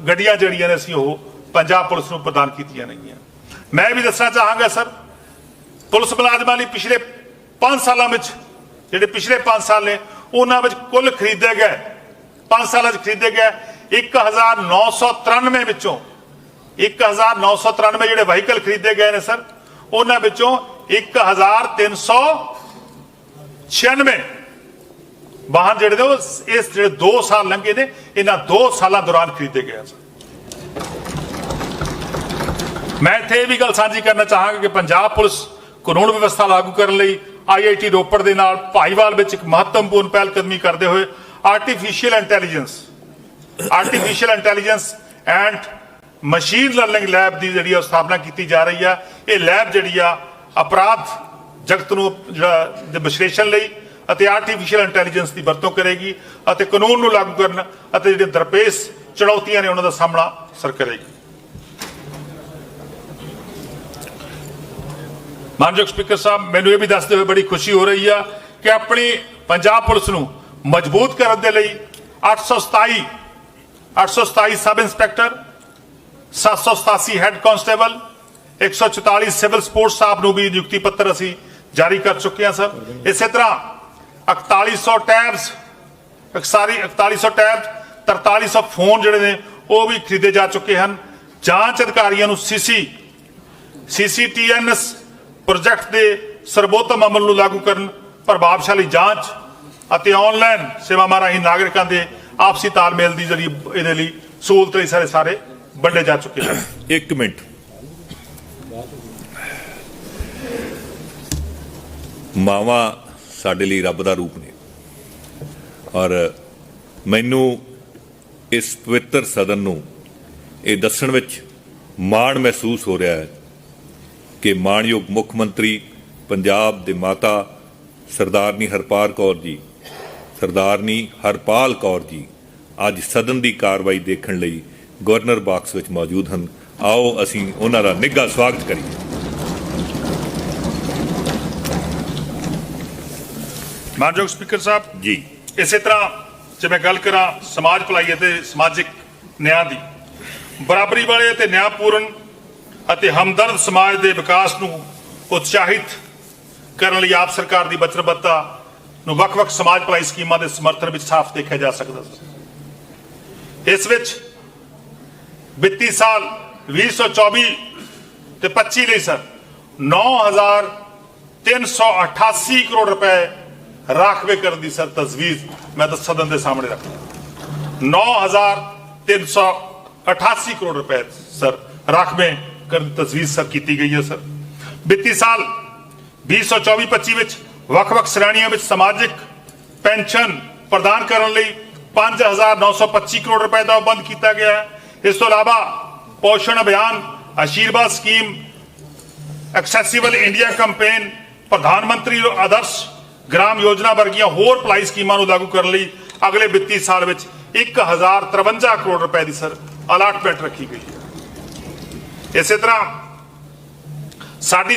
ਗੱਡੀਆਂ ਜਿਹੜੀਆਂ ਨੇ ਅਸੀਂ ਉਹ ਪੰਜਾਬ ਪੁਲਿਸ ਨੂੰ ਪ੍ਰਦਾਨ ਕੀਤੀਆਂ ਨੇਗੀਆਂ। ਮੈਂ ਵੀ ਦੱਸਣਾ ਚਾਹਾਂਗਾ ਸਰ, ਪੁਲਿਸ ਮੁਲਾਜ਼ਮਾਂ ਲਈ ਪਿਛਲੇ 5 ਸਾਲਾਂ ਵਿੱਚ, ਜਿਹੜੇ ਪਿਛਲੇ 5 ਸਾਲ ਨੇ, ਉਹਨਾਂ ਵਿੱਚ ਕੁੱਲ ਖਰੀਦੇ ਗਏ 5 ਸਾਲਾਂ 'ਚ ਖਰੀਦੇ ਗਏ 1993 ਵਿੱਚੋਂ 1993 ਜਿਹੜੇ ਵਹੀਕਲ ਖਰੀਦੇ ਗਏ ਨੇ ਸਰ, ਉਹਨਾਂ ਵਿੱਚੋਂ 1396 ਵਾਹਨ ਜਿਹੜੇ ਨੇ ਉਹ ਇਸ ਜਿਹੜੇ 2 ਸਾਲ ਲੰਘੇ ਨੇ, ਇਹਨਾਂ 2 ਸਾਲਾਂ ਦੌਰਾਨ ਖਰੀਦੇ ਗਏ ਸਰ। ਮੈਂ ਇੱਥੇ ਇਹ ਵੀ ਗੱਲ ਸਾਂਝੀ ਕਰਨਾ ਚਾਹਾਂਗਾ ਕਿ ਪੰਜਾਬ ਪੁਲਿਸ ਕਾਨੂੰਨ ਵਿਵਸਥਾ ਲਾਗੂ ਕਰਨ ਲਈ IIT ਰੋਪੜ ਦੇ ਨਾਲ ਭਾਈਵਾਲ ਵਿੱਚ ਇੱਕ ਮਹੱਤਵਪੂਰਨ ਪਹਿਲ ਕਦਮੀ ਕਰਦੇ ਹੋਏ artificial intelligence and machine learning lab ਦੀ ਜਿਹੜੀ ਸਥਾਪਨਾ ਕੀਤੀ ਜਾ ਰਹੀ ਆ। ਇਹ ਲੈਬ ਜਿਹੜੀ ਆ ਅਪਰਾਧ ਜਗਤ ਨੂੰ ਜਿਹੜਾ ਵਿਸ਼ਲੇਸ਼ਣ ਲਈ ਅਤੇ ਆਰਟੀਫਿਸ਼ੀਅਲ ਇੰਟੈਲੀਜੈਂਸ ਦੀ ਵਰਤੋਂ ਕਰੇਗੀ ਅਤੇ ਕਾਨੂੰਨ ਨੂੰ ਲਾਗੂ ਕਰਨ ਅਤੇ ਜਿਹੜੀਆਂ ਦਰਪੇਸ਼ ਚੁਣੌਤੀਆਂ ਨੇ ਉਹਨਾਂ ਦਾ ਸਾਹਮਣਾ ਸਰ ਕਰੇਗੀ। ਮਾਨਯੋਗ ਸਪੀਕਰ ਸਾਹਿਬ, ਮੈਨੂੰ ਇਹ ਵੀ ਦੱਸਦੇ ਹੋਏ ਬੜੀ ਖੁਸ਼ੀ ਹੋ ਰਹੀ ਆ ਕਿ ਆਪਣੀ ਪੰਜਾਬ ਪੁਲਿਸ ਨੂੰ ਮਜ਼ਬੂਤ ਕਰਨ ਦੇ ਲਈ 827 sub inspector, 787 head constable, 144 civil sports staff ਨੂੰ ਵੀ ਨਿਯੁਕਤੀ ਪੱਤਰ ਅਸੀਂ ਜਾਰੀ ਕਰ ਚੁੱਕੇ ਹਾਂ ਸਰ। ਇਸੇ ਤਰ੍ਹਾਂ 4100 ਟੈਬਸ, 4300 ਫੋਨ ਜਿਹੜੇ ਨੇ ਉਹ ਵੀ ਖਰੀਦੇ ਜਾ ਚੁੱਕੇ ਹਨ। ਜਾਂਚ ਅਧਿਕਾਰੀਆਂ ਨੂੰ CCTNS ਪ੍ਰੋਜੈਕਟ ਦੇ ਸਰਬੋਤਮ ਅਮਲ ਨੂੰ ਲਾਗੂ ਕਰਨ, ਪ੍ਰਭਾਵਸ਼ਾਲੀ ਜਾਂਚ ਅਤੇ ਆਨਲਾਈਨ ਸੇਵਾਵਾਂ ਰਾਹੀਂ ਨਾਗਰਿਕਾਂ ਦੇ ਆਪਸੀ ਤਾਲਮੇਲ ਦੀ ਜਿਹੜੀ ਇਹਦੇ ਲਈ ਸਹੂਲਤ ਲਈ ਸਾਰੇ ਵੰਡੇ ਜਾ ਚੁੱਕੇ ਹਨ। 1 ਮਿੰਟ। ਮਾਵਾਂ ਸਾਡੇ ਲਈ ਰੱਬ ਦਾ ਰੂਪ ਨੇ ਔਰ ਮੈਨੂੰ ਇਸ ਪਵਿੱਤਰ ਸਦਨ ਨੂੰ ਇਹ ਦੱਸਣ ਵਿੱਚ ਮਾਣ ਮਹਿਸੂਸ ਹੋ ਰਿਹਾ ਹੈ ਕਿ ਮਾਣਯੋਗ ਮੁੱਖ ਮੰਤਰੀ ਪੰਜਾਬ ਦੇ ਮਾਤਾ ਸਰਦਾਰਨੀ ਹਰਪਾਲ ਕੌਰ ਜੀ ਅੱਜ ਸਦਨ ਦੀ ਕਾਰਵਾਈ ਦੇਖਣ ਲਈ ਗਵਰਨਰ ਬਾਕਸ ਵਿੱਚ ਮੌਜੂਦ ਹਨ। ਆਓ ਅਸੀਂ ਉਹਨਾਂ ਦਾ ਨਿੱਘਾ ਸਵਾਗਤ ਕਰੀਏ। ਮਾਨਯੋਗ ਸਪੀਕਰ ਸਾਹਿਬ ਜੀ, ਇਸੇ ਤਰ੍ਹਾਂ ਜੇ ਮੈਂ ਗੱਲ ਕਰਾਂ ਸਮਾਜ ਭਲਾਈ ਅਤੇ ਸਮਾਜਿਕ ਨਿਆਂ ਦੀ, ਬਰਾਬਰੀ ਵਾਲੇ ਅਤੇ ਨਿਆਂਪੂਰਨ ਅਤੇ ਹਮਦਰਦ ਸਮਾਜ ਦੇ ਵਿਕਾਸ ਨੂੰ ਉਤਸ਼ਾਹਿਤ ਕਰਨ ਲਈ ਆਪ ਸਰਕਾਰ ਦੀ ਵਚਨਬੱਧਤਾ ਨੂੰ ਵੱਖ-ਵੱਖ ਸਮਾਜ ਭਲਾਈ ਸਕੀਮਾਂ ਦੇ ਸਮਰਥਨ ਵਿੱਚ ਸਾਫ਼ ਦੇਖਿਆ ਜਾ ਸਕਦਾ ਹੈ। ਇਸ ਵਿੱਚ ਵਿੱਤੀ ਸਾਲ 2024 ਤੇ 25 ਲਈ ਸਰ 9,388 ਕਰੋੜ ਰੁਪਏ ਰਾਖਵੇਂ ਕਰਨ ਦੀ ਸਰ ਤਜਵੀਜ਼ ਮੈਂ ਤਾਂ ਸਦਨ ਦੇ ਸਾਹਮਣੇ ਰੱਖਦਾ। 9,388 88 करोड़ रुपए सर राखवें करने की तजवीज सर की गई है सर। ਵਿੱਤੀ ਸਾਲ 2024-25 ਵਿੱਚ ਵੱਖ-ਵੱਖ ਸ਼੍ਰੇਣੀਆਂ ਵਿੱਚ ਸਮਾਜਿਕ ਪੈਨਸ਼ਨ ਪ੍ਰਦਾਨ ਕਰਨ ਲਈ 5,925 ਕਰੋੜ ਰੁਪਏ ਦਾ ਬੰਦ ਕੀਤਾ ਗਿਆ ਹੈ। ਇਸ ਤੋਂ ਇਲਾਵਾ ਪੋਸ਼ਣ ਅਭਿਆਨ, ਆਸ਼ੀਰਵਾਦ ਸਕੀਮ, ਐਕਸੈਸਿਬਲ ਇੰਡੀਆ ਕੈਂਪੇਨ, ਪ੍ਰਧਾਨ ਮੰਤਰੀ ਆਦਰਸ਼ ਗ੍ਰਾਮ ਯੋਜਨਾ ਵਰਗੀਆਂ ਹੋਰ ਭਲਾਈ ਸਕੀਮਾਂ ਨੂੰ ਲਾਗੂ ਕਰਨ ਲਈ ਅਗਲੇ ਵਿੱਤੀ ਸਾਲ ਵਿੱਚ 1,053 ਕਰੋੜ ਰੁਪਏ ਦੀ ਸਰ ਅਲਾਟਮੈਂਟ ਰੱਖੀ ਗਈ ਹੈ। ਇਸੇ ਤਰ੍ਹਾਂ ਸਾਡੀ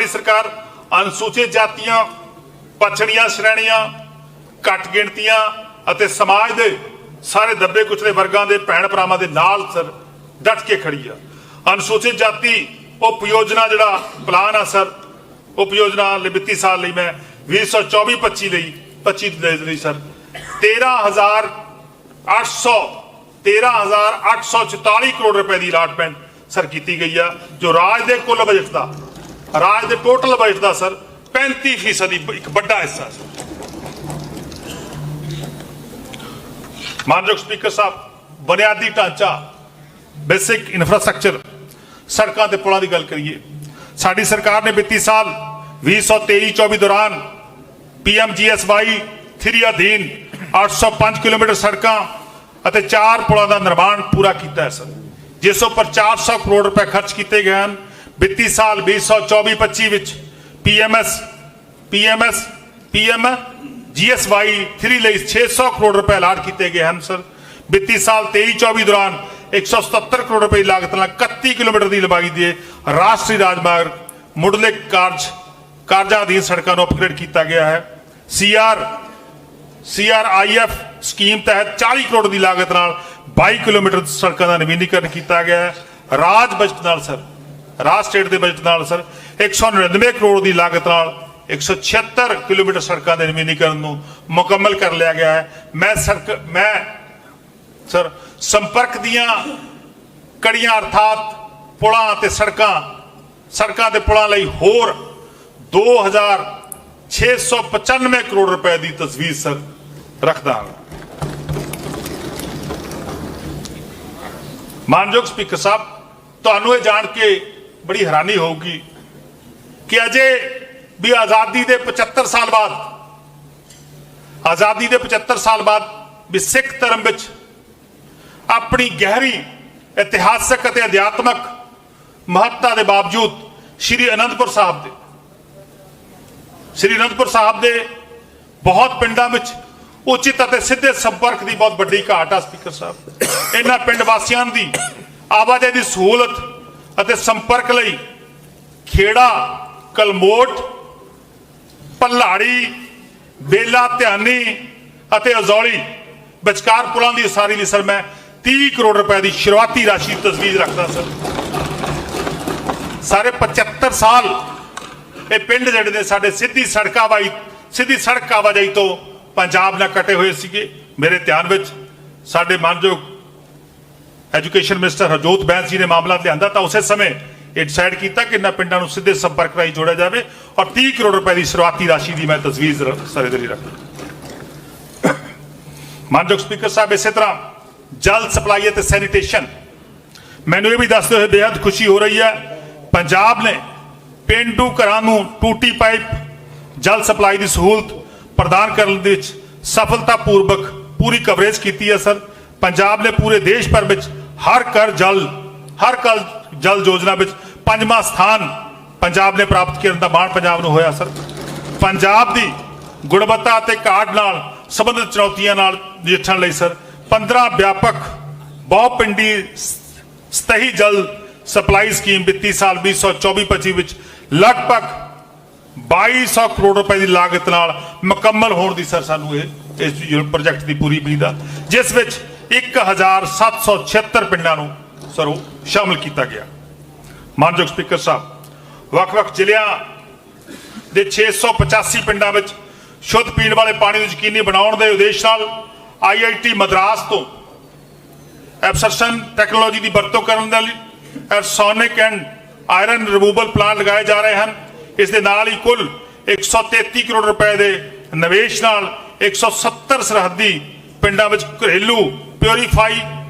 ਸਰਕਾਰ ਅਨੁਸੂਚਿਤ ਜਾਤੀਆਂ, ਪਛੜੀਆਂ ਸ਼੍ਰੇਣੀਆਂ, ਘੱਟ ਗਿਣਤੀਆਂ ਅਤੇ ਸਮਾਜ ਦੇ ਸਾਰੇ ਦੱਬੇ ਕੁਚਲੇ ਵਰਗਾਂ ਦੇ ਭੈਣ ਭਰਾਵਾਂ ਦੇ ਨਾਲ ਸਰ ਡਟ ਕੇ ਖੜੀ ਆ। ਅਨੁਸੂਚਿਤ ਜਾਤੀ ਉਪ ਯੋਜਨਾ ਜਿਹੜਾ ਪਲਾਨ ਆ ਸਰ, ਉਪ ਯੋਜਨਾ ਵਿੱਤੀ ਸਾਲ ਲਈ ਮੈਂ 2024-25 ਲਈ ਸਰ 13,844 ਕਰੋੜ ਰੁਪਏ ਦੀ ਅਲਾਟਮੈਂਟ ਸਰ ਕੀਤੀ ਗਈ ਆ, ਜੋ ਰਾਜ ਦੇ ਕੁੱਲ ਬਜਟ ਦਾ, ਰਾਜ ਦੇ ਟੋਟਲ ਬਜਟ ਦਾ ਸਰ 35% ਇੱਕ ਵੱਡਾ ਹਿੱਸਾ ਸੀ। ਮਾਨਯੋਗ ਸਪੀਕਰ ਸਾਹਿਬ, ਬੁਨਿਆਦੀ ਢਾਂਚਾ, ਬੇਸਿਕ ਇਨਫਰਾਸਟ੍ਰਕਚਰ, ਸੜਕਾਂ ਤੇ ਪੁਲਾਂ ਦੀ ਗੱਲ ਕਰੀਏ, ਸਾਡੀ ਸਰਕਾਰ ਨੇ ਵਿੱਤੀ ਸਾਲ 2023-24 ਦੌਰਾਨ PMGSY 3 ਅਧੀਨ 805 ਕਿਲੋਮੀਟਰ ਸੜਕਾਂ ਅਤੇ 4 ਪੁਲਾਂ ਦਾ ਨਿਰਮਾਣ ਪੂਰਾ ਕੀਤਾ ਹੈ ਸਰ, ਜਿਸ ਉੱਪਰ 400 ਕਰੋੜ ਰੁਪਏ ਖਰਚ ਕੀਤੇ ਗਏ ਹਨ। ਵਿੱਤੀ ਸਾਲ 2024-25 ਵਿੱਚ PMGSY 3 ਲਈ 600 ਕਰੋੜ ਰੁਪਏ ਅਲਾਟ ਕੀਤੇ ਗਏ ਹਨ ਸਰ। ਵਿੱਤੀ ਸਾਲ 23-24 ਦੌਰਾਨ 177 ਕਰੋੜ ਰੁਪਏ ਲਾਗਤ ਨਾਲ 31 ਕਿਲੋਮੀਟਰ ਦੀ ਲੰਬਾਈ ਦੇ ਰਾਸ਼ਟਰੀ ਰਾਜਮਾਰਗ ਮੁੱਢਲੇ ਕਾਰਜਾਂ ਅਧੀਨ ਸੜਕਾਂ ਨੂੰ ਅਪਗ੍ਰੇਡ ਕੀਤਾ ਗਿਆ ਹੈ। CRIF ਸਕੀਮ ਤਹਿਤ 40 ਕਰੋੜ ਦੀ ਲਾਗਤ ਨਾਲ 22 ਕਿਲੋਮੀਟਰ ਸੜਕਾਂ ਦਾ ਨਵੀਨੀਕਰਨ ਕੀਤਾ ਗਿਆ ਹੈ। ਰਾਜ ਬਜਟ ਨਾਲ ਸਰ, ਰਾਜ ਸਟੇਟ ਦੇ ਬਜਟ ਨਾਲ ਸਰ 199 ਕਰੋੜ ਦੀ ਲਾਗਤ ਨਾਲ 176 ਕਿਲੋਮੀਟਰ ਸੜਕਾਂ ਦੇ ਨਵੀਨੀਕਰਨ ਨੂੰ ਮੁਕੰਮਲ ਕਰ ਲਿਆ ਗਿਆ ਹੈ। ਮੈਂ ਸਰ ਸੰਪਰਕ ਦੀਆਂ ਕੜੀਆਂ ਅਰਥਾਤ ਪੁਲਾਂ ਤੇ ਸੜਕਾਂ ਤੇ ਪੁਲਾਂ ਲਈ ਹੋਰ 2,695 ਕਰੋੜ ਰੁਪਏ ਦੀ ਤਜਵੀਜ਼ ਸਰ ਰੱਖਦਾ ਹਾਂ। ਮਾਨਯੋਗ ਸਪੀਕਰ ਸਾਹਿਬ, ਤੁਹਾਨੂੰ ਇਹ ਜਾਣ ਕੇ ਬੜੀ ਹੈਰਾਨੀ ਹੋਊਗੀ ਕਿ ਅਜੇ ਵੀ ਆਜ਼ਾਦੀ ਦੇ 75 ਸਾਲ ਬਾਅਦ ਵੀ ਸਿੱਖ ਧਰਮ ਵਿੱਚ ਆਪਣੀ ਗਹਿਰੀ ਇਤਿਹਾਸਕ ਅਤੇ ਅਧਿਆਤਮਕ ਮਹੱਤਤਾ ਦੇ ਬਾਵਜੂਦ ਸ੍ਰੀ ਅਨੰਦਪੁਰ ਸਾਹਿਬ ਦੇ ਬਹੁਤ ਪਿੰਡਾਂ ਵਿੱਚ ਉਚਿਤ ਅਤੇ ਸਿੱਧੇ ਸੰਪਰਕ ਦੀ ਬਹੁਤ ਵੱਡੀ ਘਾਟ ਆ ਸਪੀਕਰ ਸਾਹਿਬ। ਇਹਨਾਂ ਪਿੰਡ ਵਾਸੀਆਂ ਦੀ ਆਵਾਜਾਈ ਦੀ ਸਹੂਲਤ ਅਤੇ ਸੰਪਰਕ ਲਈ ਖੇੜਾ, ਕਲਮੋਟ, ਪੱਲਾੜੀ, ਬੇਲਾ, ਧਿਆਨੀ ਅਤੇ ਅਜ਼ੌਲੀ ਵਿਚਕਾਰ ਪੁਲਾਂ ਦੀ ਉਸਾਰੀ ਲਈ ਸਰ ਮੈਂ 30 ਕਰੋੜ ਰੁਪਏ ਦੀ ਸ਼ੁਰੂਆਤੀ ਰਾਸ਼ੀ ਤਜਵੀਜ਼ ਰੱਖਦਾ ਸਰ। ਸਾਰੇ 75 ਸਾਲ ਇਹ ਪਿੰਡ ਜਿਹੜੇ ਨੇ ਸਾਡੇ ਸਿੱਧੀ ਸੜਕ ਆਵਾਜਾਈ ਤੋਂ ਪੰਜਾਬ ਨਾਲ ਕੱਟੇ ਹੋਏ ਸੀਗੇ। ਮੇਰੇ ਧਿਆਨ ਵਿੱਚ ਸਾਡੇ ਮਾਨਯੋਗ ਐਜੂਕੇਸ਼ਨ ਮਿਨਿਸਟਰ ਹਰਜੋਤ ਬੈਂਸ ਜੀ ਨੇ ਮਾਮਲਾ ਲਿਆਂਦਾ ਤਾਂ ਉਸੇ ਸਮੇਂ ਇਹ ਡਿਸਾਈਡ ਕੀਤਾ ਕਿ ਇਹਨਾਂ ਪਿੰਡਾਂ ਨੂੰ ਸਿੱਧੇ ਸੰਪਰਕ ਰਾਹੀਂ ਜੋੜਿਆ ਜਾਵੇ ਔਰ 30 ਕਰੋੜ ਰੁਪਏ ਦੀ ਸ਼ੁਰੂਆਤੀ ਰਾਸ਼ੀ ਦੀ ਮੈਂ ਤਜਵੀਜ਼ ਸਾਰੇ ਦੇ ਲਈ ਰੱਖਦਾ। ਮਾਨਯੋਗ ਸਪੀਕਰ ਸਾਹਿਬ, ਇਸੇ ਤਰ੍ਹਾਂ ਜਲ ਸਪਲਾਈ ਅਤੇ ਸੈਨੀਟੇਸ਼ਨ, ਮੈਨੂੰ ਇਹ ਵੀ ਦੱਸਦੇ ਹੋਏ ਬੇहद ਖੁਸ਼ੀ ਹੋ ਰਹੀ ਹੈ, ਪੰਜਾਬ ਨੇ ਪੇਂਡੂ ਘਰਾਂ ਨੂੰ ਟੂਟੀ ਪਾਈਪ ਜਲ ਸਪਲਾਈ ਦੀ ਸਹੂਲਤ ਪ੍ਰਦਾਨ ਕਰਨ ਵਿੱਚ ਸਫਲਤਾਪੂਰਵਕ ਪੂਰੀ ਕਵਰੇਜ ਕੀਤੀ ਹੈ ਸਰ। ਪੰਜਾਬ ਨੇ ਪੂਰੇ ਦੇਸ਼ ਭਰ ਵਿੱਚ ਹਰ ਘਰ ਜਲ ਯੋਜਨਾ ਵਿੱਚ 5ਵਾਂ ਸਥਾਨ ਪੰਜਾਬ ਨੇ ਪ੍ਰਾਪਤ ਕਰਨ ਦਾ ਮਾਣ ਪੰਜਾਬ ਨੂੰ ਹੋਇਆ ਸਰ। ਪੰਜਾਬ ਦੀ ਗੁਣਵੱਤਾ ਅਤੇ ਘਾਟ ਨਾਲ ਸੰਬੰਧਿਤ ਚੁਣੌਤੀਆਂ ਨਾਲ ਨਜਿੱਠਣ ਲਈ ਸਰ 15 ਵਿਆਪਕ ਬਹੁਪਿੰਡੀ ਸਤਹੀ ਜਲ ਸਪਲਾਈ ਸਕੀਮ ਵਿੱਤੀ ਸਾਲ 2024-25 ਵਿੱਚ ਲਗਭਗ 2200 ਕਰੋੜ ਰੁਪਏ ਦੀ ਲਾਗਤ ਨਾਲ ਮੁਕੰਮਲ ਹੋਣ ਦੀ ਸਰ ਸਾਨੂੰ ਇਸ ਪ੍ਰੋਜੈਕਟ ਦੀ ਪੂਰੀ ਉਮੀਦ ਆ, ਜਿਸ ਵਿੱਚ 1,776 ਪਿੰਡਾਂ ਨੂੰ ਸਰ ਸ਼ਾਮਲ ਕੀਤਾ ਗਿਆ। ਮਾਨਯੋਗ ਸਪੀਕਰ ਸਾਹਿਬ, ਵੱਖ-ਵੱਖ ਜ਼ਿਲ੍ਹਿਆਂ ਦੇ 685 ਪਿੰਡਾਂ ਵਿੱਚ ਸ਼ੁੱਧ ਪੀਣ ਵਾਲੇ ਪਾਣੀ ਨੂੰ ਯਕੀਨੀ ਬਣਾਉਣ ਦੇ ਉਦੇਸ਼ ਨਾਲ IIT ਮਦਰਾਸ ਤੋਂ ਐਬਸਰਸ਼ਨ ਟੈਕਨੋਲੋਜੀ ਦੀ ਵਰਤੋਂ ਕਰਨ ਦੇ ਲਈ ਐਰਸੋਨਿਕ ਐਂਡ ਆਇਰਨ ਰਿਮੂਵਲ ਪਲਾਂਟ ਲਗਾਏ ਜਾ ਰਹੇ ਹਨ। ਇਸ ਦੇ ਨਾਲ ਹੀ ਕੁੱਲ 133 ਕਰੋੜ ਰੁਪਏ ਦੇ ਨਿਵੇਸ਼ ਨਾਲ 170 ਸਰਹੱਦੀ ਪਿੰਡਾਂ ਵਿੱਚ ਘਰੇਲੂ ਪਿਉਰੀਫਾਈ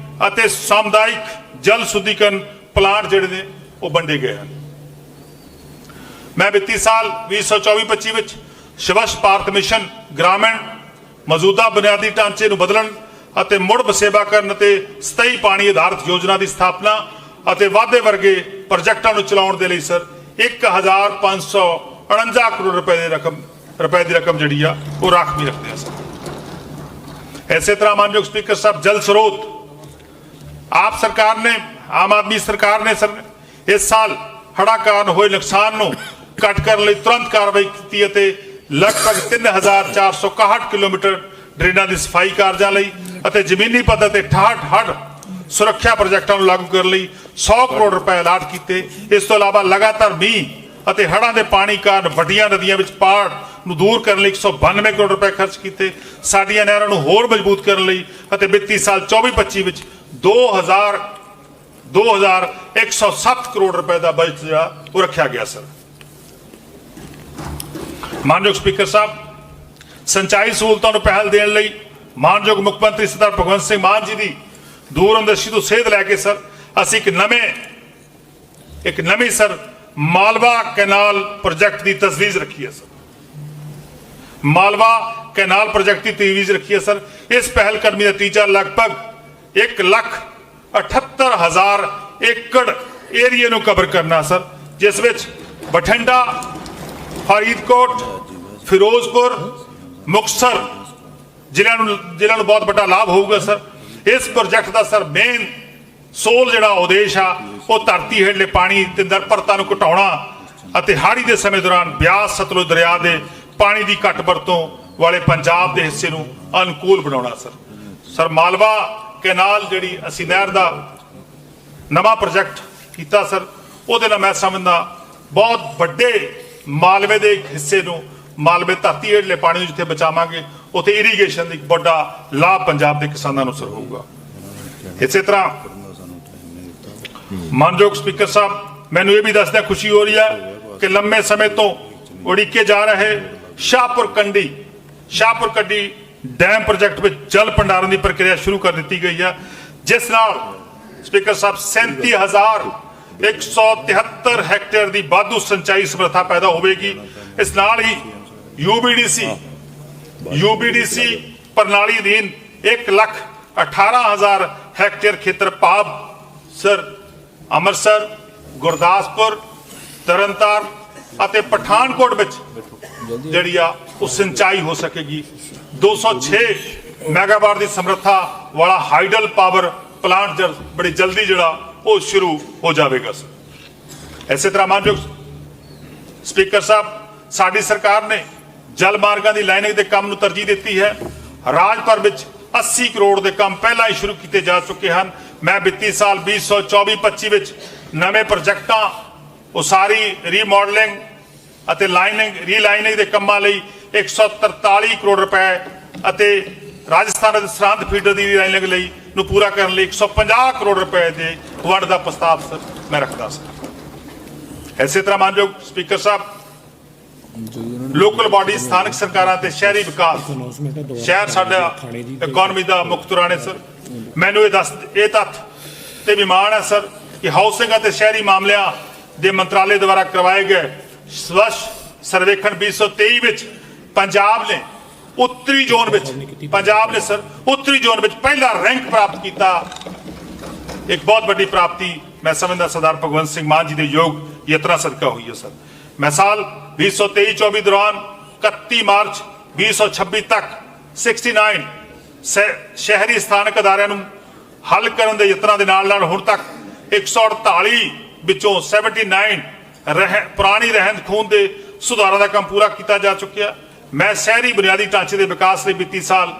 ਅਤੇ ਸਾਮੁਦਾਇਕ ਜਲ ਸ਼ੁੱਧੀਕਰਨ ਪਲਾਂਟ ਜਿਹੜੇ ਨੇ ਉਹ ਵੰਡੇ ਗਏ ਹਨ। ਮੈਂ ਵਿੱਤੀ ਸਾਲ 2024-25 ਵਿੱਚ ਸਵੱਛ ਭਾਰਤ ਮਿਸ਼ਨ ਗ੍ਰਾਮੀਣ ਮੌਜੂਦਾ ਬੁਨਿਆਦੀ ਢਾਂਚੇ ਨੂੰ ਬਦਲਣ ਅਤੇ ਮੁੜ ਵਸੇਬਾ ਕਰਨ ਅਤੇ ਸਥਾਈ ਪਾਣੀ ਆਧਾਰਿਤ ਯੋਜਨਾ ਦੀ ਸਥਾਪਨਾ ਅਤੇ ਵਾਧੇ ਵਰਗੇ ਪ੍ਰੋਜੈਕਟਾਂ ਨੂੰ ਚਲਾਉਣ ਦੇ ਲਈ ਸਰ 1549 ਕਰੋੜ ਰੁਪਏ ਦੀ ਰਕਮ ਜਿਹੜੀ ਆ ਉਹ ਰਾਖਵੀਂ ਰੱਖਦੇ ਆ ਸਰ। ਇਸੇ ਤਰ੍ਹਾਂ ਮਾਨਯੋਗ ਸਪੀਕਰ ਸਾਹਿਬ ਜਲ ਸਰੋਤ ਆਪ ਸਰਕਾਰ ਨੇ ਆਮ ਆਦਮੀ ਸਰਕਾਰ ਨੇ ਸਰ ਇਸ ਸਾਲ ਹੜ੍ਹਾਂ ਕਾਰਨ ਹੋਏ ਨੁਕਸਾਨ ਨੂੰ ਘੱਟ ਕਰਨ ਲਈ ਤੁਰੰਤ ਕਾਰਵਾਈ ਕੀਤੀ ਅਤੇ ਲਗਭਗ 3461 ਕਿਲੋਮੀਟਰ ਡਰੇਨਾਂ ਦੀ ਸਫਾਈ ਕਾਰਜਾਂ ਲਈ ਅਤੇ ਜ਼ਮੀਨੀ ਪੱਧਰ ਤੇ 68 ਹੜ੍ਹ ਸੁਰੱਖਿਆ ਪ੍ਰੋਜੈਕਟਾਂ ਨੂੰ ਲਾਗੂ ਕਰਨ ਲਈ 100 ਕਰੋੜ ਰੁਪਏ ਅਲਾਟ ਕੀਤੇ। ਇਸ ਤੋਂ ਇਲਾਵਾ ਲਗਾਤਾਰ ਮੀਂਹ ਅਤੇ ਹੜ੍ਹਾਂ ਦੇ ਪਾਣੀ ਕਾਰਨ ਵੱਡੀਆਂ ਨਦੀਆਂ ਵਿੱਚ ਪਾੜ ਨੂੰ ਦੂਰ ਕਰਨ ਲਈ 192 ਕਰੋੜ ਰੁਪਏ ਖਰਚ ਕੀਤੇ। ਸਾਡੀਆਂ ਨਹਿਰਾਂ ਨੂੰ ਹੋਰ ਮਜ਼ਬੂਤ ਕਰਨ ਲਈ ਅਤੇ ਵਿੱਤੀ ਸਾਲ 24-25 ਵਿੱਚ 2107 ਕਰੋੜ ਰੁਪਏ ਦਾ ਬਜਟ ਜਿਹੜਾ ਉਹ ਰੱਖਿਆ ਗਿਆ ਸਰ। ਮਾਨਯੋਗ ਸਪੀਕਰ ਸਾਹਿਬ ਸਿੰਚਾਈ ਸਹੂਲਤਾਂ ਨੂੰ ਪਹਿਲ ਦੇਣ ਲਈ ਮਾਨਯੋਗ ਮੁੱਖ ਮੰਤਰੀ ਸਰਦਾਰ ਭਗਵੰਤ ਸਿੰਘ ਮਾਨ ਜੀ ਦੀ ਦੂਰਅੰਦੇਸ਼ੀ ਤੋਂ ਸੇਧ ਲੈ ਕੇ ਸਰ ਅਸੀਂ ਇੱਕ ਨਵੀਂ ਸਰ ਮਾਲਵਾ ਕੈਨਾਲ ਪ੍ਰੋਜੈਕਟ ਦੀ ਤਜਵੀਜ਼ ਰੱਖੀ ਹੈ ਸਰ। ਮਾਲਵਾ ਕੈਨਾਲ ਪ੍ਰੋਜੈਕਟ ਦੀ ਤਜਵੀਜ਼ ਰੱਖੀ ਹੈ ਸਰ। ਇਸ ਪਹਿਲ ਕਦਮੀ ਦਾ ਟੀਚਾ ਲਗਭਗ 1,78,000 ਏਕੜ ਏਰੀਏ ਨੂੰ ਕਵਰ ਕਰਨਾ ਸਰ, ਜਿਸ ਵਿੱਚ ਬਠਿੰਡਾ, ਫਰੀਦਕੋਟ, ਫਿਰੋਜ਼ਪੁਰ, ਮੁਕਤਸਰ ਜ਼ਿਲ੍ਹਿਆਂ ਨੂੰ ਬਹੁਤ ਵੱਡਾ ਲਾਭ ਹੋਊਗਾ ਸਰ। ਇਸ ਪ੍ਰੋਜੈਕਟ ਦਾ ਸਰ ਮੇਨ ਸੋਲ ਜਿਹੜਾ ਉਦੇਸ਼ ਆ ਉਹ ਧਰਤੀ ਹੇਠਲੇ ਪਾਣੀ ਤੇ ਨਿਰਭਰਤਾ ਨੂੰ ਘਟਾਉਣਾ ਅਤੇ ਹਾੜੀ ਦੇ ਸਮੇਂ ਦੌਰਾਨ ਬਿਆਸ ਸਤਲੁਜ ਦਰਿਆ ਦੇ ਪਾਣੀ ਦੀ ਘੱਟ ਵਰਤੋਂ ਵਾਲੇ ਪੰਜਾਬ ਦੇ ਹਿੱਸੇ ਨੂੰ ਅਨੁਕੂਲ ਬਣਾਉਣਾ ਸਰ। ਮਾਲਵਾ ਕੈਨਾਲ ਜਿਹੜੀ ਅਸੀਂ ਨਹਿਰ ਦਾ ਨਵਾਂ ਪ੍ਰੋਜੈਕਟ ਕੀਤਾ ਸਰ, ਉਹਦੇ ਨਾਲ ਮੈਂ ਸਮਝਦਾ ਬਹੁਤ ਵੱਡੇ ਮਾਲਵੇ ਦੇ ਇੱਕ ਹਿੱਸੇ ਨੂੰ ਮਾਲਵੇ ਧਰਤੀ ਹੇਠਲੇ ਪਾਣੀ ਨੂੰ ਜਿੱਥੇ ਬਚਾਵਾਂਗੇ ਉੱਥੇ ਇਰੀਗੇਸ਼ਨ ਦਾ ਇੱਕ ਵੱਡਾ ਲਾਭ ਪੰਜਾਬ ਦੇ ਕਿਸਾਨਾਂ ਨੂੰ ਸਰ ਹੋਊਗਾ। ਇਸੇ ਤਰ੍ਹਾਂ ਮਾਨਯੋਗ ਸਪੀਕਰ ਸਾਹਿਬ ਮੈਨੂੰ ਇਹ ਵੀ ਦੱਸਦਿਆਂ ਖੁਸ਼ੀ ਹੋ ਰਹੀ ਹੈ ਕਿ ਲੰਮੇ ਸਮੇਂ ਤੋਂ ਉਡੀਕੇ ਜਾ ਰਹੇ ਸ਼ਾਹਪੁਰ ਕੰਡੀ ਡੈਮ ਪ੍ਰੋਜੈਕਟ ਵਿੱਚ ਜਲ ਭੰਡਾਰਨ ਦੀ ਪ੍ਰਕਿਰਿਆ ਸ਼ੁਰੂ ਕਰ ਦਿੱਤੀ ਗਈ ਹੈ, ਜਿਸ ਨਾਲ ਸਪੀਕਰ ਸਾਹਿਬ 37,173 ਹੈਕਟੇਅਰ ਦੀ ਵਾਧੂ ਸਿੰਚਾਈ ਸਮਰੱਥਾ ਪੈਦਾ ਹੋਵੇਗੀ। ਇਸ ਨਾਲ ਹੀ UBDC ਪ੍ਰਣਾਲੀ ਅਧੀਨ 1,18,000 ਹੈਕਟੇਅਰ ਖੇਤਰ ਭਾਵ ਸਰ ਅੰਮ੍ਰਿਤਸਰ, ਗੁਰਦਾਸਪੁਰ, ਤਰਨਤਾਰਨ ਅਤੇ ਪਠਾਨਕੋਟ ਵਿੱਚ ਜਿਹੜੀ ਆ ਉਹ ਸਿੰਚਾਈ ਹੋ ਸਕੇਗੀ। 206 ਮੈਗਾਵਾਟ ਦੀ ਸਮਰੱਥਾ ਵਾਲਾ ਹਾਈਡਲ ਪਾਵਰ ਪਲਾਂਟ ਬੜੀ ਜਲਦੀ ਜਿਹੜਾ ਉਹ ਸ਼ੁਰੂ ਹੋ ਜਾਵੇਗਾ ਸਰ। ਇਸੇ ਤਰ੍ਹਾਂ ਮਾਨਯੋਗ ਸਪੀਕਰ ਸਾਹਿਬ ਸਾਡੀ ਸਰਕਾਰ ਨੇ ਜਲ ਮਾਰਗਾਂ ਦੀ ਲਾਈਨਿੰਗ ਦੇ ਕੰਮ ਨੂੰ ਤਰਜੀਹ ਦਿੱਤੀ ਹੈ। ਰਾਜ ਭਰ ਵਿੱਚ 80 ਕਰੋੜ ਦੇ ਕੰਮ ਪਹਿਲਾਂ ਹੀ ਸ਼ੁਰੂ ਕੀਤੇ ਜਾ ਚੁੱਕੇ ਹਨ। ਮੈਂ ਵਿੱਤੀ ਸਾਲ 2024-25 ਵਿੱਚ ਨਵੇਂ ਪ੍ਰੋਜੈਕਟਾਂ ਉਸਾਰੀ, ਰੀਮਾਡਲਿੰਗ ਅਤੇ ਰੀਲਾਈਨਿੰਗ ਦੇ ਕੰਮਾਂ ਲਈ 143 ਕਰੋੜ ਰੁਪਏ ਅਤੇ ਰਾਜਸਥਾਨ ਅਤੇ ਸਰਹੰਦ ਫੀਡਰ ਦੀ ਰੀਲਾਈਨਿੰਗ ਲਈ ਨੂੰ ਪੂਰਾ ਕਰਨ ਲਈ 150 ਕਰੋੜ ਰੁਪਏ ਦੇ ਵੰਡ ਦਾ ਪ੍ਰਸਤਾਵ ਸਰ ਮੈਂ ਰੱਖਦਾ ਸਰ। ਇਸੇ ਤਰ੍ਹਾਂ ਮਾਨਯੋਗ ਸਪੀਕਰ ਸਾਹਿਬ ਲੋਕਲ ਬਾਡੀ ਸਥਾਨਕ ਸਰਕਾਰਾਂ ਤੇ ਸ਼ਹਿਰੀ ਵਿਕਾਸ ਸ਼ਹਿਰ ਸਾਡਾ ਇਕਨੋਮੀ ਦਾ ਮੁੱਖ ਧੁਰਾ ਨੇ ਸਰ। ਮੈਨੂੰ ਇਹ ਤੱਥ ਤੇ ਵੀ ਮਾਣ ਹੈ ਸਰ ਕਿ ਹਾਊਸਿੰਗ ਅਤੇ ਸ਼ਹਿਰੀ ਮਾਮਲਿਆਂ ਦੇ ਮੰਤਰਾਲੇ ਦੁਆਰਾ ਕਰਵਾਏ ਗਏ ਸਵੱਛ ਸਰਵੇਖਣ 2023 ਵਿੱਚ ਪੰਜਾਬ ਨੇ ਉੱਤਰੀ ਜ਼ੋਨ ਵਿੱਚ ਪਹਿਲਾ ਰੈਂਕ ਪ੍ਰਾਪਤ ਕੀਤਾ। ਇੱਕ ਬਹੁਤ ਵੱਡੀ ਪ੍ਰਾਪਤੀ ਮੈਂ ਸਮਝਦਾ ਸਰਦਾਰ ਭਗਵੰਤ ਸਿੰਘ ਮਾਨ ਜੀ ਦੇ ਯੋਗ ਯਤਨਾਂ ਸਦਕਾ ਹੋਈ ਹੈ ਸਰ। ਮੈਂ ਸਾਲ 2023-24 ਦੌਰਾਨ 31 ਮਾਰਚ 2026 ਤੱਕ 69 ਸ਼ਹਿਰੀ ਸਥਾਨਕ ਅਦਾਰਿਆਂ ਨੂੰ ਹੱਲ ਕਰਨ ਦੇ ਯਤਨਾਂ ਦੇ ਨਾਲ ਹੁਣ ਤੱਕ 148 ਵਿੱਚੋਂ 79 ਪੁਰਾਣੀ ਰਹਿੰਦ ਖੂੰਹਦ ਦੇ ਸੁਧਾਰਾਂ ਦਾ ਕੰਮ ਪੂਰਾ ਕੀਤਾ ਜਾ ਚੁੱਕਿਆ। ਮੈਂ ਸ਼ਹਿਰੀ ਬੁਨਿਆਦੀ ਢਾਂਚੇ ਦੇ ਵਿਕਾਸ ਲਈ ਵਿੱਤੀ ਸਾਲ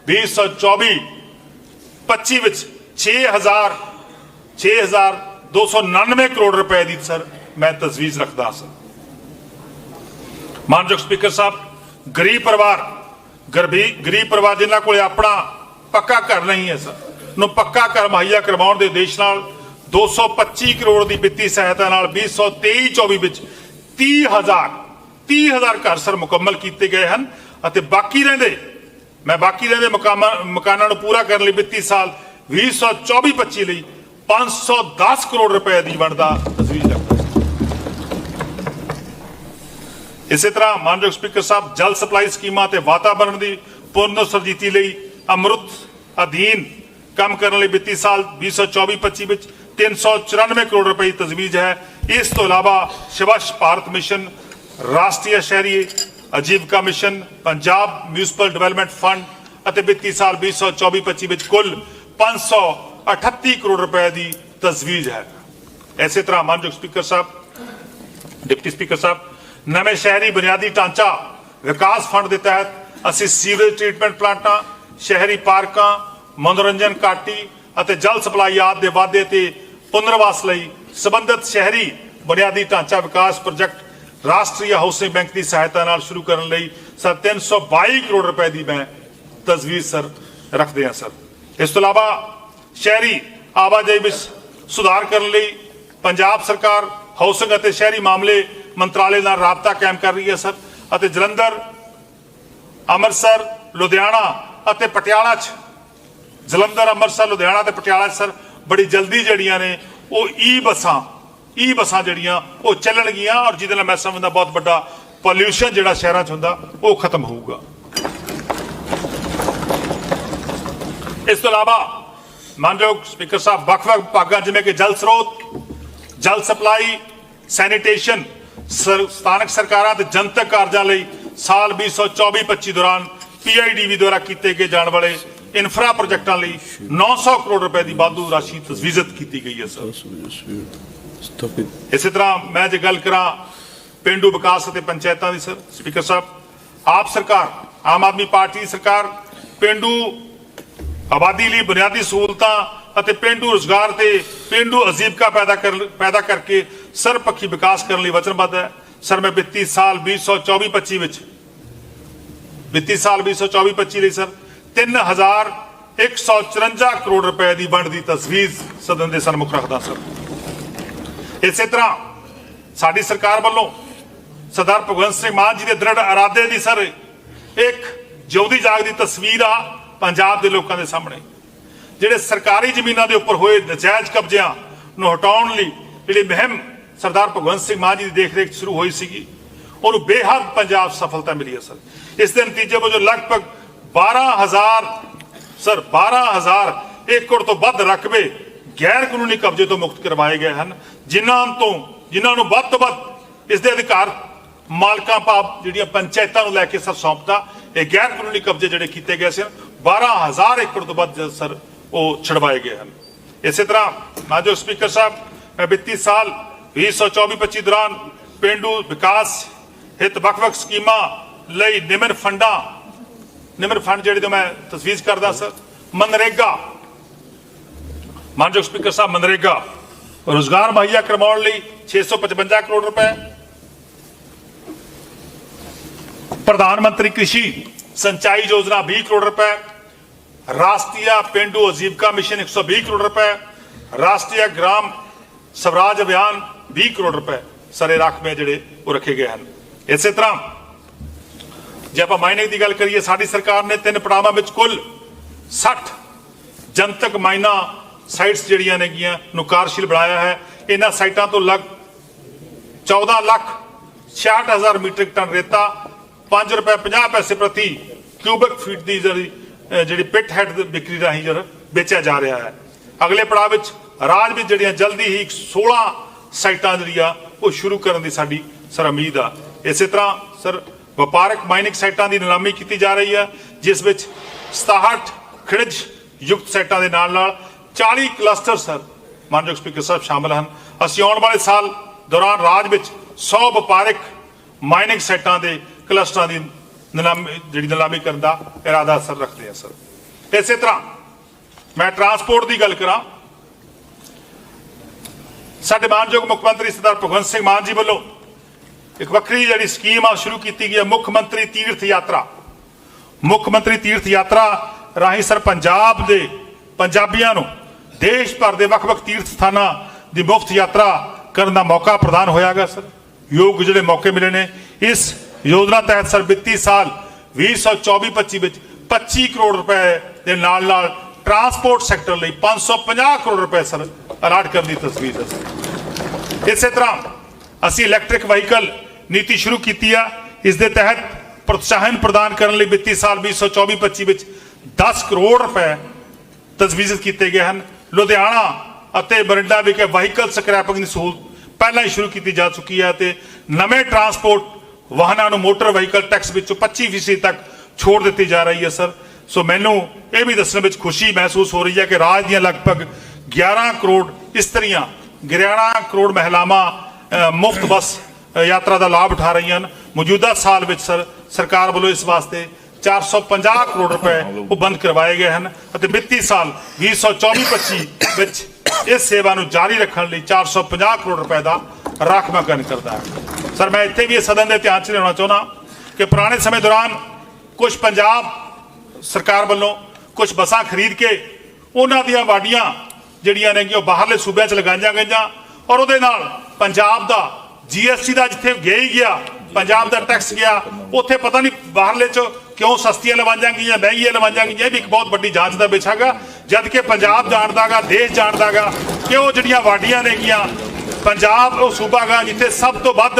2024-25 ਵਿੱਚ 6,299 ਕਰੋੜ ਰੁਪਏ ਦੀ ਸਰ ਮੈਂ ਤਜਵੀਜ਼ ਰੱਖਦਾ ਸਰ। ਮਾਨਯੋਗ ਸਪੀਕਰ ਸਾਹਿਬ ਗਰੀਬ ਪਰਿਵਾਰ ਜਿਨ੍ਹਾਂ ਕੋਲ ਆਪਣਾ ਪੱਕਾ ਘਰ ਨਹੀਂ ਹੈ ਸਰ ਨੂੰ ਪੱਕਾ ਘਰ ਮੁਹੱਈਆ ਕਰਵਾਉਣ ਦੇ ਉਦੇਸ਼ ਨਾਲ 225 ਕਰੋੜ ਦੀ ਵਿੱਤੀ ਸਹਾਇਤਾ ਨਾਲ 2023-24 ਵਿੱਚ 30,000 ਘਰ ਸਰ ਮੁਕੰਮਲ ਕੀਤੇ ਗਏ ਹਨ ਅਤੇ ਬਾਕੀ ਰਹਿੰਦੇ ਮਕਾਨਾਂ ਨੂੰ ਪੂਰਾ ਕਰਨ ਲਈ ਵਿੱਤੀ ਸਾਲ 2024-25 ਲਈ 510 ਕਰੋੜ ਰੁਪਏ ਦੀ ਵੰਡ ਦਾ ਤਜਵੀਜ਼ ਰੱਖਦਾ। ਇਸੇ ਤਰ੍ਹਾਂ ਮਾਨਯੋਗ ਸਪੀਕਰ ਸਾਹਿਬ ਜਲ ਸਪਲਾਈ ਸਕੀਮਾਂ ਤੇ ਵਾਤਾਵਰਣ ਦੀ ਪੁਨਰ ਸਰਜੀਤੀ ਲਈ ਅੰਮ੍ਰਿਤ ਅਧੀਨ ਕੰਮ ਕਰਨ ਲਈ ਵਿੱਤੀ ਸਾਲ 2024-25 ਵਿੱਚ 394 ਕਰੋੜ ਰੁਪਏ ਦੀ ਤਜਵੀਜ਼ ਹੈ। ਇਸ ਤੋਂ ਇਲਾਵਾ ਸਵੱਛ ਭਾਰਤ ਮਿਸ਼ਨ, ਰਾਸ਼ਟਰੀ ਸ਼ਹਿਰੀ ਆਜੀਵਿਕਾ mission, Punjab municipal development fund ਅਤੇ ਵਿੱਤੀ ਸਾਲ 2024-25 ਵਿੱਚ ਕੁੱਲ 538 ਕਰੋੜ ਰੁਪਏ ਦੀ ਤਜਵੀਜ਼ ਹੈ। ਇਸੇ ਤਰ੍ਹਾਂ ਮਾਨਯੋਗ ਸਪੀਕਰ ਸਾਹਿਬ, ਡਿਪਟੀ ਸਪੀਕਰ ਸਾਹਿਬ, ਨਵੇਂ ਸ਼ਹਿਰੀ ਬੁਨਿਆਦੀ ਢਾਂਚਾ ਵਿਕਾਸ ਫੰਡ ਦੇ ਤਹਿਤ ਅਸੀਂ ਸੀਵਰੇਜ ਟ੍ਰੀਟਮੈਂਟ ਪਲਾਂਟਾਂ, ਸ਼ਹਿਰੀ ਪਾਰਕਾਂ, ਮਨੋਰੰਜਨ ਘਾਟੀ ਅਤੇ ਜਲ ਸਪਲਾਈ ਆਦਿ ਦੇ ਵਾਧੇ ਤੇ ਪੁਨਰਵਾਸ ਲਈ ਸੰਬੰਧਿਤ ਸ਼ਹਿਰੀ ਬੁਨਿਆਦੀ ਢਾਂਚਾ ਵਿਕਾਸ ਪ੍ਰੋਜੈਕਟ ਰਾਸ਼ਟਰੀ ਹਾਊਸਿੰਗ ਬੈਂਕ ਦੀ ਸਹਾਇਤਾ ਨਾਲ ਸ਼ੁਰੂ ਕਰਨ ਲਈ ਸਰ 322 ਕਰੋੜ ਰੁਪਏ ਦੀ ਮੈਂ ਤਜਵੀਜ਼ ਸਰ ਰੱਖਦੇ ਹਾਂ ਸਰ। ਇਸ ਤੋਂ ਇਲਾਵਾ ਸ਼ਹਿਰੀ ਆਵਾਜਾਈ ਵਿੱਚ ਸੁਧਾਰ ਕਰਨ ਲਈ ਪੰਜਾਬ ਸਰਕਾਰ ਹਾਊਸਿੰਗ ਅਤੇ ਸ਼ਹਿਰੀ ਮਾਮਲੇ ਮੰਤਰਾਲੇ ਨਾਲ ਰਾਬਤਾ ਕਾਇਮ ਕਰ ਰਹੀ ਹੈ ਸਰ, ਅਤੇ ਜਲੰਧਰ, ਅੰਮ੍ਰਿਤਸਰ, ਲੁਧਿਆਣਾ ਅਤੇ ਪਟਿਆਲਾ 'ਚ ਪਟਿਆਲਾ 'ਚ ਸਰ ਬੜੀ ਜਲਦੀ ਜਿਹੜੀਆਂ ਨੇ ਉਹ ਈ ਬੱਸਾਂ ਜਿਹੜੀਆਂ ਉਹ ਚੱਲਣਗੀਆਂ, ਔਰ ਜਿਹਦੇ ਨਾਲ ਮੈਂ ਸਮਝਦਾ ਬਹੁਤ ਵੱਡਾ ਪੋਲਿਊਸ਼ਨ ਜਿਹੜਾ ਸ਼ਹਿਰਾਂ 'ਚ ਹੁੰਦਾ ਉਹ ਖਤਮ ਹੋਊਗਾ। ਇਸ ਤੋਂ ਇਲਾਵਾ ਮਾਨਯੋਗ ਸਪੀਕਰ ਸਾਹਿਬ ਵੱਖ-ਵੱਖ ਵਿਭਾਗਾਂ ਜਿਵੇਂ ਕਿ ਜਲ ਸਰੋਤ, ਜਲ ਸਪਲਾਈ, ਸੈਨੀਟੇਸ਼ਨ, ਸਥਾਨਕ ਸਰਕਾਰਾਂ ਤੇ ਜਨਤਕ ਕਾਰਜਾਂ ਲਈ ਸਾਲ 2024-25 ਦੌਰਾਨ PIDB ਦੁਆਰਾ ਕੀਤੇ ਗਏ ਜਾਣ ਵਾਲੇ ਇਨਫਰਾ ਪ੍ਰੋਜੈਕਟਾਂ ਲਈ 900 ਕਰੋੜ ਰੁਪਏ ਦੀ ਵਾਧੂ ਰਾਸ਼ੀ ਤਜਵੀਜ਼ਤ ਕੀਤੀ ਗਈ ਹੈ ਸਰ। ਇਸੇ ਤਰ੍ਹਾਂ ਮੈਂ ਜੇ ਗੱਲ ਕਰਾਂ ਪੇਂਡੂ ਵਿਕਾਸ ਅਤੇ ਪੰਚਾਇਤਾਂ ਦੀ ਸਰ, ਸਪੀਕਰ ਸਾਹਿਬ, ਆਪ ਸਰਕਾਰ, ਆਮ ਆਦਮੀ ਪਾਰਟੀ ਦੀ ਸਰਕਾਰ ਪੇਂਡੂ ਆਬਾਦੀ ਲਈ ਬੁਨਿਆਦੀ ਸਹੂਲਤਾਂ ਅਤੇ ਪੇਂਡੂ ਰੁਜ਼ਗਾਰ ਤੇ ਪੇਂਡੂ ਆਜੀਵਿਕਾ ਪੈਦਾ ਕਰਕੇ ਸਰਬਪੱਖੀ ਵਿਕਾਸ ਕਰਨ ਲਈ ਵਚਨਬੱਧ ਹੈ ਸਰ। ਮੈਂ ਵਿੱਤੀ ਸਾਲ 2024-25 ਲਈ ਸਰ 3154 ਕਰੋੜ ਰੁਪਏ ਦੀ ਵੰਡ ਦੀ ਤਜਵੀਜ਼ ਸਦਨ ਦੇ ਸਨਮੁਖ ਰੱਖਦਾ ਸਰ। ਇਸੇ ਤਰ੍ਹਾਂ ਸਾਡੀ ਸਰਕਾਰ ਵੱਲੋਂ ਸਰਦਾਰ ਭਗਵੰਤ ਸਿੰਘ ਮਾਨ ਜੀ ਦੇ ਦ੍ਰਿੜ ਇਰਾਦੇ ਦੀ ਸਰ ਇੱਕ ਜਿਉਂਦੀ ਜਾਗਦੀ ਤਸਵੀਰ ਆ ਪੰਜਾਬ ਦੇ ਲੋਕਾਂ ਦੇ ਸਾਹਮਣੇ। ਜਿਹੜੇ ਸਰਕਾਰੀ ਜ਼ਮੀਨਾਂ ਦੇ ਉੱਪਰ ਹੋਏ ਨਜਾਇਜ਼ ਕਬਜ਼ਿਆਂ ਨੂੰ ਹਟਾਉਣ ਲਈ ਜਿਹੜੀ ਮੁਹਿੰਮ ਸਰਦਾਰ ਭਗਵੰਤ ਸਿੰਘ ਮਾਨ ਜੀ ਦੀ ਦੇਖਰੇਖ ਸ਼ੁਰੂ ਹੋਈ ਸੀਗੀ, ਉਹਨੂੰ ਬੇਹੱਦ ਪੰਜਾਬ ਸਫਲਤਾ ਮਿਲੀ ਹੈ ਸਰ। ਇਸ ਦੇ ਨਤੀਜੇ ਵਜੋਂ ਲਗਭਗ 12,000 ਏਕੜ ਤੋਂ ਵੱਧ ਰਕਬੇ ਗੈਰ ਕਾਨੂੰਨੀ ਕਬਜ਼ੇ ਤੋਂ ਮੁਕਤ ਕਰਵਾਏ ਗਏ ਹਨ, ਜਿਨ੍ਹਾਂ ਨੂੰ ਵੱਧ ਤੋਂ ਵੱਧ ਇਸ ਦੇ ਅਧਿਕਾਰ ਮਾਲਕਾਂ ਭਾਵ ਜਿਹੜੀਆਂ ਪੰਚਾਇਤਾਂ ਨੂੰ ਲੈ ਕੇ ਸਰ ਸੌਂਪਦਾ। ਇਹ ਗੈਰ ਕਾਨੂੰਨੀ ਕਬਜ਼ੇ ਜਿਹੜੇ ਕੀਤੇ ਗਏ ਸਨ 12,000 ਏਕੜ ਤੋਂ ਵੱਧ ਸਰ ਉਹ ਛਡਵਾਏ ਗਏ ਹਨ। ਇਸੇ ਤਰ੍ਹਾਂ ਮਾਨਯੋਗ ਸਪੀਕਰ ਸਾਹਿਬ, ਵਿੱਤੀ ਸਾਲ 2024-25 ਦੌਰਾਨ ਪੇਂਡੂ ਵਿਕਾਸ ਹਿੱਤ ਵੱਖ-ਵੱਖ ਸਕੀਮਾਂ ਲਈ ਨਿਮਨ ਫੰਡ ਜਿਹੜੇ ਤੋਂ ਮੈਂ ਤਜਵੀਜ਼ ਕਰਦਾ ਸਰ। ਮਨਰੇਗਾ, ਮਾਨਯੋਗ ਸਪੀਕਰ ਸਾਹਿਬ, ਮਨਰੇਗਾ ਰੁਜ਼ਗਾਰ ਮੁਹੱਈਆ ਕਰਵਾਉਣ ਲਈ 655 ਕਰੋੜ ਰੁਪਏ, ਪ੍ਰਧਾਨ ਮੰਤਰੀ ਕ੍ਰਿਸ਼ੀ ਸਿੰਚਾਈ ਯੋਜਨਾ 20 ਕਰੋੜ ਰੁਪਏ, ਰਾਸ਼ਟਰੀ ਪੇਂਡੂ ਆਜੀਵਿਕਾ ਮਿਸ਼ਨ 120 ਕਰੋੜ ਰੁਪਏ, ਰਾਸ਼ਟਰੀ ਗ੍ਰਾਮ ਸਵਰਾਜ ਅਭਿਆਨ 20 ਕਰੋੜ ਰੁਪਏ ਸਾਰੇ ਰਾਖਵੇਂ ਜਿਹੜੇ ਉਹ ਰੱਖੇ ਗਏ ਹਨ। ਇਸੇ ਤਰ੍ਹਾਂ ਜੇ ਆਪਾਂ ਮਾਈਨਿੰਗ ਦੀ ਗੱਲ ਕਰੀਏ, ਸਾਡੀ ਸਰਕਾਰ ਨੇ 3 ਪੜਾਵਾਂ ਵਿੱਚ ਕੁੱਲ 60 ਜਨਤਕ ਮਾਈਨਾ ਸਾਈਟਸ ਜਿਹੜੀਆਂ ਨੇਗੀਆਂ ਨੂੰ ਕਾਰਜਸ਼ੀਲ ਬਣਾਇਆ ਹੈ। ਇਹਨਾਂ ਸਾਈਟਾਂ ਤੋਂ ਲਗ 14,66,000 ਮੀਟ੍ਰਿਕ ਟਨ ਰੇਤਾ 5 ਰੁਪਏ 50 ਪੈਸੇ ਪ੍ਰਤੀ ਕਿਊਬਿਕ ਫੀਟ ਦੀ ਜਿਹੜੀ ਪਿਟ ਹੈਡ ਵਿਕਰੀ ਰਾਹੀਂ ਜਿਹੜਾ ਵੇਚਿਆ ਜਾ ਰਿਹਾ ਹੈ। ਅਗਲੇ ਪੜਾਅ ਵਿੱਚ ਰਾਜ ਵਿੱਚ ਜਿਹੜੀਆਂ ਜਲਦੀ ਹੀ 16 ਸਾਈਟਾਂ ਜਿਹੜੀਆਂ ਉਹ ਸ਼ੁਰੂ ਕਰਨ ਦੀ ਸਾਡੀ ਸਰ ਉਮੀਦ ਆ। ਇਸੇ ਤਰ੍ਹਾਂ ਸਰ ਵਪਾਰਕ ਮਾਈਨਿੰਗ ਸਾਈਟਾਂ ਦੀ ਨਿਲਾਮੀ ਕੀਤੀ ਜਾ ਰਹੀ ਹੈ, ਜਿਸ ਵਿੱਚ 67 ਖਿੜਜ ਯੁਕਤ ਸਾਈਟਾਂ ਦੇ ਨਾਲ 40 ਕਲਸਟਰ ਸਰ ਮਾਨਯੋਗ ਸਪੀਕਰ ਸਾਹਿਬ ਸ਼ਾਮਲ ਹਨ। ਅਸੀਂ ਆਉਣ ਵਾਲੇ ਸਾਲ ਦੌਰਾਨ ਰਾਜ ਵਿੱਚ 100 ਵਪਾਰਕ ਮਾਈਨਿੰਗ ਸਾਈਟਾਂ ਦੇ ਕਲਸਟਰਾਂ ਦੀ ਨਿਲਾਮੀ ਕਰਨ ਦਾ ਇਰਾਦਾ ਸਰ ਰੱਖਦੇ ਹਾਂ ਸਰ। ਇਸੇ ਤਰ੍ਹਾਂ ਮੈਂ ਟਰਾਂਸਪੋਰਟ ਦੀ ਗੱਲ ਕਰਾਂ, ਸਾਡੇ ਮਾਨਯੋਗ ਮੁੱਖ ਮੰਤਰੀ ਸਰਦਾਰ ਭਗਵੰਤ ਸਿੰਘ ਮਾਨ ਜੀ ਵੱਲੋਂ ਇੱਕ ਵੱਖਰੀ ਜਿਹੜੀ ਸਕੀਮ ਆ ਸ਼ੁਰੂ ਕੀਤੀ ਗਈ ਹੈ, ਮੁੱਖ ਮੰਤਰੀ ਤੀਰਥ ਯਾਤਰਾ। ਮੁੱਖ ਮੰਤਰੀ ਤੀਰਥ ਯਾਤਰਾ ਰਾਹੀਂ ਸਰ ਪੰਜਾਬ ਦੇ ਪੰਜਾਬੀਆਂ ਨੂੰ ਦੇਸ਼ ਭਰ ਦੇ ਵੱਖ-ਵੱਖ ਤੀਰਥ ਸਥਾਨਾਂ ਦੀ ਮੁਫਤ ਯਾਤਰਾ ਕਰਨ ਦਾ ਮੌਕਾ ਪ੍ਰਦਾਨ ਹੋਇਆਗਾ ਸਰ। ਯੋਗ ਜਿਹੜੇ ਮੌਕੇ ਮਿਲੇ ਨੇ, ਇਸ ਯੋਜਨਾ ਤਹਿਤ ਸਰ ਵਿੱਤੀ ਸਾਲ 2024-25 ਵਿੱਚ 25 ਕਰੋੜ ਰੁਪਏ ਦੇ ਨਾਲ ਟਰਾਂਸਪੋਰਟ ਸੈਕਟਰ ਲਈ 550 ਕਰੋੜ ਰੁਪਏ ਸਰ ਅਲਾਟ ਕਰਨ ਦੀ ਤਸਵੀਰ ਹੈ ਸਰ। ਇਸੇ ਤਰ੍ਹਾਂ ਅਸੀਂ ਇਲੈਕਟ੍ਰਿਕ ਵਹੀਕਲ ਨੀਤੀ ਸ਼ੁਰੂ ਕੀਤੀ ਆ। ਇਸ ਦੇ ਤਹਿਤ ਪ੍ਰੋਤਸਾਹਨ ਪ੍ਰਦਾਨ ਕਰਨ ਲਈ ਵਿੱਤੀ ਸਾਲ 2024-25 ਵਿੱਚ 10 ਕਰੋੜ ਰੁਪਏ ਤਜਵੀਜ਼ ਕੀਤੇ ਗਏ ਹਨ। ਲੁਧਿਆਣਾ ਅਤੇ ਬਰਿੰਡਾ ਵਿਖੇ ਵਹੀਕਲ ਸਕ੍ਰੈਪਿੰਗ ਦੀ ਸਹੂਲਤ ਪਹਿਲਾਂ ਹੀ ਸ਼ੁਰੂ ਕੀਤੀ ਜਾ ਚੁੱਕੀ ਹੈ ਤੇ ਨਵੇਂ ਟਰਾਂਸਪੋਰਟ ਵਾਹਨਾਂ ਨੂੰ ਮੋਟਰ ਵਹੀਕਲ ਟੈਕਸ ਵਿੱਚੋਂ 25% ਤੱਕ ਛੋੜ ਦਿੱਤੀ ਜਾ ਰਹੀ ਹੈ ਸਰ। ਸੋ ਮੈਨੂੰ ਇਹ ਵੀ ਦੱਸਣ ਵਿੱਚ ਖੁਸ਼ੀ ਮਹਿਸੂਸ ਹੋ ਰਹੀ ਹੈ ਕਿ ਰਾਜ ਦੀਆਂ ਲਗਭਗ 11 ਕਰੋੜ ਇਸਤਰੀਆਂ 11 ਕਰੋੜ ਮਹਿਲਾਵਾਂ ਮੁਫਤ ਬੱਸ ਯਾਤਰਾ ਦਾ ਲਾਭ ਉਠਾ ਰਹੀਆਂ ਹਨ। ਮੌਜੂਦਾ ਸਾਲ ਵਿੱਚ ਸਰ ਸਰਕਾਰ ਵੱਲੋਂ ਇਸ ਵਾਸਤੇ 450 ਕਰੋੜ ਰੁਪਏ ਉਹ ਬੰਦ ਕਰਵਾਏ ਗਏ ਹਨ ਅਤੇ ਵਿੱਤੀ ਸਾਲ 2024-25 ਵਿੱਚ ਇਸ ਸੇਵਾ ਨੂੰ ਜਾਰੀ ਰੱਖਣ ਲਈ 450 ਕਰੋੜ ਰੁਪਏ ਦਾ ਰਾਖਵਾਂਕਰਨ ਕਰਦਾ ਹੈ। ਸਰ ਮੈਂ ਇੱਥੇ ਵੀ ਇਹ ਸਦਨ ਦੇ ਧਿਆਨ 'ਚ ਲਿਆਉਣਾ ਚਾਹੁੰਦਾ ਕਿ ਪੁਰਾਣੇ ਸਮੇਂ ਦੌਰਾਨ ਕੁਝ ਪੰਜਾਬ ਸਰਕਾਰ ਵੱਲੋਂ ਕੁਝ ਬੱਸਾਂ ਖਰੀਦ ਕੇ ਉਹਨਾਂ ਦੀਆਂ ਵਾਡੀਆਂ ਜਿਹੜੀਆਂ ਨੇ ਉਹ ਬਾਹਰਲੇ ਸੂਬਿਆਂ 'ਚ ਲਗਾਈਆਂ ਗਈਆਂ ਔਰ ਉਹਦੇ ਨਾਲ ਪੰਜਾਬ ਦਾ GST ਦਾ ਜਿੱਥੇ ਗਿਆ ਹੀ ਗਿਆ, ਪੰਜਾਬ ਦਾ ਟੈਕਸ ਗਿਆ, ਉੱਥੇ ਪਤਾ ਨਹੀਂ ਬਾਹਰਲੇ 'ਚ ਕਿਉਂ ਸਸਤੀਆਂ ਲਵਾਈਆਂ ਗਈਆਂ, ਮਹਿੰਗੀਆਂ ਲਵਾਈਆਂ ਗਈਆਂ। ਇਹ ਵੀ ਇੱਕ ਬਹੁਤ ਵੱਡੀ ਜਾਂਚ ਦਾ ਵਿਸ਼ਾ ਹੈਗਾ। ਜਦ ਕਿ ਪੰਜਾਬ ਜਾਣਦਾਗਾ, ਦੇਸ਼ ਜਾਣਦਾਗਾ ਕਿ ਉਹ ਜਿਹੜੀਆਂ ਵਾਡੀਆਂ ਨੇਗੀਆਂ ਪੰਜਾਬ ਉਹ ਸੂਬਾ ਗਾ ਜਿੱਥੇ ਸਭ ਤੋਂ ਵੱਧ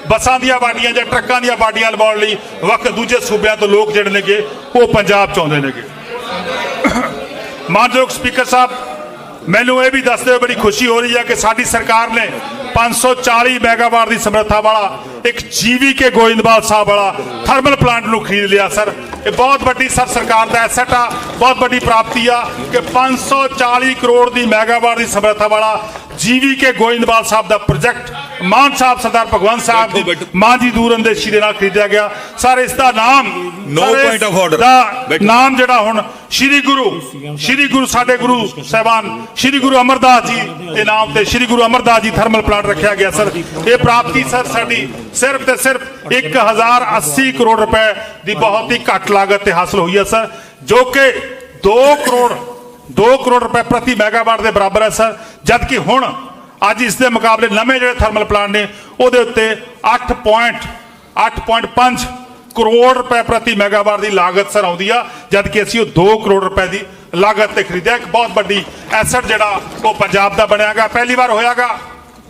ਬੱਸਾਂ ਦੀਆਂ ਵਾਡੀਆਂ ਜਾਂ ਟਰੱਕਾਂ ਦੀਆਂ ਵਾਡੀਆਂ ਲਵਾਉਣ ਲਈ ਵੱਖ ਦੂਜੇ ਸੂਬਿਆਂ ਤੋਂ ਲੋਕ ਜਿਹੜੇ ਨੇਗੇ ਉਹ ਪੰਜਾਬ ਚ ਆਉਂਦੇ ਨੇਗੇ। ਮਾਨਯੋਗ ਸਪੀਕਰ ਸਾਹਿਬ, ਮੈਨੂੰ ਇਹ ਵੀ ਦੱਸਦੇ ਹੋਏ ਬੜੀ ਖੁਸ਼ੀ ਹੋ ਰਹੀ ਹੈ ਕਿ ਸਾਡੀ ਸਰਕਾਰ ਨੇ 540 ਮੈਗਾਵਾਟ ਦੀ ਸਮਰੱਥਾ ਵਾਲਾ ਇੱਕ GVK ਗੋਇੰਦਵਾਲ ਸਾਹਿਬ ਵਾਲਾ ਥਰਮਲ ਪਲਾਂਟ ਨੂੰ ਖਰੀਦ ਲਿਆ ਸਰ। ਇਹ ਬਹੁਤ ਵੱਡੀ ਸਰ ਸਰਕਾਰ ਦਾ ਐਸੈਟ ਆ, ਬਹੁਤ ਵੱਡੀ ਪ੍ਰਾਪਤੀ ਆ ਕਿ 540 ਕਰੋੜ ਦੀ ਮੈਗਾਵਾਟ ਦੀ ਸਮਰੱਥਾ ਵਾਲਾ GVK ਗੋਇੰਦਵਾਲ ਸਾਹਿਬ ਦਾ ਪ੍ਰੋਜੈਕਟ ਮਾਨ ਸਾਹਿਬ ਸਰਦਾਰ ਭਗਵੰਤ ਸਾਹਿਬ ਦੀ ਮਾਂ ਦੀ ਦੂਰਅੰਦੇਸ਼ੀ ਦੇ ਨਾਲ ਖਰੀਦਿਆ ਗਿਆ ਸਰ। ਇਸ ਦਾ ਨਾਮ ਨਾਮ ਜਿਹੜਾ ਹੁਣ ਸ਼੍ਰੀ ਗੁਰੂ ਸਾਡੇ ਗੁਰੂ ਸਾਹਿਬਾਨ ਸ਼੍ਰੀ ਗੁਰੂ ਅਮਰਦਾਸ ਜੀ ਦੇ ਨਾਮ ਤੇ ਸ਼੍ਰੀ ਗੁਰੂ ਅਮਰਦਾਸ ਜੀ ਥਰਮਲ ਪਲਾਂਟ ਰੱਖਿਆ ਗਿਆ ਸਰ। ਇਹ ਪ੍ਰਾਪਤੀ ਸਰ ਸਾਡੀ ਸਿਰਫ ਤੇ ਸਿਰਫ 1080 ਕਰੋੜ ਰੁਪਏ ਦੀ ਬਹੁਤ ਹੀ ਘੱਟ ਲਾਗਤ ਤੇ ਹਾਸਲ ਹੋਈ ਹੈ ਸਰ, ਜੋ ਕਿ 2 ਕਰੋੜ ਰੁਪਏ ਪ੍ਰਤੀ ਮੈਗਾਵਾਟ ਦੇ ਬਰਾਬਰ ਹੈ ਸਰ। ਜਦ ਕਿ ਹੁਣ ਅੱਜ ਇਸ ਦੇ ਮੁਕਾਬਲੇ ਨਵੇਂ ਜਿਹੜੇ ਥਰਮਲ ਪਲਾਂਟ ਨੇ ਉਹਦੇ ਉੱਤੇ 8.5 ਕਰੋੜ ਰੁਪਏ ਪ੍ਰਤੀ ਮੈਗਾਵਾਟ ਦੀ ਲਾਗਤ ਸਰ ਆਉਂਦੀ ਆ, ਜਦ ਕਿ ਅਸੀਂ ਉਹ 2 ਕਰੋੜ ਰੁਪਏ ਦੀ ਲਾਗਤ ਤੇ ਖਰੀਦਿਆ। ਇੱਕ ਬਹੁਤ ਵੱਡੀ ਐਸੈਟ ਜਿਹੜਾ ਉਹ ਪੰਜਾਬ ਦਾ ਬਣਿਆਗਾ। ਪਹਿਲੀ ਵਾਰ ਹੋਇਆਗਾ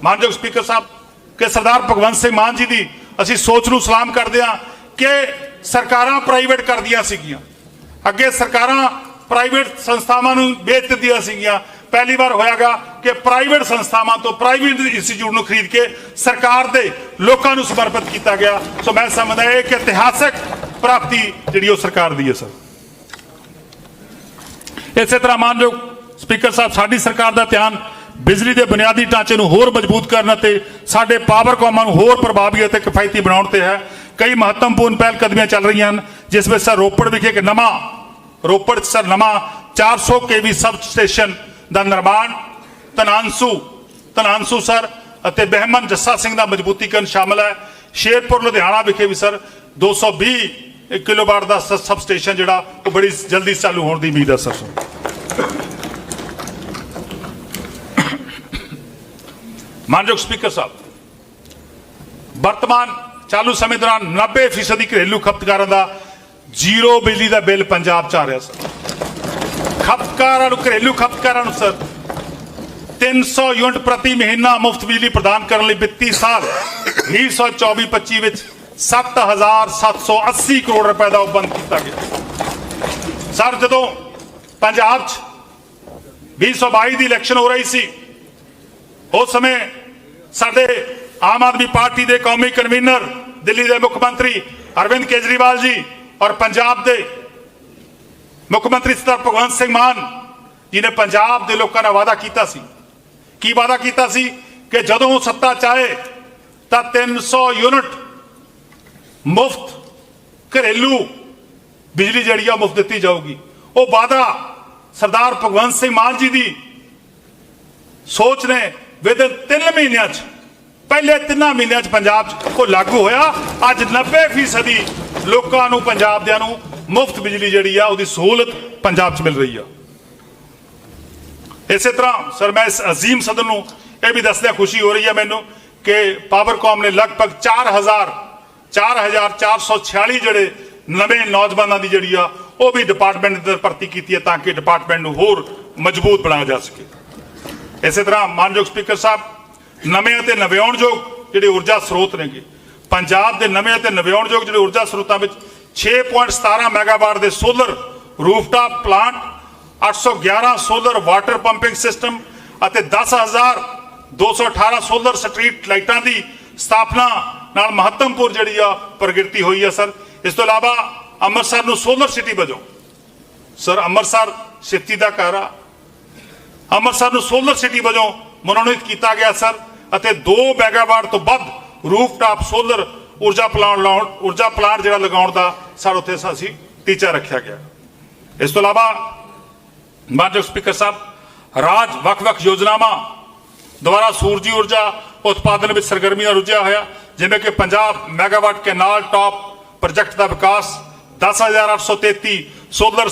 ਮਾਨਯੋਗ ਸਪੀਕਰ ਸਾਹਿਬ ਕਿ ਸਰਦਾਰ ਭਗਵੰਤ ਸਿੰਘ ਮਾਨ ਜੀ ਦੀ ਅਸੀਂ ਸੋਚ ਨੂੰ ਸਲਾਮ ਕਰਦੇ ਹਾਂ ਕਿ ਸਰਕਾਰਾਂ ਪ੍ਰਾਈਵੇਟ ਕਰਦੀਆਂ ਸੀਗੀਆਂ, ਅੱਗੇ ਸਰਕਾਰਾਂ ਪ੍ਰਾਈਵੇਟ ਸੰਸਥਾਵਾਂ ਨੂੰ ਵੇਚ ਦਿੱਤੀਆਂ ਸੀਗੀਆਂ। ਪਹਿਲੀ ਵਾਰ ਹੋਇਆਗਾ ਕਿ ਪ੍ਰਾਈਵੇਟ ਸੰਸਥਾਵਾਂ ਤੋਂ ਪ੍ਰਾਈਵੇਟ ਇੰਸਟੀਚਿਊਟ ਨੂੰ ਖਰੀਦ ਕੇ ਸਰਕਾਰ ਦੇ ਲੋਕਾਂ ਨੂੰ ਸਮਰਪਿਤ ਕੀਤਾ ਗਿਆ। ਸੋ ਮੈਂ ਸਮਝਦਾ ਇਹ ਕਿ ਇਤਿਹਾਸਕ ਪ੍ਰਾਪਤੀ ਜਿਹੜੀ ਉਹ ਸਰਕਾਰ ਦੀ ਹੈ ਸਰ। ਇਸੇ ਤਰ੍ਹਾਂ ਮਾਨਯੋਗ ਸਪੀਕਰ ਸਾਹਿਬ, ਸਾਡੀ ਸਰਕਾਰ ਦਾ ਧਿਆਨ ਬਿਜਲੀ ਦੇ ਬੁਨਿਆਦੀ ਢਾਂਚੇ ਨੂੰ ਹੋਰ ਮਜ਼ਬੂਤ ਕਰਨ ਅਤੇ ਸਾਡੇ ਪਾਵਰਕਾਮਾਂ ਨੂੰ ਹੋਰ ਪ੍ਰਭਾਵੀ ਅਤੇ ਕਿਫਾਇਤੀ ਬਣਾਉਣ ਤੇ ਹੈ। ਕਈ ਮਹੱਤਵਪੂਰਨ ਪਹਿਲ ਕਦਮੀਆਂ ਚੱਲ ਰਹੀਆਂ ਹਨ, ਜਿਸ ਵਿੱਚ ਸਰ ਰੋਪੜ ਵਿਖੇ ਇੱਕ ਨਵਾਂ 400 kV ਸਬ ਸਟੇਸ਼ਨ ਦਾ ਨਿਰਮਾਣ, ਤਨਾਂਸੂ ਸਰ ਅਤੇ ਬਹਿਮਨ ਜੱਸਾ ਸਿੰਘ ਦਾ ਮਜ਼ਬੂਤੀਕਰਨ ਸ਼ਾਮਲ ਹੈ। ਸ਼ੇਰਪੁਰ ਲੁਧਿਆਣਾ ਵਿਖੇ ਵੀ ਸਰ 220 ਕਿਲੋਵਾਟ ਦਾ ਸਬ ਸਟੇਸ਼ਨ ਜਿਹੜਾ ਉਹ ਬੜੀ ਜਲਦੀ ਚਾਲੂ ਹੋਣ ਦੀ ਉਮੀਦ ਹੈ ਸਰ। ਮਾਨਯੋਗ ਸਪੀਕਰ ਸਾਹਿਬ, ਵਰਤਮਾਨ ਚਾਲੂ ਸਮੇਂ ਦੌਰਾਨ 90% ਘਰੇਲੂ ਖਪਤਕਾਰਾਂ ਦਾ ਜ਼ੀਰੋ ਬਿਜਲੀ ਦਾ ਬਿੱਲ ਪੰਜਾਬ ਚ ਆ ਰਿਹਾ ਸਰ। ਘਰੇਲੂ ਖਪਤਕਾਰਾਂ ਨੂੰ ਸਰ 300 ਯੂਨਿਟ ਪ੍ਰਤੀ ਮਹੀਨਾ ਮੁਫਤ ਬਿਜਲੀ ਪ੍ਰਦਾਨ ਕਰਨ ਲਈ ਵਿੱਤੀ ਸਾਲ 2024-25 ਵਿੱਚ 7,780 ਕਰੋੜ ਰੁਪਏ ਦਾ ਬੰਦ ਕੀਤਾ ਗਿਆ ਸਰ। ਜਦੋਂ ਪੰਜਾਬ 'ਚ 2022 ਦੀ ਇਲੈਕਸ਼ਨ ਹੋ ਰਹੀ ਸੀ, ਉਸ ਸਮੇਂ ਸਾਡੇ ਆਮ ਆਦਮੀ ਪਾਰਟੀ ਦੇ ਕੌਮੀ ਕਨਵੀਨਰ ਦਿੱਲੀ ਦੇ ਮੁੱਖ ਮੰਤਰੀ ਅਰਵਿੰਦ ਕੇਜਰੀਵਾਲ ਜੀ ਔਰ ਪੰਜਾਬ ਦੇ ਮੁੱਖ ਮੰਤਰੀ ਸਰਦਾਰ ਭਗਵੰਤ ਸਿੰਘ ਮਾਨ ਜੀ ਨੇ ਪੰਜਾਬ ਦੇ ਲੋਕਾਂ ਨਾਲ ਵਾਅਦਾ ਕੀਤਾ ਸੀ। ਕੀ ਵਾਅਦਾ ਕੀਤਾ ਸੀ ਕਿ ਜਦੋਂ ਉਹ ਸੱਤਾ ਚਾਹੇ ਤਾਂ 300 ਯੂਨਿਟ ਮੁਫਤ ਘਰੇਲੂ ਬਿਜਲੀ ਜਿਹੜੀ ਆ ਮੁਫਤ ਦਿੱਤੀ ਜਾਊਗੀ। ਉਹ ਵਾਅਦਾ ਸਰਦਾਰ ਭਗਵੰਤ ਸਿੰਘ ਮਾਨ ਜੀ ਦੀ ਸੋਚ ਨੇ ਵਿਦਨ 3 ਮਹੀਨਿਆਂ 'ਚ, ਪਹਿਲੇ 3 ਮਹੀਨਿਆਂ 'ਚ ਪੰਜਾਬ 'ਚ ਉਹ ਲਾਗੂ ਹੋਇਆ। ਅੱਜ 90% ਲੋਕਾਂ ਨੂੰ, ਪੰਜਾਬ ਦਿਆਂ ਨੂੰ ਮੁਫਤ ਬਿਜਲੀ ਜਿਹੜੀ ਆ ਉਹਦੀ ਸਹੂਲਤ ਪੰਜਾਬ 'ਚ ਮਿਲ ਰਹੀ ਆ। ਇਸੇ ਤਰ੍ਹਾਂ ਸਰ ਮੈਂ ਇਸ ਅਜ਼ੀਮ ਸਦਨ ਨੂੰ ਇਹ ਵੀ ਦੱਸਦਿਆਂ ਖੁਸ਼ੀ ਹੋ ਰਹੀ ਹੈ ਮੈਨੂੰ ਕਿ ਪਾਵਰਕਾਮ ਨੇ ਲਗਭਗ 4,446 ਜਿਹੜੇ ਨਵੇਂ ਨੌਜਵਾਨਾਂ ਦੀ ਜਿਹੜੀ ਆ ਉਹ ਵੀ ਡਿਪਾਰਟਮੈਂਟ ਦੇ ਅੰਦਰ ਭਰਤੀ ਕੀਤੀ ਹੈ ਤਾਂ ਕਿ ਡਿਪਾਰਟਮੈਂਟ ਨੂੰ ਹੋਰ ਮਜ਼ਬੂਤ ਬਣਾਇਆ ਜਾ ਸਕੇ। ਇਸੇ ਤਰ੍ਹਾਂ ਮਾਨਯੋਗ ਸਪੀਕਰ ਸਾਹਿਬ, ਨਵੇਂ ਅਤੇ ਨਵਿਆਉਣਯੋਗ ਜਿਹੜੇ ਊਰਜਾ ਸਰੋਤ ਨੇਗੇ, ਪੰਜਾਬ ਦੇ ਨਵੇਂ ਅਤੇ ਨਵਿਆਉਣਯੋਗ ਜਿਹੜੇ ਊਰਜਾ ਸਰੋਤਾਂ ਵਿੱਚ 6.17 ਮੈਗਾਵਾਟ ਦੇ solar rooftop plant, 811 solar water pumping system ਅਤੇ 10,218 ਸੋਲਰ ਸਟਰੀਟ ਲਾਈਟਾਂ ਦੀ ਸਥਾਪਨਾ ਨਾਲ ਮਹੱਤਵਪੂਰਨ ਜਿਹੜੀ ਆ ਪ੍ਰਗਤੀ ਹੋਈ ਹੈ ਸਰ। ਇਸ ਤੋਂ ਇਲਾਵਾ ਅੰਮ੍ਰਿਤਸਰ ਨੂੰ ਸੋਲਰ ਸਿਟੀ ਵਜੋਂ, ਸਰ ਅੰਮ੍ਰਿਤਸਰ ਸਿੱਤੀ ਦਾ ਘਰ ਆ, ਅੰਮ੍ਰਿਤਸਰ ਨੂੰ ਸੋਲਰ ਸਿਟੀ ਵਜੋਂ ਮਨੋਨੀਤ ਕੀਤਾ ਗਿਆ ਸਰ ਅਤੇ 2 ਮੈਗਾਵਾਟ ਤੋਂ ਵੱਧ ਰੂਫਟਾਪ ਸੋਲਰ ਊਰਜਾ ਪਲਾਂਟ ਜਿਹੜਾ ਲਗਾਉਣ ਦਾ ਸਰ ਉੱਥੇ ਅਸੀਂ ਟੀਚਾ ਰੱਖਿਆ ਗਿਆ। ਇਸ ਤੋਂ ਇਲਾਵਾ ਮਾਨਯੋਗ ਸਪੀਕਰ ਸਾਹਿਬ, ਰਾਜ ਵੱਖ-ਵੱਖ ਯੋਜਨਾਵਾਂ ਦੁਆਰਾ ਸੂਰਜੀ ਊਰਜਾ ਉਤਪਾਦਨ ਵਿੱਚ ਸਰਗਰਮੀ ਨਾਲ ਰੁੱਝਿਆ ਹੋਇਆ, ਜਿਵੇਂ ਕਿ 50 ਮੈਗਾਵਾਟ ਕੈਨਾਲ ਟਾਪ ਪ੍ਰੋਜੈਕਟ ਦਾ ਵਿਕਾਸ, 10,833 ਸੋਲਰ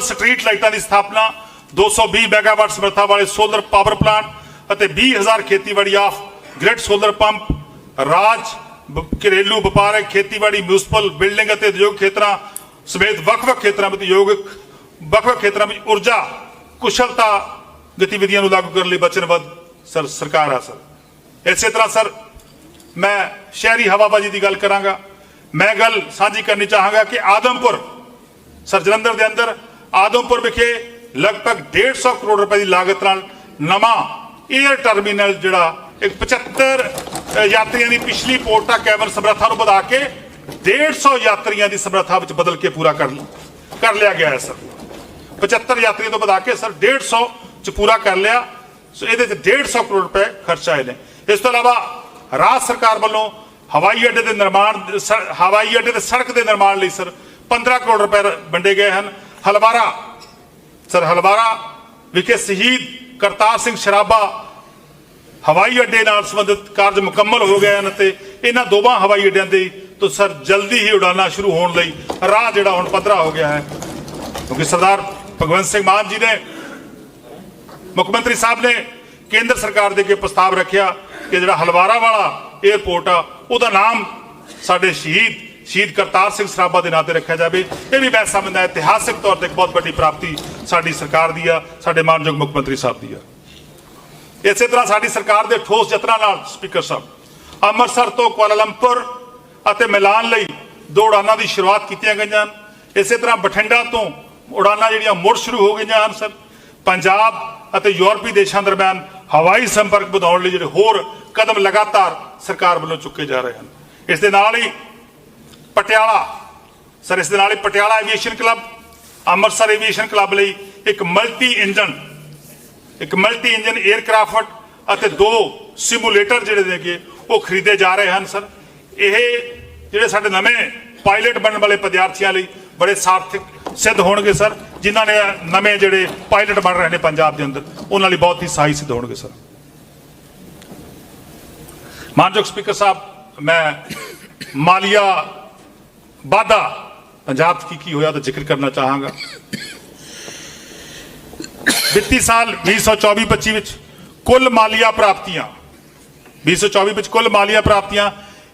ਸਟਰੀਟ ਲਾਈਟਾਂ ਦੀ ਸਥਾਪਨਾ, 220 ਮੈਗਾਵਾਟ ਸਮਰੱਥਾ ਵਾਲੇ ਸੋਲਰ ਪਾਵਰ ਪਲਾਂਟ ਅਤੇ 20,000 ਖੇਤੀਬਾੜੀ ਆਫ ਗ੍ਰਿਡ ਸੋਲਰ ਪੰਪ, ਰਾਜ ਘਰੇਲੂ ਵਪਾਰਕ ਖੇਤੀਬਾੜੀ ਮਿਊਨਿਸਪਲ ਬਿਲਡਿੰਗ ਅਤੇ ਉਦਯੋਗ ਖੇਤਰਾਂ ਸਮੇਤ ਵੱਖ-ਵੱਖ ਖੇਤਰਾਂ ਵਿੱਚ ਊਰਜਾ ਕੁਸ਼ਲਤਾ ਗਤੀਵਿਧੀਆਂ ਨੂੰ ਲਾਗੂ ਕਰਨ ਲਈ ਵਚਨਬੱਧ ਸਰਕਾਰ ਆ ਸਰ। ਇਸੇ ਤਰ੍ਹਾਂ ਸਰ ਮੈਂ ਸ਼ਹਿਰੀ ਹਵਾਬਾਜ਼ੀ ਦੀ ਗੱਲ ਕਰਾਂਗਾ। ਮੈਂ ਗੱਲ ਸਾਂਝੀ ਕਰਨੀ ਚਾਹਾਂਗਾ ਕਿ ਆਦਮਪੁਰ, ਸਰ ਜਲੰਧਰ ਦੇ ਅੰਦਰ ਆਦਮਪੁਰ ਵਿਖੇ ਲਗਭਗ 150 ਕਰੋੜ ਰੁਪਏ ਦੀ ਲਾਗਤ ਨਾਲ ਨਵਾਂ 에ਅਰ ਟਰਮੀਨਲ ਜਿਹੜਾ 75 ਯਾਤਰੀਆਂ ਦੀ ਪਿਛਲੀ ਪੋਰਟਾ ਕੈਬਨ ਸਮਰੱਥਾ ਨੂੰ ਵਧਾ ਕੇ 150 ਯਾਤਰੀਆਂ ਦੀ ਸਮਰੱਥਾ ਵਿੱਚ ਬਦਲ ਕੇ ਪੂਰਾ ਕਰ ਲਿਆ ਗਿਆ ਹੈ ਸਰ। 75 ਯਾਤਰੀਆਂ ਤੋਂ ਵਧਾ ਕੇ ਸਰ 150 ਚ ਪੂਰਾ ਕਰ ਲਿਆ। ਸੋ ਇਹਦੇ ਚ 150 ਕਰੋੜ ਰੁਪਏ ਖਰਚ ਆਏ ਨੇ। ਇਸ ਤੋਂ ਇਲਾਵਾ ਰਾਜ ਸਰਕਾਰ ਵੱਲੋਂ ਹਵਾਈ ਅੱਡੇ ਤੇ ਸੜਕ ਦੇ ਨਿਰਮਾਣ ਲਈ ਸਰ 15 ਕਰੋੜ ਰੁਪਏ ਵੰਡੇ ਗਏ ਹਨ। ਹਲਵਾਰਾ ਵਿਖੇ ਸ਼ਹੀਦ ਕਰਤਾਰ ਸਿੰਘ ਸਰਾਭਾ ਹਵਾਈ ਅੱਡੇ ਨਾਲ ਸੰਬੰਧਿਤ ਕਾਰਜ ਮੁਕੰਮਲ ਹੋ ਗਏ ਹਨ ਤੇ ਇਹਨਾਂ ਦੋਵਾਂ ਹਵਾਈ ਅੱਡਿਆਂ ਦੇ ਤੋਂ ਸਰ ਜਲਦੀ ਹੀ ਉਡਾਨਾਂ ਸ਼ੁਰੂ ਹੋਣ ਲਈ ਰਾਹ ਜਿਹੜਾ ਹੁਣ ਪੱਧਰਾ ਹੋ ਗਿਆ ਹੈ, ਕਿਉਂਕਿ ਸਰਦਾਰ ਭਗਵੰਤ ਸਿੰਘ ਮਾਨ ਜੀ ਨੇ, ਮੁੱਖ ਮੰਤਰੀ ਸਾਹਿਬ ਨੇ ਕੇਂਦਰ ਸਰਕਾਰ ਦੇ ਅੱਗੇ ਪ੍ਰਸਤਾਵ ਰੱਖਿਆ ਕਿ ਜਿਹੜਾ ਹਲਵਾਰਾ ਵਾਲਾ 에ਅਰਪੋਰਟ ਆ ਉਹਦਾ ਨਾਮ ਸਾਡੇ ਸ਼ਹੀਦ ਕਰਤਾਰ ਸਿੰਘ ਸਰਾਭਾ ਦੇ ਨਾਂ ਤੇ ਰੱਖਿਆ ਜਾਵੇ। ਇਹ ਵੀ ਮੈਂ ਸਮਝਦਾ ਇਤਿਹਾਸਕ ਤੌਰ ਤੇ ਇੱਕ ਬਹੁਤ ਵੱਡੀ ਪ੍ਰਾਪਤੀ ਸਾਡੀ ਸਰਕਾਰ ਦੀ ਆ, ਸਾਡੇ ਮਾਨਯੋਗ ਮੁੱਖ ਮੰਤਰੀ ਸਾਹਿਬ ਦੀ ਆ। ਇਸੇ ਤਰ੍ਹਾਂ ਸਾਡੀ ਸਰਕਾਰ ਦੇ ਠੋਸ ਯਤਨਾਂ ਨਾਲ ਸਪੀਕਰ ਸਾਹਿਬ ਅੰਮ੍ਰਿਤਸਰ ਤੋਂ ਕੁਆਲਾਲੰਪੁਰ ਅਤੇ ਮਿਲਾਨ ਲਈ 2 ਉਡਾਨਾਂ ਦੀ ਸ਼ੁਰੂਆਤ ਕੀਤੀਆਂ ਗਈਆਂ ਹਨ। ਇਸੇ ਤਰ੍ਹਾਂ ਬਠਿੰਡਾ ਤੋਂ ਉਡਾਨਾਂ ਜਿਹੜੀਆਂ ਮੁੜ ਸ਼ੁਰੂ ਹੋ ਗਈਆਂ ਹਨ ਸਰ। ਪੰਜਾਬ ਅਤੇ ਯੂਰਪੀ ਦੇਸ਼ਾਂ ਦਰਮਿਆਨ ਹਵਾਈ ਸੰਪਰਕ ਵਧਾਉਣ ਲਈ ਜਿਹੜੇ ਹੋਰ ਕਦਮ ਲਗਾਤਾਰ ਸਰਕਾਰ ਵੱਲੋਂ ਚੁੱਕੇ ਜਾ ਰਹੇ ਹਨ। ਇਸ ਦੇ ਨਾਲ ਹੀ Patiala aviation club, Amritsar aviation club ਲਈ ਇੱਕ ਮਲਟੀ ਇੰਜਨ 에ਅਰਕ੍ਰਾਫਟ ਅਤੇ 2 ਸਿਮੂਲੇਟਰ ਜਿਹੜੇ ਨੇਗੇ ਉਹ ਖਰੀਦੇ ਜਾ ਰਹੇ ਹਨ ਸਰ। ਇਹ ਜਿਹੜੇ ਸਾਡੇ ਨਵੇਂ ਪਾਇਲਟ ਬਣਨ ਵਾਲੇ ਵਿਦਿਆਰਥੀਆਂ ਲਈ ਬੜੇ ਸਾਰਥਕ ਸਿੱਧ ਹੋਣਗੇ ਸਰ। ਜਿਨ੍ਹਾਂ ਨੇ ਨਵੇਂ ਜਿਹੜੇ ਪਾਇਲਟ ਬਣ ਰਹੇ ਨੇ ਪੰਜਾਬ ਦੇ ਅੰਦਰ, ਉਹਨਾਂ ਲਈ ਬਹੁਤ ਹੀ ਸਹਾਈ ਸਿੱਧ ਹੋਣਗੇ ਸਰ। ਮਾਨਯੋਗ ਸਪੀਕਰ ਸਾਹਿਬ, ਮੈਂ ਮਾਲੀਆ ਵਾਧਾ ਪੰਜਾਬ 'ਚ ਕੀ ਹੋਇਆ ਦਾ ਜ਼ਿਕਰ ਕਰਨਾ ਚਾਹਾਂਗਾ। ਵਿੱਤੀ ਸਾਲ 2024-25 ਵਿੱਚ ਕੁੱਲ ਮਾਲੀਆ ਪ੍ਰਾਪਤੀਆਂ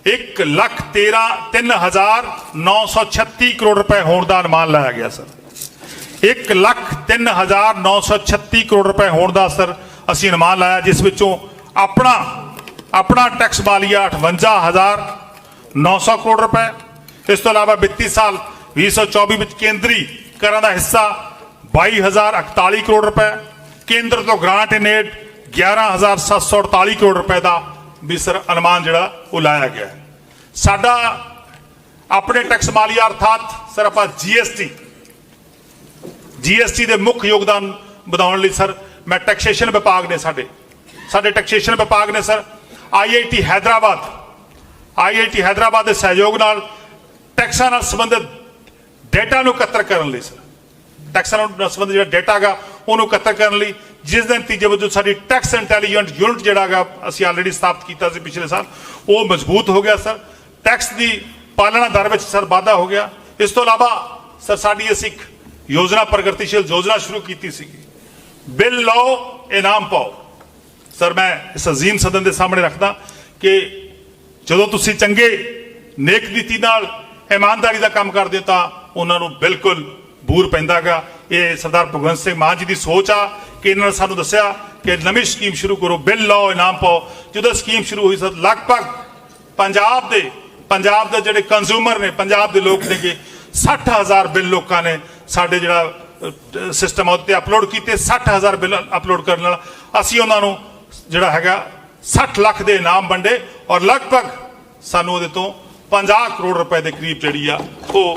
1,03,936 ਕਰੋੜ ਰੁਪਏ ਹੋਣ ਦਾ ਅਨੁਮਾਨ ਲਾਇਆ ਗਿਆ ਸਰ। 1,03,936 ਕਰੋੜ ਰੁਪਏ ਹੋਣ ਦਾ ਸਰ ਅਸੀਂ ਅਨੁਮਾਨ ਲਾਇਆ, ਜਿਸ ਵਿੱਚੋਂ ਆਪਣਾ ਟੈਕਸ ਮਾਲੀਆ 58,900 ਕਰੋੜ ਰੁਪਏ। ਇਸ ਤੋਂ ਇਲਾਵਾ ਵਿੱਤੀ ਸਾਲ 2024 ਵਿੱਚ ਕੇਂਦਰੀ ਕਰਾਂ ਦਾ ਹਿੱਸਾ 22,041 ਕਰੋੜ ਰੁਪਏ, ਕੇਂਦਰ ਤੋਂ ਗ੍ਰਾਂਟ ਇਨ ਏਡ 11,748 ਕਰੋੜ ਰੁਪਏ ਦਾ ਵੀ ਸਰ ਅਨੁਮਾਨ ਜਿਹੜਾ ਉਹ ਲਾਇਆ ਗਿਆ ਹੈ। ਸਾਡਾ ਆਪਣੇ ਟੈਕਸ ਮਾਲੀਆ ਅਰਥਾਤ ਸਰ ਆਪਾਂ GST ਦੇ ਮੁੱਖ ਯੋਗਦਾਨ ਵਧਾਉਣ ਲਈ ਸਰ ਮੈਂ ਟੈਕਸੇਸ਼ਨ ਵਿਭਾਗ ਨੇ ਸਾਡੇ ਟੈਕਸੇਸ਼ਨ ਵਿਭਾਗ ਨੇ ਸਰ IIT ਹੈਦਰਾਬਾਦ ਦੇ ਸਹਿਯੋਗ ਨਾਲ ਟੈਕਸਾਂ ਨਾਲ ਸੰਬੰਧਿਤ ਡੇਟਾ ਨੂੰ ਇਕੱਤਰ ਕਰਨ ਲਈ ਸਰ ਟੈਕਸਾਂ ਨਾਲ ਸੰਬੰਧਿਤ ਜਿਹੜਾ ਡੇਟਾ ਗਾ ਉਹਨੂੰ ਇਕੱਤਰ ਕਰਨ ਲਈ, ਜਿਸ ਦੇ ਨਤੀਜੇ ਵਜੋਂ ਸਾਡੀ ਟੈਕਸ ਇੰਟੈਲੀਜੈਂਟ ਯੂਨਿਟ ਜਿਹੜਾ ਗਾ ਅਸੀਂ ਆਲਰੇਡੀ ਸਥਾਪਿਤ ਕੀਤਾ ਸੀ ਪਿਛਲੇ ਸਾਲ, ਉਹ ਮਜ਼ਬੂਤ ਹੋ ਗਿਆ ਸਰ। ਟੈਕਸ ਦੀ ਪਾਲਣਾ ਦਰ ਵਿੱਚ ਸਰ ਵਾਧਾ ਹੋ ਗਿਆ। ਇਸ ਤੋਂ ਇਲਾਵਾ ਸਰ ਸਾਡੀ ਅਸੀਂ ਇੱਕ ਯੋਜਨਾ ਪ੍ਰਗਤੀਸ਼ੀਲ ਯੋਜਨਾ ਸ਼ੁਰੂ ਕੀਤੀ ਸੀਗੀ, ਬਿੱਲ ਲਾਓ ਇਨਾਮ ਪਾਓ। ਸਰ ਮੈਂ ਇਸ ਅਜ਼ੀਮ ਸਦਨ ਦੇ ਸਾਹਮਣੇ ਰੱਖਦਾ ਕਿ ਜਦੋਂ ਤੁਸੀਂ ਚੰਗੇ ਨੇਕ ਨੀਤੀ ਨਾਲ ਇਮਾਨਦਾਰੀ ਦਾ ਕੰਮ ਕਰਦੇ ਹੋ ਤਾਂ ਉਹਨਾਂ ਨੂੰ ਬਿਲਕੁਲ ਬੂਰ ਪੈਂਦਾਗਾ। ਇਹ ਸਰਦਾਰ ਭਗਵੰਤ ਸਿੰਘ ਮਾਨ ਜੀ ਦੀ ਸੋਚ ਆ ਕਿ ਇਹਨਾਂ ਨੇ ਸਾਨੂੰ ਦੱਸਿਆ ਕਿ ਨਵੀਂ ਸਕੀਮ ਸ਼ੁਰੂ ਕਰੋ, ਬਿੱਲ ਲਾਓ, ਇਨਾਮ ਪਾਓ। ਜਦੋਂ ਸਕੀਮ ਸ਼ੁਰੂ ਹੋਈ ਸਰ ਲਗਭਗ ਪੰਜਾਬ ਦੇ ਜਿਹੜੇ ਕੰਜ਼ਿਊਮਰ ਨੇ, ਪੰਜਾਬ ਦੇ ਲੋਕ ਨੇਗੇ, 60,000 ਬਿੱਲ ਲੋਕਾਂ ਨੇ ਸਾਡੇ ਜਿਹੜਾ ਸਿਸਟਮ ਉੱਤੇ ਅਪਲੋਡ ਕੀਤੇ। 60,000 ਬਿੱਲ ਅਪਲੋਡ ਕਰਨ ਨਾਲ ਅਸੀਂ ਉਹਨਾਂ ਨੂੰ ਜਿਹੜਾ ਹੈਗਾ 60 ਲੱਖ ਦੇ ਇਨਾਮ ਵੰਡੇ ਔਰ ਲਗਭਗ ਸਾਨੂੰ ਉਹਦੇ ਤੋਂ 50 ਕਰੋੜ ਰੁਪਏ ਦੇ ਕਰੀਬ ਜਿਹੜੀ ਆ ਉਹ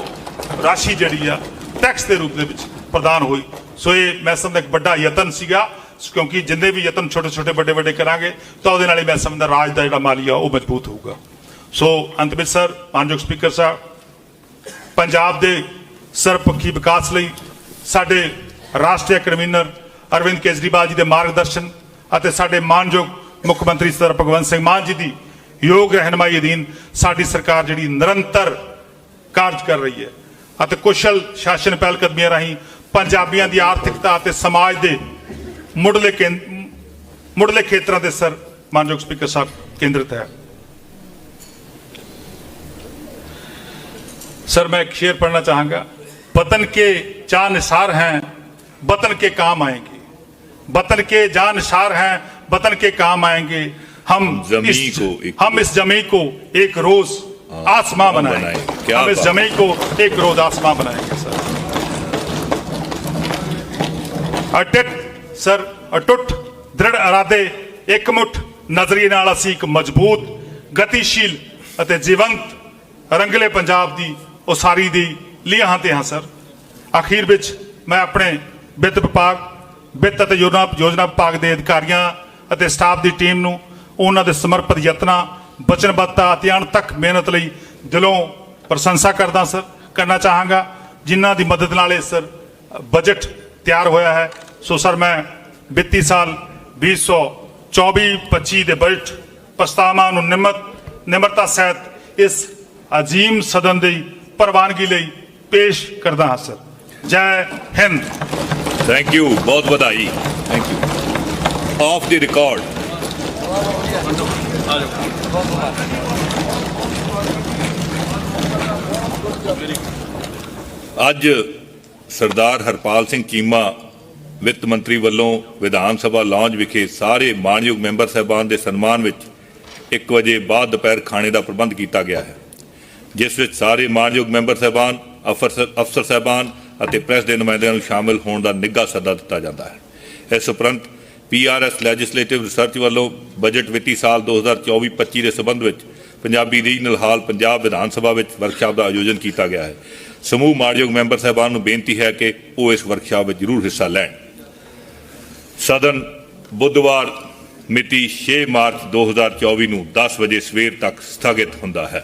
ਰਾਸ਼ੀ ਜਿਹੜੀ ਆ ਟੈਕਸ ਦੇ ਰੂਪ ਦੇ ਵਿੱਚ ਪ੍ਰਦਾਨ ਹੋਈ। ਸੋ ਇਹ ਮੈਂ ਸਮਝਦਾ ਇੱਕ ਵੱਡਾ ਯਤਨ ਸੀਗਾ, ਕਿਉਂਕਿ ਜਿੰਨੇ ਵੀ ਯਤਨ ਛੋਟੇ ਛੋਟੇ ਵੱਡੇ ਵੱਡੇ ਕਰਾਂਗੇ ਤਾਂ ਉਹਦੇ ਨਾਲ ਹੀ ਮੈਂ ਸਮਝਦਾ ਰਾਜ ਦਾ ਜਿਹੜਾ ਮਾਲੀਆ ਉਹ ਮਜ਼ਬੂਤ ਹੋਊਗਾ। ਸੋ ਅੰਤ ਵਿੱਚ ਸਰ, ਮਾਨਯੋਗ ਸਪੀਕਰ ਸਾਹਿਬ, ਪੰਜਾਬ ਦੇ ਸਰਬਪੱਖੀ ਵਿਕਾਸ ਲਈ ਸਾਡੇ ਰਾਸ਼ਟਰੀ ਕਨਵੀਨਰ ਅਰਵਿੰਦ ਕੇਜਰੀਵਾਲ ਜੀ ਦੇ ਮਾਰਗਦਰਸ਼ਨ ਅਤੇ ਸਾਡੇ ਮਾਨਯੋਗ ਮੁੱਖ ਮੰਤਰੀ ਸਰਦਾਰ ਭਗਵੰਤ ਸਿੰਘ ਮਾਨ ਜੀ ਦੀ ਯੋਗ ਰਹਿਨਮਾਈ ਅਧੀਨ ਸਾਡੀ ਸਰਕਾਰ ਜਿਹੜੀ ਨਿਰੰਤਰ ਕਾਰਜ ਕਰ ਰਹੀ ਹੈ ਅਤੇ ਕੁਸ਼ਲ ਸ਼ਾਸਨ ਪਹਿਲਕਦਮੀਆਂ ਰਾਹੀਂ ਪੰਜਾਬੀਆਂ ਦੀ ਆਰਥਿਕਤਾ ਅਤੇ ਸਮਾਜ ਦੇ ਮੁੱਢਲੇ ਖੇਤਰਾਂ ਦੇ ਸਰ ਮਾਨਯੋਗ ਸਪੀਕਰ ਸਾਹਿਬ ਕੇਂਦਰਿਤ ਹੈ। सर मैं एक शेर पढ़ना चाहूंगा। वतन के जान निसार हैं, वतन के काम आएंगे, वतन के जान निसार हैं, वतन के काम आएंगे। हम इस जमी को एक रोज आसमां बनाएंगे। हम इस जमी को एक रोज आसमां बनाएंगे सर। अटुट दृढ़ इरादे एकमुठ नजरिए नाल असीं एक मजबूत गतिशील ਅਤੇ ਜੀਵੰਤ ਰੰਗਲੇ ਪੰਜਾਬ ਦੀ ਉਸਾਰੀ ਦੀ ਲੀਹਾਂ ਤੇ ਹਾਂ ਸਰ। ਅਖੀਰ ਵਿੱਚ ਮੈਂ ਆਪਣੇ ਵਿੱਤ ਵਿਭਾਗ, ਵਿੱਤ ਅਤੇ ਯੋਜਨਾ ਵਿਭਾਗ ਦੇ ਅਧਿਕਾਰੀਆਂ ਅਤੇ ਸਟਾਫ ਦੀ ਟੀਮ ਨੂੰ ਉਹਨਾਂ ਦੇ ਸਮਰਪਿਤ ਯਤਨਾਂ, ਵਚਨਬੱਧਤਾ ਅਤੇ ਅਣਥੱਕ ਮਿਹਨਤ ਲਈ ਦਿਲੋਂ ਪ੍ਰਸ਼ੰਸਾ ਕਰਨਾ ਚਾਹਾਂਗਾ, ਜਿਨ੍ਹਾਂ ਦੀ ਮਦਦ ਨਾਲ ਇਹ ਸਰ ਬਜਟ ਤਿਆਰ ਹੋਇਆ ਹੈ। ਸੋ ਸਰ ਮੈਂ ਵਿੱਤੀ ਸਾਲ 2024-25 ਦੇ ਬਜਟ ਪ੍ਰਸਤਾਵਾਂ ਨੂੰ ਨਿਮਰਤਾ ਸਹਿਤ ਇਸ ਅਜੀਮ ਸਦਨ ਦੀ ਪ੍ਰਵਾਨਗੀ ਲਈ ਪੇਸ਼ ਕਰਦਾ ਹਾਂ ਸਰ। ਜੈ ਹਿੰਦ। ਥੈਂਕ ਯੂ, ਬਹੁਤ ਵਧਾਈ। Thank you. Of the record. ਅੱਜ ਸਰਦਾਰ ਹਰਪਾਲ ਸਿੰਘ ਚੀਮਾ ਵਿੱਤ ਮੰਤਰੀ ਵੱਲੋਂ ਵਿਧਾਨ ਸਭਾ ਲਾਂਜ ਵਿਖੇ ਸਾਰੇ ਮਾਣਯੋਗ ਮੈਂਬਰ ਸਾਹਿਬਾਨ ਦੇ ਸਨਮਾਨ ਵਿੱਚ 1 ਵਜੇ ਬਾਅਦ ਦੁਪਹਿਰ ਖਾਣੇ ਦਾ ਪ੍ਰਬੰਧ ਕੀਤਾ ਗਿਆ ਹੈ, ਜਿਸ ਵਿੱਚ ਸਾਰੇ ਮਾਣਯੋਗ ਮੈਂਬਰ ਸਾਹਿਬਾਨ, ਅਫਸਰ ਸਾਹਿਬਾਨ ਅਤੇ ਪ੍ਰੈਸ ਦੇ ਨੁਮਾਇੰਦਿਆਂ ਨੂੰ ਸ਼ਾਮਿਲ ਹੋਣ ਦਾ ਨਿੱਘਾ ਸੱਦਾ ਦਿੱਤਾ ਜਾਂਦਾ ਹੈ। ਇਸ ਉਪਰੰਤ PRS ਲੈਜਿਸਲੇਟਿਵ ਰਿਸਰਚ ਵੱਲੋਂ ਬਜਟ ਵਿੱਤੀ ਸਾਲ 2024-25 ਦੇ ਸਬੰਧ ਵਿੱਚ ਪੰਜਾਬੀ ਰੀਜਨਲ ਹਾਲ ਪੰਜਾਬ ਵਿਧਾਨ ਸਭਾ ਵਿੱਚ ਵਰਕਸ਼ਾਪ ਦਾ ਆਯੋਜਨ ਕੀਤਾ ਗਿਆ ਹੈ। ਸਮੂਹ ਮਾਣਯੋਗ ਮੈਂਬਰ ਸਾਹਿਬਾਨ ਨੂੰ ਬੇਨਤੀ ਹੈ ਕਿ ਉਹ ਇਸ ਵਰਕਸ਼ਾਪ ਵਿੱਚ ਜ਼ਰੂਰ ਹਿੱਸਾ ਲੈਣ। ਸਦਨ ਬੁੱਧਵਾਰ ਮਿਤੀ 6 ਮਾਰਚ 2024 ਨੂੰ 10 ਵਜੇ ਸਵੇਰ ਤੱਕ ਸਥਗਿਤ ਹੁੰਦਾ ਹੈ।